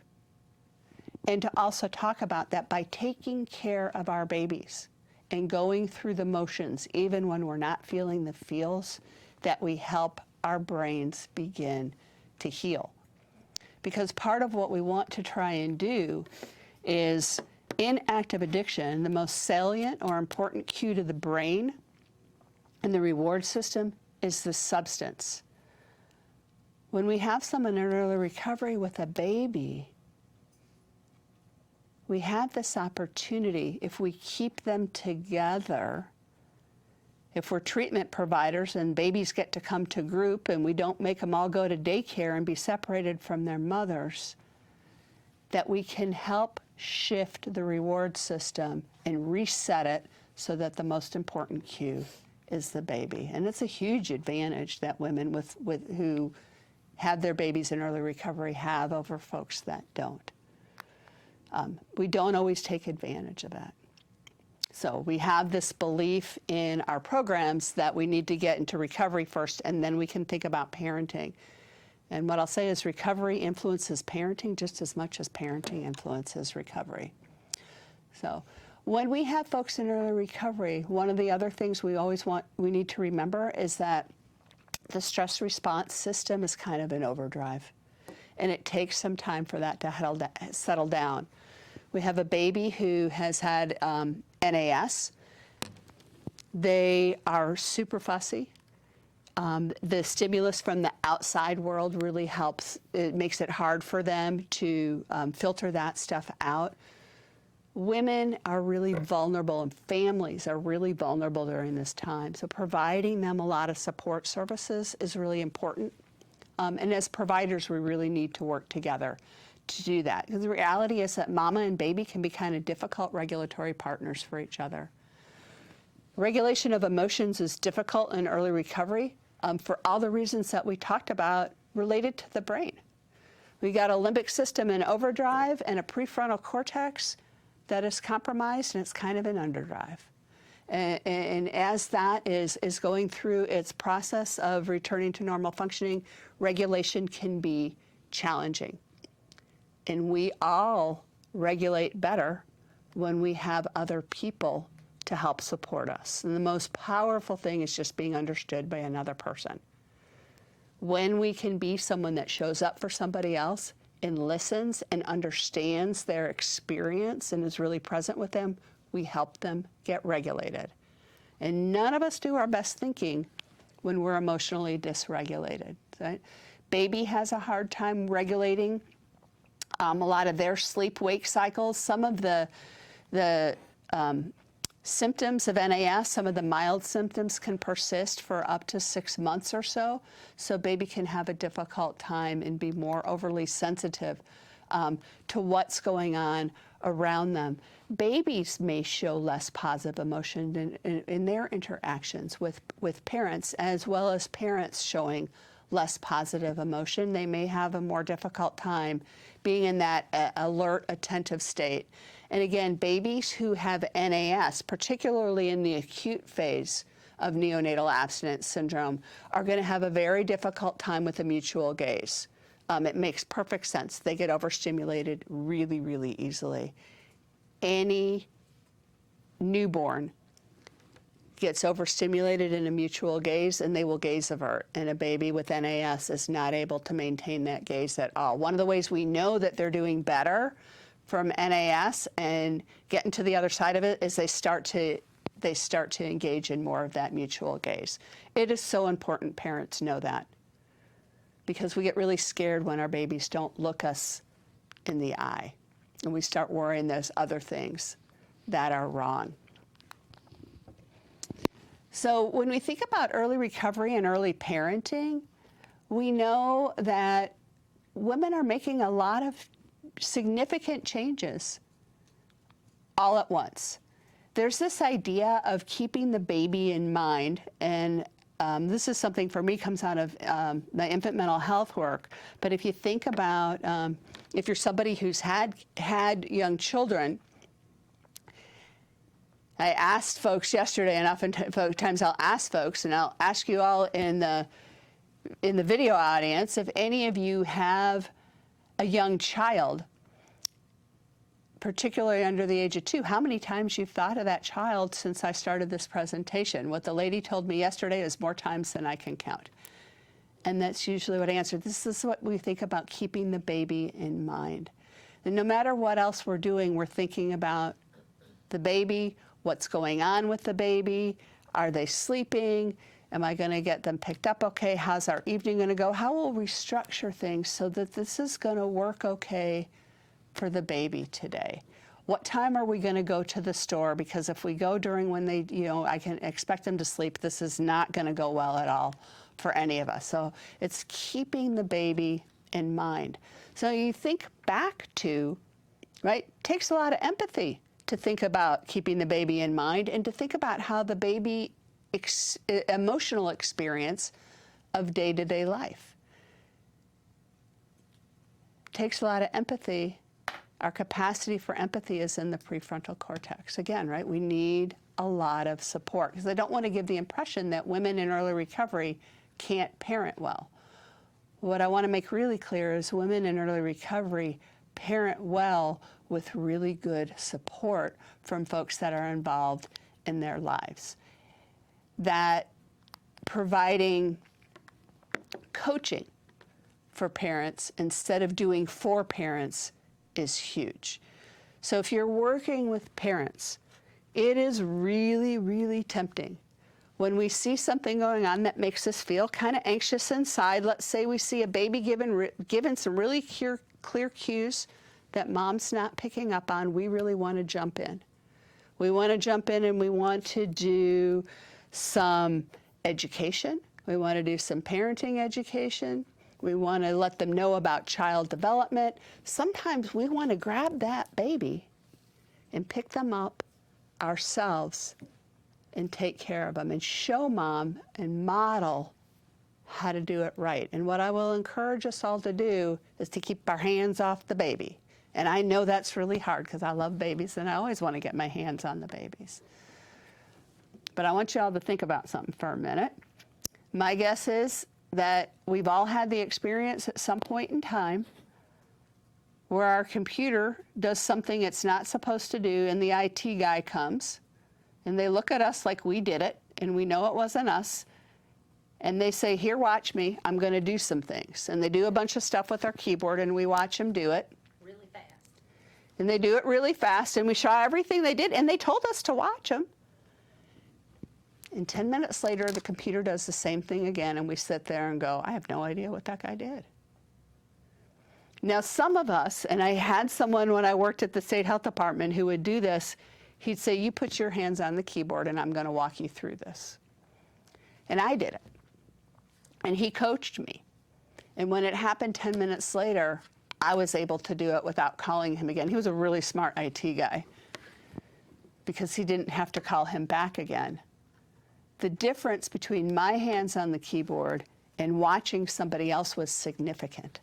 And to also talk about that by taking care of our babies and going through the motions, even when we're not feeling the feels, that we help our brains begin to heal. Because part of what we want to try and do is, in active addiction, the most salient or important cue to the brain and the reward system is the substance. When we have someone in early recovery with a baby, we have this opportunity, if we keep them together, if we're treatment providers and babies get to come to group and we don't make them all go to daycare and be separated from their mothers, that we can help shift the reward system and reset it so that the most important cue is the baby. And it's a huge advantage that women who have their babies in early recovery have over folks that don't. We don't always take advantage of that. So we have this belief in our programs that we need to get into recovery first, and then we can think about parenting. And what I'll say is recovery influences parenting just as much as parenting influences recovery. So when we have folks in early recovery, one of the other things we need to remember is that the stress response system is kind of in overdrive, and it takes some time for that to settle down. We have a baby who has had NAS. They are super fussy. The stimulus from the outside world really helps. It makes it hard for them to filter that stuff out. Women are really vulnerable, and families are really vulnerable during this time. So providing them a lot of support services is really important. And as providers, we really need to work together to do that. Because the reality is that mama and baby can be kind of difficult regulatory partners for each other. Regulation of emotions is difficult in early recovery for all the reasons that we talked about related to the brain. We got a limbic system in overdrive and a prefrontal cortex that is compromised, and it's kind of in underdrive. And as that is going through its process of returning to normal functioning, regulation can be challenging. And we all regulate better when we have other people to help support us. And the most powerful thing is just being understood by another person. When we can be someone that shows up for somebody else and listens and understands their experience and is really present with them, we help them get regulated. And none of us do our best thinking when we're emotionally dysregulated. Right? Baby has a hard time regulating a lot of their sleep-wake cycles. Some of the symptoms of NAS, some of the mild symptoms can persist for up to 6 months or so. So baby can have a difficult time and be more overly sensitive to what's going on around them. Babies may show less positive emotion in their interactions with parents, as well as parents showing less positive emotion. They may have a more difficult time being in that alert, attentive state. And again, babies who have NAS, particularly in the acute phase of neonatal abstinence syndrome, are going to have a very difficult time with the mutual gaze. It makes perfect sense. They get overstimulated really, really easily. Any newborn gets overstimulated in a mutual gaze and they will gaze avert. And a baby with NAS is not able to maintain that gaze at all. One of the ways we know that they're doing better from NAS and getting to the other side of it is they start to engage in more of that mutual gaze. It is so important parents know that, because we get really scared when our babies don't look us in the eye and we start worrying there's other things that are wrong. So when we think about early recovery and early parenting, we know that women are making a lot of significant changes all at once. There's this idea of keeping the baby in mind, and this is something for me comes out of the infant mental health work. But if you think about if you're somebody who's had young children, I asked folks yesterday, and oftentimes I'll ask folks, and I'll ask you all in the video audience, if any of you have a young child, particularly under the age of 2, how many times you've thought of that child since I started this presentation? What the lady told me yesterday is more times than I can count. And that's usually what I answered. This is what we think about keeping the baby in mind. And no matter what else we're doing, we're thinking about the baby, what's going on with the baby, are they sleeping? Am I going to get them picked up okay? How's our evening going to go? How will we structure things so that this is going to work okay for the baby today? What time are we going to go to the store? Because if we go during when they, I can expect them to sleep, this is not going to go well at all for any of us. So it's keeping the baby in mind. So you think back to, right, it takes a lot of empathy to think about keeping the baby in mind and to think about how the baby emotional experience of day-to-day life. It takes a lot of empathy. Our capacity for empathy is in the prefrontal cortex. Again, right, we need a lot of support, because I don't want to give the impression that women in early recovery can't parent well. What I want to make really clear is women in early recovery parent well with really good support from folks that are involved in their lives. That providing coaching for parents instead of doing for parents is huge. So if you're working with parents, it is really, really tempting when we see something going on that makes us feel kind of anxious inside. Let's say we see a baby given some really clear cues that mom's not picking up on. We really want to jump in. We want to jump in and we want to do some education. We want to do some parenting education. We want to let them know about child development. Sometimes we want to grab that baby and pick them up ourselves and take care of them and show mom and model how to do it right. And what I will encourage us all to do is to keep our hands off the baby. And I know that's really hard because I love babies and I always want to get my hands on the babies. But I want you all to think about something for a minute. My guess is that we've all had the experience at some point in time where our computer does something it's not supposed to do, and the IT guy comes and they look at us like we did it and we know it wasn't us, and they say, here, watch me, I'm going to do some things. And they do a bunch of stuff with our keyboard and we watch them do it. Really fast. And they do it really fast and we saw everything they did, and they told us to watch them. And 10 minutes later, the computer does the same thing again, and we sit there and go, I have no idea what that guy did. Now, some of us, and I had someone when I worked at the state health department who would do this, he'd say, you put your hands on the keyboard and I'm going to walk you through this. And I did it. And he coached me. And when it happened 10 minutes later, I was able to do it without calling him again. He was a really smart IT guy because he didn't have to call him back again. The difference between my hands on the keyboard and watching somebody else was significant.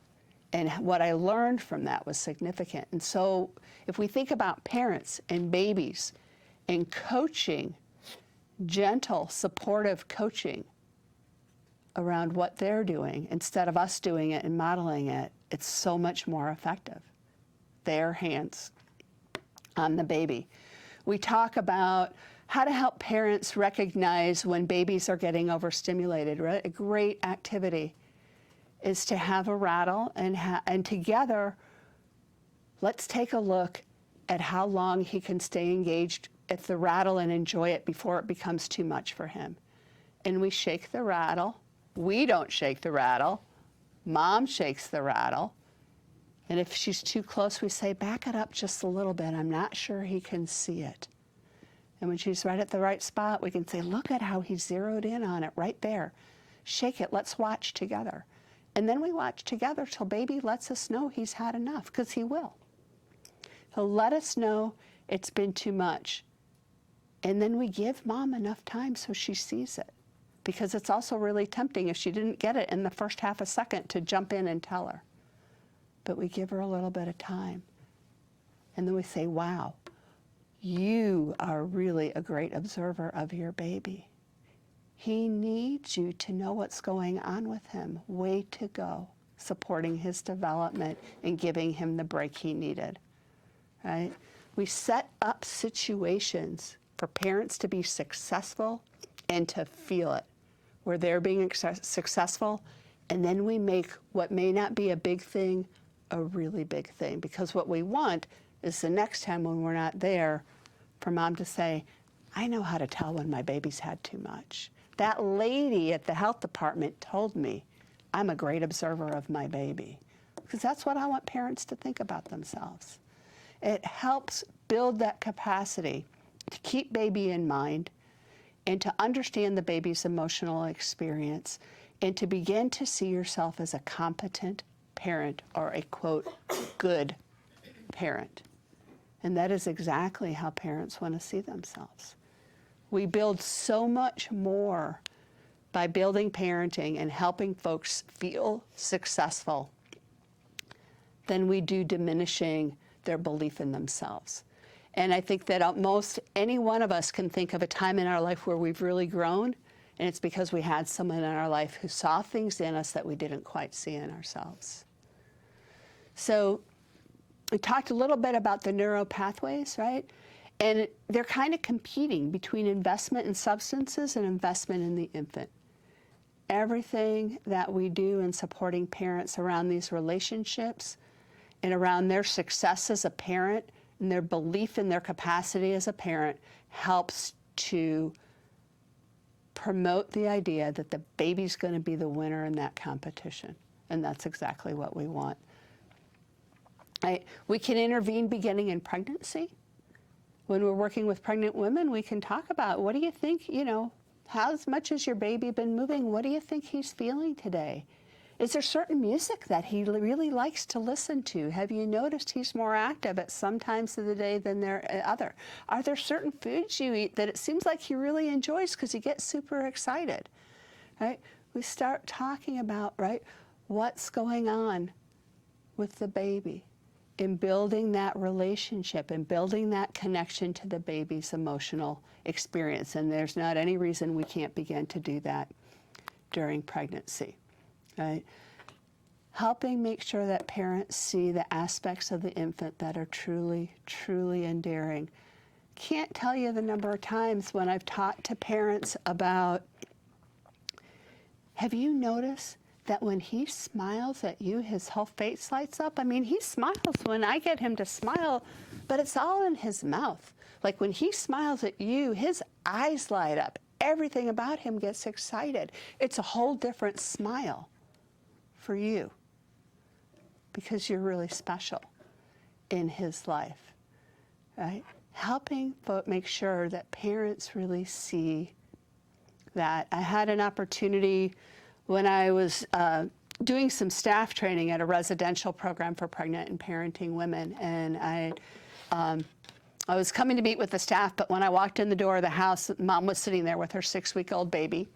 And what I learned from that was significant. And so if we think about parents and babies and coaching, gentle, supportive coaching around what they're doing, instead of us doing it and modeling it, it's so much more effective. Their hands on the baby. We talk about how to help parents recognize when babies are getting overstimulated, right? A great activity is to have a rattle and together, let's take a look at how long he can stay engaged at the rattle and enjoy it before it becomes too much for him. And we shake the rattle. We don't shake the rattle. Mom shakes the rattle. And if she's too close, we say, back it up just a little bit. I'm not sure he can see it. And when she's right at the right spot, we can say, look at how he zeroed in on it right there. Shake it. Let's watch together. And then we watch together till baby lets us know he's had enough, because he will. He'll let us know it's been too much. And then we give mom enough time so she sees it, because it's also really tempting if she didn't get it in the first half a second to jump in and tell her. But we give her a little bit of time. And then we say, wow, you are really a great observer of your baby. He needs you to know what's going on with him. Way to go, supporting his development and giving him the break he needed, right? We set up situations for parents to be successful and to feel it, where they're being successful, and then we make what may not be a big thing a really big thing, because what we want is the next time when we're not there for mom to say, I know how to tell when my baby's had too much. That lady at the health department told me I'm a great observer of my baby, because that's what I want parents to think about themselves. It helps build that capacity to keep baby in mind and to understand the baby's emotional experience and to begin to see yourself as a competent parent, or a, quote, good parent. And that is exactly how parents want to see themselves. We build so much more by building parenting and helping folks feel successful than we do diminishing their belief in themselves. And I think that most any one of us can think of a time in our life where we've really grown, and it's because we had someone in our life who saw things in us that we didn't quite see in ourselves. So we talked a little bit about the neuro pathways, right? And they're kind of competing between investment in substances and investment in the infant. Everything that we do in supporting parents around these relationships and around their success as a parent and their belief in their capacity as a parent helps to promote the idea that the baby's going to be the winner in that competition. And that's exactly what we want. We can intervene beginning in pregnancy. When we're working with pregnant women, we can talk about, what do you think, how much has your baby been moving? What do you think he's feeling today? Is there certain music that he really likes to listen to? Have you noticed he's more active at some times of the day than at other? Are there certain foods you eat that it seems like he really enjoys because he gets super excited, right? We start talking about, right, what's going on with the baby, in building that relationship and building that connection to the baby's emotional experience. And there's not any reason we can't begin to do that during pregnancy, right? Helping make sure that parents see the aspects of the infant that are truly, truly endearing. Can't tell you the number of times when I've talked to parents about, have you noticed that when he smiles at you, his whole face lights up? I mean, he smiles when I get him to smile, but it's all in his mouth. Like when he smiles at you, his eyes light up. everything about him gets excited. It's a whole different smile for you because you're really special in his life, right? Helping make sure that parents really see that. I had an opportunity when I was doing some staff training at a residential program for pregnant and parenting women, and I was coming to meet with the staff, but when I walked in the door of the house, Mom was sitting there with her 6-week-old baby,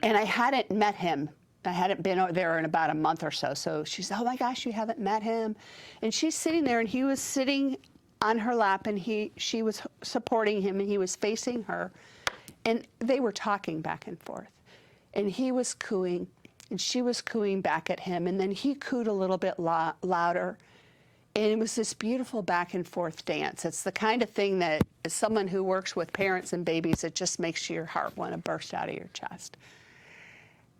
and I hadn't met him. I hadn't been over there in about a month or so. So she said, "Oh my gosh, you haven't met him?" And she's sitting there, and he was sitting on her lap, and she was supporting him, and he was facing her, and they were talking back and forth. And he was cooing, and she was cooing back at him, and then he cooed a little bit louder. And it was this beautiful back and forth dance. It's the kind of thing that, as someone who works with parents and babies, it just makes your heart want to burst out of your chest.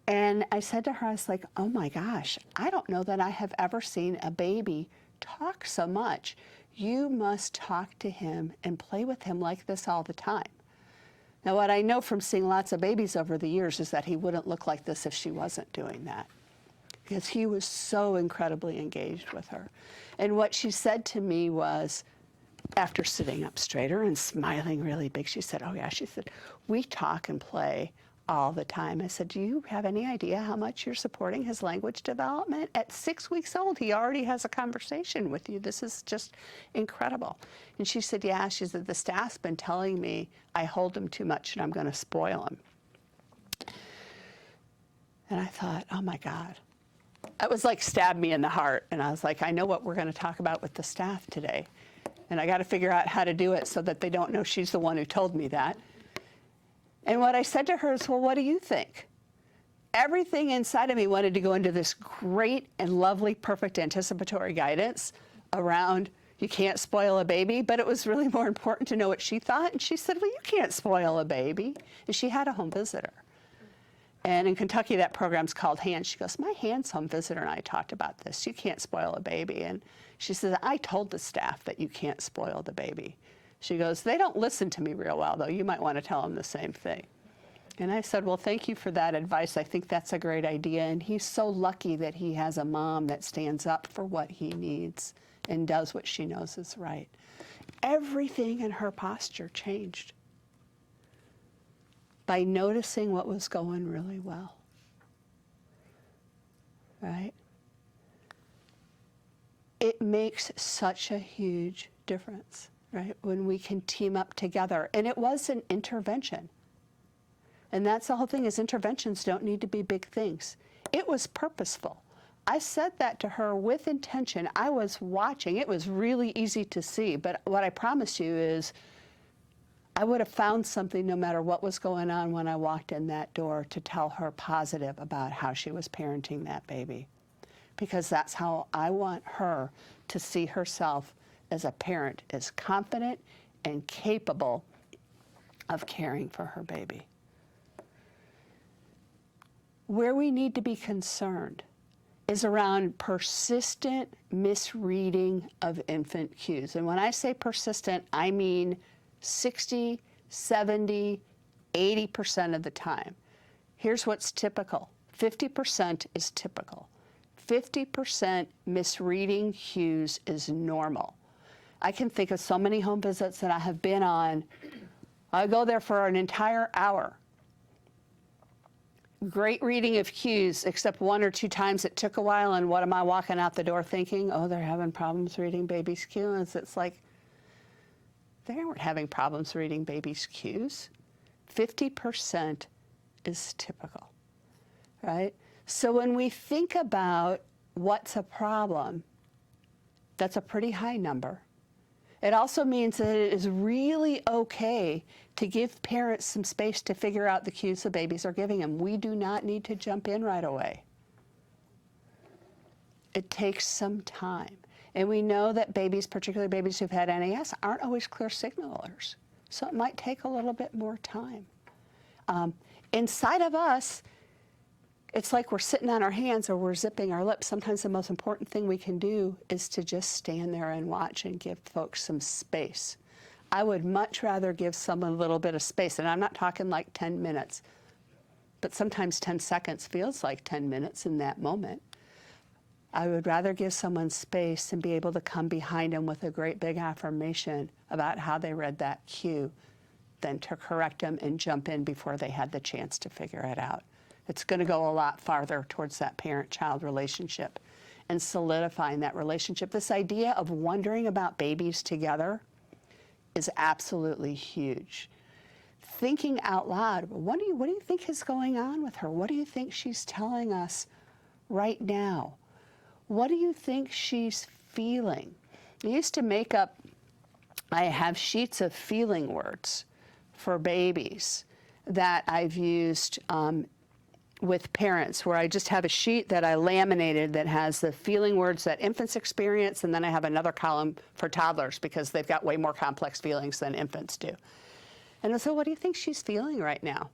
And I said to her, I was like, "Oh my gosh, I don't know that I have ever seen a baby talk so much. You must talk to him and play with him like this all the time." Now, what I know from seeing lots of babies over the years is that he wouldn't look like this if she wasn't doing that, because he was so incredibly engaged with her. And what she said to me was, after sitting up straighter and smiling really big, she said, "Oh yeah," she said, "we talk and play all the time." I said, "Do you have any idea how much you're supporting his language development? At 6 weeks old, he already has a conversation with you. This is just incredible." And she said, "Yeah," she said, "the staff's been telling me I hold him too much and I'm going to spoil him." And I thought, oh my God. It was like stabbed me in the heart. And I was like, I know what we're going to talk about with the staff today. And I got to figure out how to do it so that they don't know she's the one who told me that. And what I said to her is, well, what do you think? Everything inside of me wanted to go into this great and lovely, perfect anticipatory guidance around you can't spoil a baby, but it was really more important to know what she thought. And she said, well, you can't spoil a baby. And she had a home visitor. And in Kentucky, that program's called HANDS. She goes, my HANDS home visitor and I talked about this. You can't spoil a baby. And she says, I told the staff that you can't spoil the baby. She goes, they don't listen to me real well, though. You might want to tell them the same thing. And I said, well, thank you for that advice. I think that's a great idea. And he's so lucky that he has a mom that stands up for what he needs and does what she knows is right. Everything in her posture changed by noticing what was going really well, right? It makes such a huge difference, right, when we can team up together. And it was an intervention. And that's the whole thing, is interventions don't need to be big things. It was purposeful. I said that to her with intention. I was watching. It was really easy to see. But what I promise you is I would have found something no matter what was going on when I walked in that door to tell her positive about how she was parenting that baby. Because that's how I want her to see herself as a parent, as confident and capable of caring for her baby. Where we need to be concerned is around persistent misreading of infant cues. And when I say persistent, I mean 60, 70, 80% of the time. Here's what's typical. 50% is typical. 50% misreading cues is normal. I can think of so many home visits that I have been on. I go there for an entire hour. Great reading of cues, except 1 or 2 times it took a while, and what am I walking out the door thinking? Oh, they're having problems reading baby's cues. It's like, they weren't having problems reading baby's cues. 50% is typical, right? So when we think about what's a problem, that's a pretty high number. It also means that it is really okay to give parents some space to figure out the cues the babies are giving them. We do not need to jump in right away. It takes some time. And we know that babies, particularly babies who've had NAS, aren't always clear signalers. So it might take a little bit more time. Inside of us, it's like we're sitting on our hands or we're zipping our lips. Sometimes the most important thing we can do is to just stand there and watch and give folks some space. I would much rather give someone a little bit of space, and I'm not talking like 10 minutes, but sometimes 10 seconds feels like 10 minutes in that moment. I would rather give someone space and be able to come behind them with a great big affirmation about how they read that cue than to correct them and jump in before they had the chance to figure it out. It's going to go a lot farther towards that parent-child relationship and solidifying that relationship. This idea of wondering about babies together is absolutely huge. Thinking out loud, what do you think is going on with her? What do you think she's telling us right now? What do you think she's feeling? I used to make up, I have sheets of feeling words for babies that I've used with parents, where I just have a sheet that I laminated that has the feeling words that infants experience, and then I have another column for toddlers because they've got way more complex feelings than infants do. And so, what do you think she's feeling right now?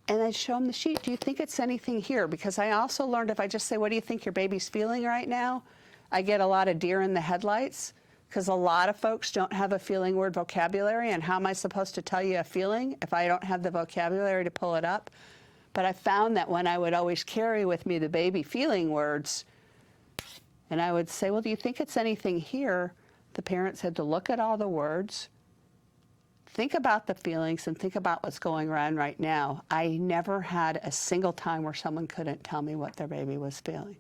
And I show them the sheet. Do you think it's anything here? Because I also learned if I just say, what do you think your baby's feeling right now? I get a lot of deer in the headlights, because a lot of folks don't have a feeling word vocabulary, and how am I supposed to tell you a feeling if I don't have the vocabulary to pull it up? But I found that when I would always carry with me the baby feeling words, and I would say, well, do you think it's anything here? The parents had to look at all the words, think about the feelings, and think about what's going on right now. I never had a single time where someone couldn't tell me what their baby was feeling.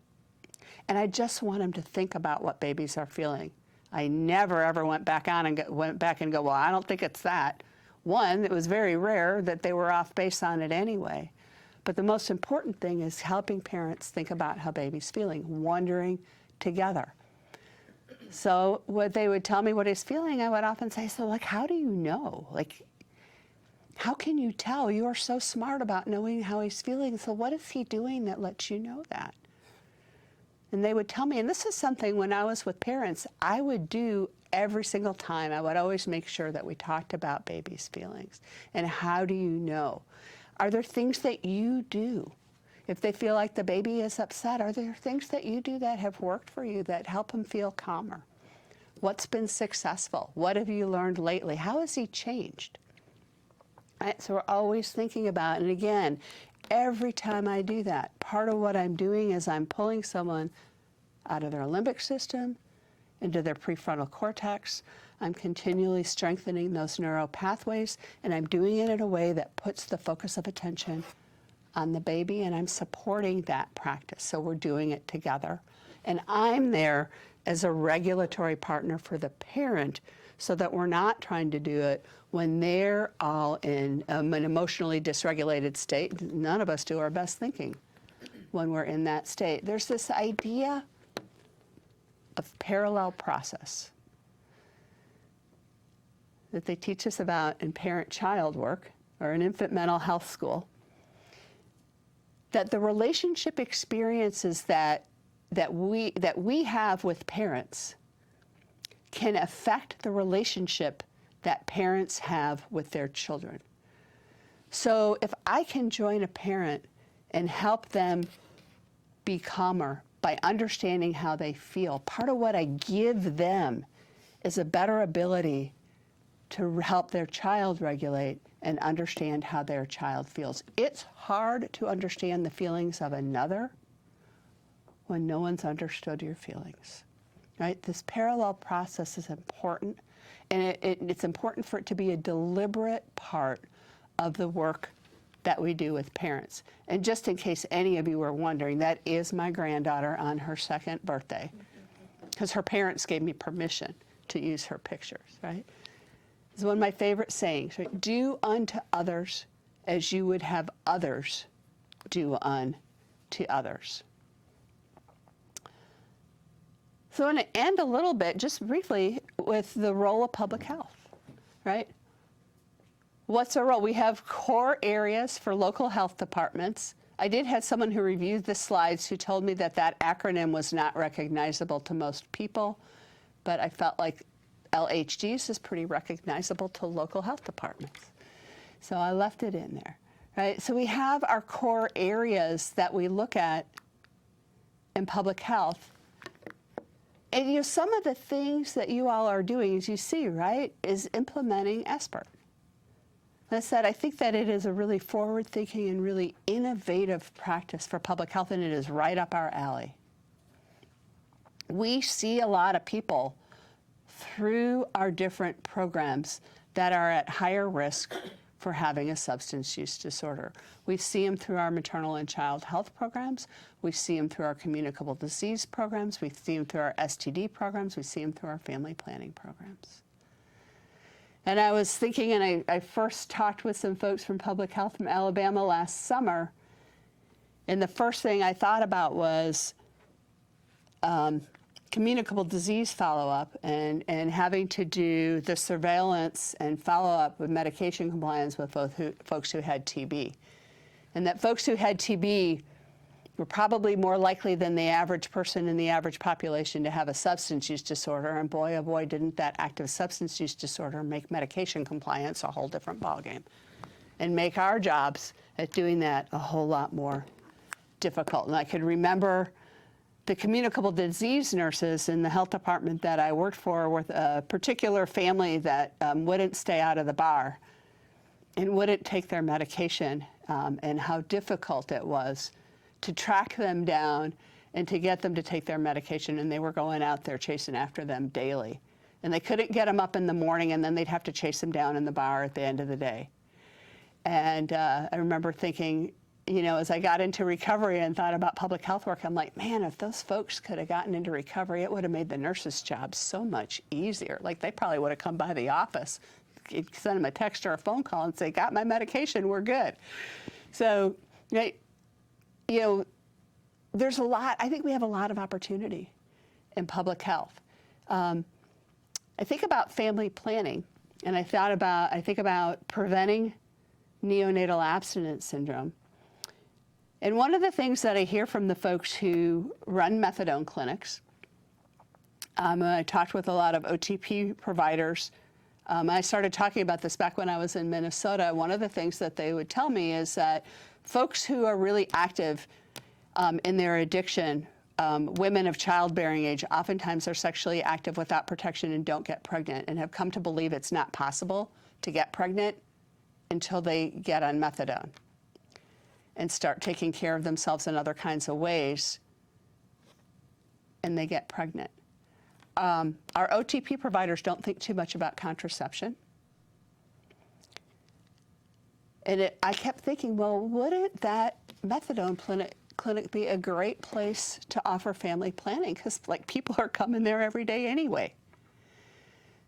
And I just want them to think about what babies are feeling. I never ever went back and go, well, I don't think it's that. One, it was very rare that they were off base on it anyway. But the most important thing is helping parents think about how baby's feeling, wondering together. So what they would tell me what he's feeling, I would often say, so like, how do you know? Like, how can you tell? You are so smart about knowing how he's feeling. So what is he doing that lets you know that? And they would tell me, and this is something when I was with parents, I would do every single time. I would always make sure that we talked about baby's feelings. And how do you know? Are there things that you do? If they feel like the baby is upset, are there things that you do that have worked for you that help them feel calmer? What's been successful? What have you learned lately? How has he changed? Right? So we're always thinking about, and again, every time I do that, part of what I'm doing is I'm pulling someone out of their limbic system into their prefrontal cortex. I'm continually strengthening those neural pathways, and I'm doing it in a way that puts the focus of attention on the baby, and I'm supporting that practice. So we're doing it together. And I'm there as a regulatory partner for the parent so that we're not trying to do it when they're all in an emotionally dysregulated state. None of us do our best thinking when we're in that state. There's this idea of parallel process that they teach us about in parent-child work or in infant mental health school, that the relationship experiences that we have with parents can affect the relationship that parents have with their children. So if I can join a parent and help them be calmer by understanding how they feel, part of what I give them is a better ability to help their child regulate and understand how their child feels. It's hard to understand the feelings of another when no one's understood your feelings, right? This parallel process is important, and it's important for it to be a deliberate part of the work that we do with parents. And just in case any of you were wondering, that is my granddaughter on her 2nd birthday, because her parents gave me permission to use her pictures, right? It's one of my favorite sayings, right? Do unto others as you would have others do unto others. So I'm going to end a little bit, just briefly, with the role of public health, right? What's our role? We have core areas for local health departments. I did have someone who reviewed the slides who told me that that acronym was not recognizable to most people, but I felt like LHDs is pretty recognizable to local health departments. So I left it in there, right? So we have our core areas that we look at in public health. And some of the things that you all are doing, as you see, right, is implementing SBIRT. I said, I think that it is a really forward-thinking and really innovative practice for public health, and it is right up our alley. We see a lot of people through our different programs that are at higher risk for having a substance use disorder. We see them through our maternal and child health programs. We see them through our communicable disease programs. We see them through our STD programs. We see them through our family planning programs. And I was thinking, and I first talked with some folks from public health from Alabama last summer, and the first thing I thought about was communicable disease follow-up and having to do the surveillance and follow-up with medication compliance with folks who had TB. And that folks who had TB were probably more likely than the average person in the average population to have a substance use disorder. And boy, oh boy, didn't that active substance use disorder make medication compliance a whole different ballgame and make our jobs at doing that a whole lot more difficult. And I could remember the communicable disease nurses in the health department that I worked for with a particular family that wouldn't stay out of the bar and wouldn't take their medication, and how difficult it was to track them down and to get them to take their medication. And they were going out there chasing after them daily. And they couldn't get them up in the morning, and then they'd have to chase them down in the bar at the end of the day. And I remember thinking, as I got into recovery and thought about public health work, I'm like, man, if those folks could have gotten into recovery, it would have made the nurses' job so much easier. Like, they probably would have come by the office, send them a text or a phone call and say, got my medication, we're good. So, there's a lot, I think we have a lot of opportunity in public health. I think about family planning, and I think about preventing neonatal abstinence syndrome. And one of the things that I hear from the folks who run methadone clinics, I talked with a lot of OTP providers. I started talking about this back when I was in Minnesota. One of the things that they would tell me is that folks who are really active in their addiction, women of childbearing age, oftentimes are sexually active without protection and don't get pregnant, and have come to believe it's not possible to get pregnant until they get on methadone and start taking care of themselves in other kinds of ways, and they get pregnant. Our OTP providers don't think too much about contraception. And I kept thinking, well, wouldn't that methadone clinic be a great place to offer family planning? Because people are coming there every day anyway.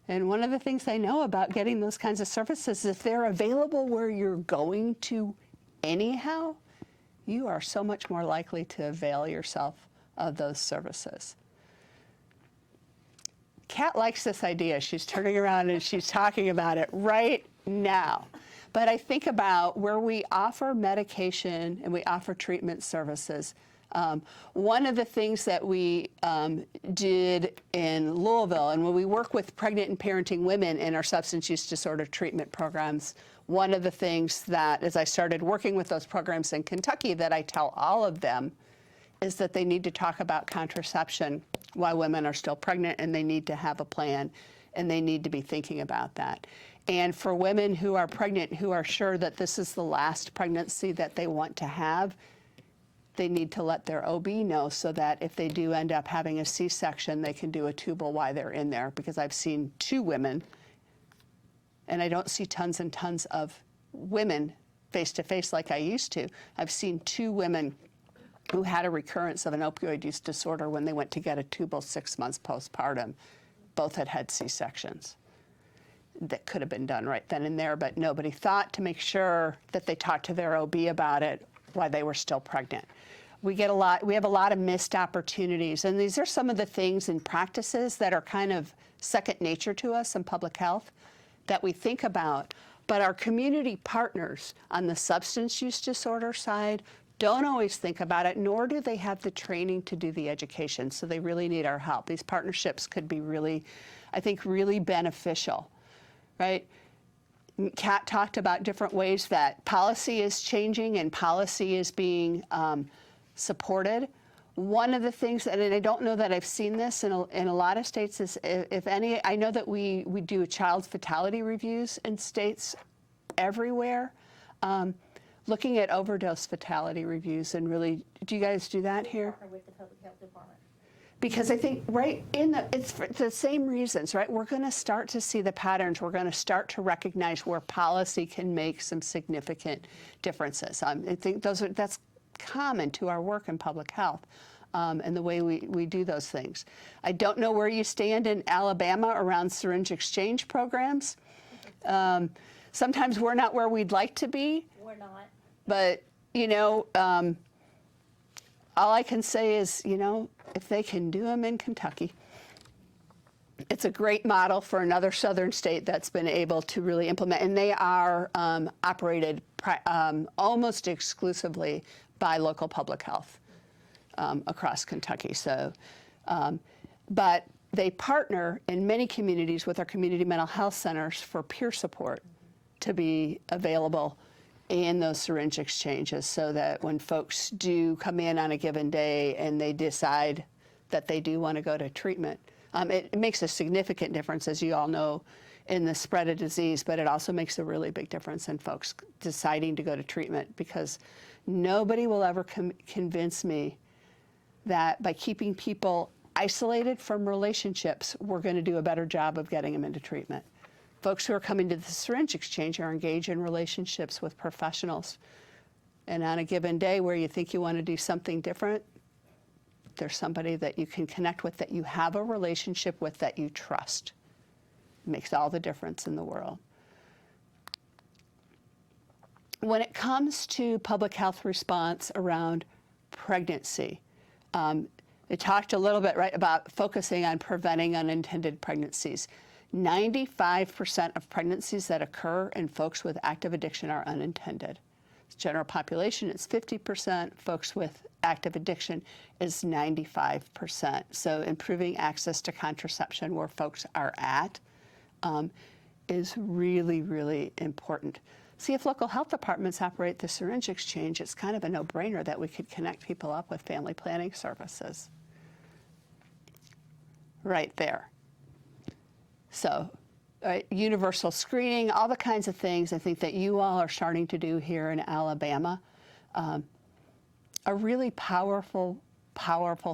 And one of the things I know about getting those kinds of services, if they're available where you're going to anyhow, you are so much more likely to avail yourself of those services. Kat likes this idea. She's turning around and she's talking about it right now. But I think about where we offer medication and we offer treatment services. One of the things that we did in Louisville, and when we work with pregnant and parenting women in our substance use disorder treatment programs, one of the things that, as I started working with those programs in Kentucky, that I tell all of them is that they need to talk about contraception while women are still pregnant, and they need to have a plan, and they need to be thinking about that. And for women who are pregnant, who are sure that this is the last pregnancy that they want to have, they need to let their OB know so that if they do end up having a C-section, they can do a tubal while they're in there. Because I've seen 2 women, and I don't see tons and tons of women face-to-face like I used to. I've seen 2 women who had a recurrence of an opioid use disorder when they went to get a tubal 6 months postpartum. Both had had C-sections. That could have been done right then and there, but nobody thought to make sure that they talked to their OB about it while they were still pregnant. We have a lot of missed opportunities, and these are some of the things and practices that are kind of second nature to us in public health that we think about, but our community partners on the substance use disorder side don't always think about it, nor do they have the training to do the education, so they really need our help. These partnerships could be really, I think, really beneficial, right? Kat talked about different ways that policy is changing and policy is being supported. One of the things, and I don't know that I've seen this in a lot of states, is if any, I know that we do child fatality reviews in states everywhere, looking at overdose fatality reviews, and really, do you guys do that here? Partner with the public health department. Because I think it's for the same reasons, right? We're going to start to see the patterns. We're going to start to recognize where policy can make some significant differences. I think that's common to our work in public health and the way we do those things. I don't know where you stand in Alabama around syringe exchange programs. Sometimes we're not where we'd like to be. We're not. But, you know, all I can say is, you know, if they can do them in Kentucky, it's a great model for another southern state that's been able to really implement. And they are operated almost exclusively by local public health across Kentucky. So, but they partner in many communities with our community mental health centers for peer support to be available in those syringe exchanges, so that when folks do come in on a given day and they decide that they do want to go to treatment, it makes a significant difference, as you all know, in the spread of disease, but it also makes a really big difference in folks deciding to go to treatment, because nobody will ever convince me that by keeping people isolated from relationships, we're going to do a better job of getting them into treatment. Folks who are coming to the syringe exchange are engaged in relationships with professionals. And on a given day where you think you want to do something different, there's somebody that you can connect with, that you have a relationship with, that you trust. It makes all the difference in the world. When it comes to public health response around pregnancy, it talked a little bit, right, about focusing on preventing unintended pregnancies. 95% of pregnancies that occur in folks with active addiction are unintended. General population is 50%. Folks with active addiction is 95%. So improving access to contraception where folks are at is really, really important. See, if local health departments operate the syringe exchange, it's kind of a no-brainer that we could connect people up with family planning services. Right there. So universal screening, all the kinds of things I think that you all are starting to do here in Alabama are really powerful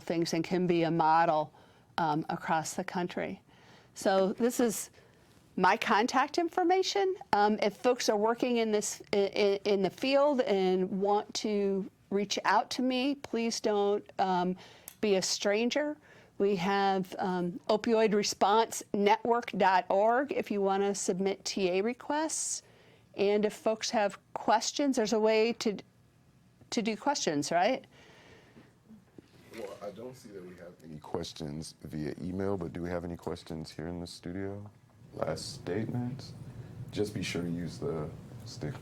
things, and can be a model across the country. So this is my contact information. If folks are working in in the field and want to reach out to me, please don't be a stranger. We have Opioid Response Network.org if you want to submit TA requests. And if folks have questions, there's a way to do questions, right? Well, I don't see that we have any questions via email, but do we have any questions here in the studio? Last statements? Just be sure to use the stick.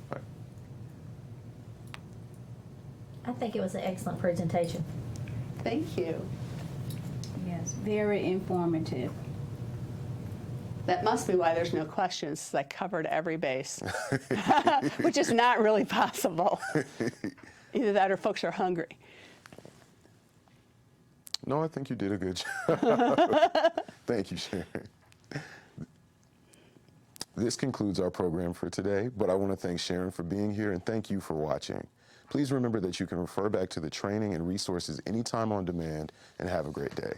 I think it was an excellent presentation. Thank you. Yes, very informative. That must be why there's no questions. I covered every base, which is not really possible. Either that or folks are hungry. No, I think you did a good job. Thank you, Sharon. This concludes our program for today, but I want to thank Sharon for being here, and thank you for watching. Please remember that you can refer back to the training and resources anytime on demand, and have a great day.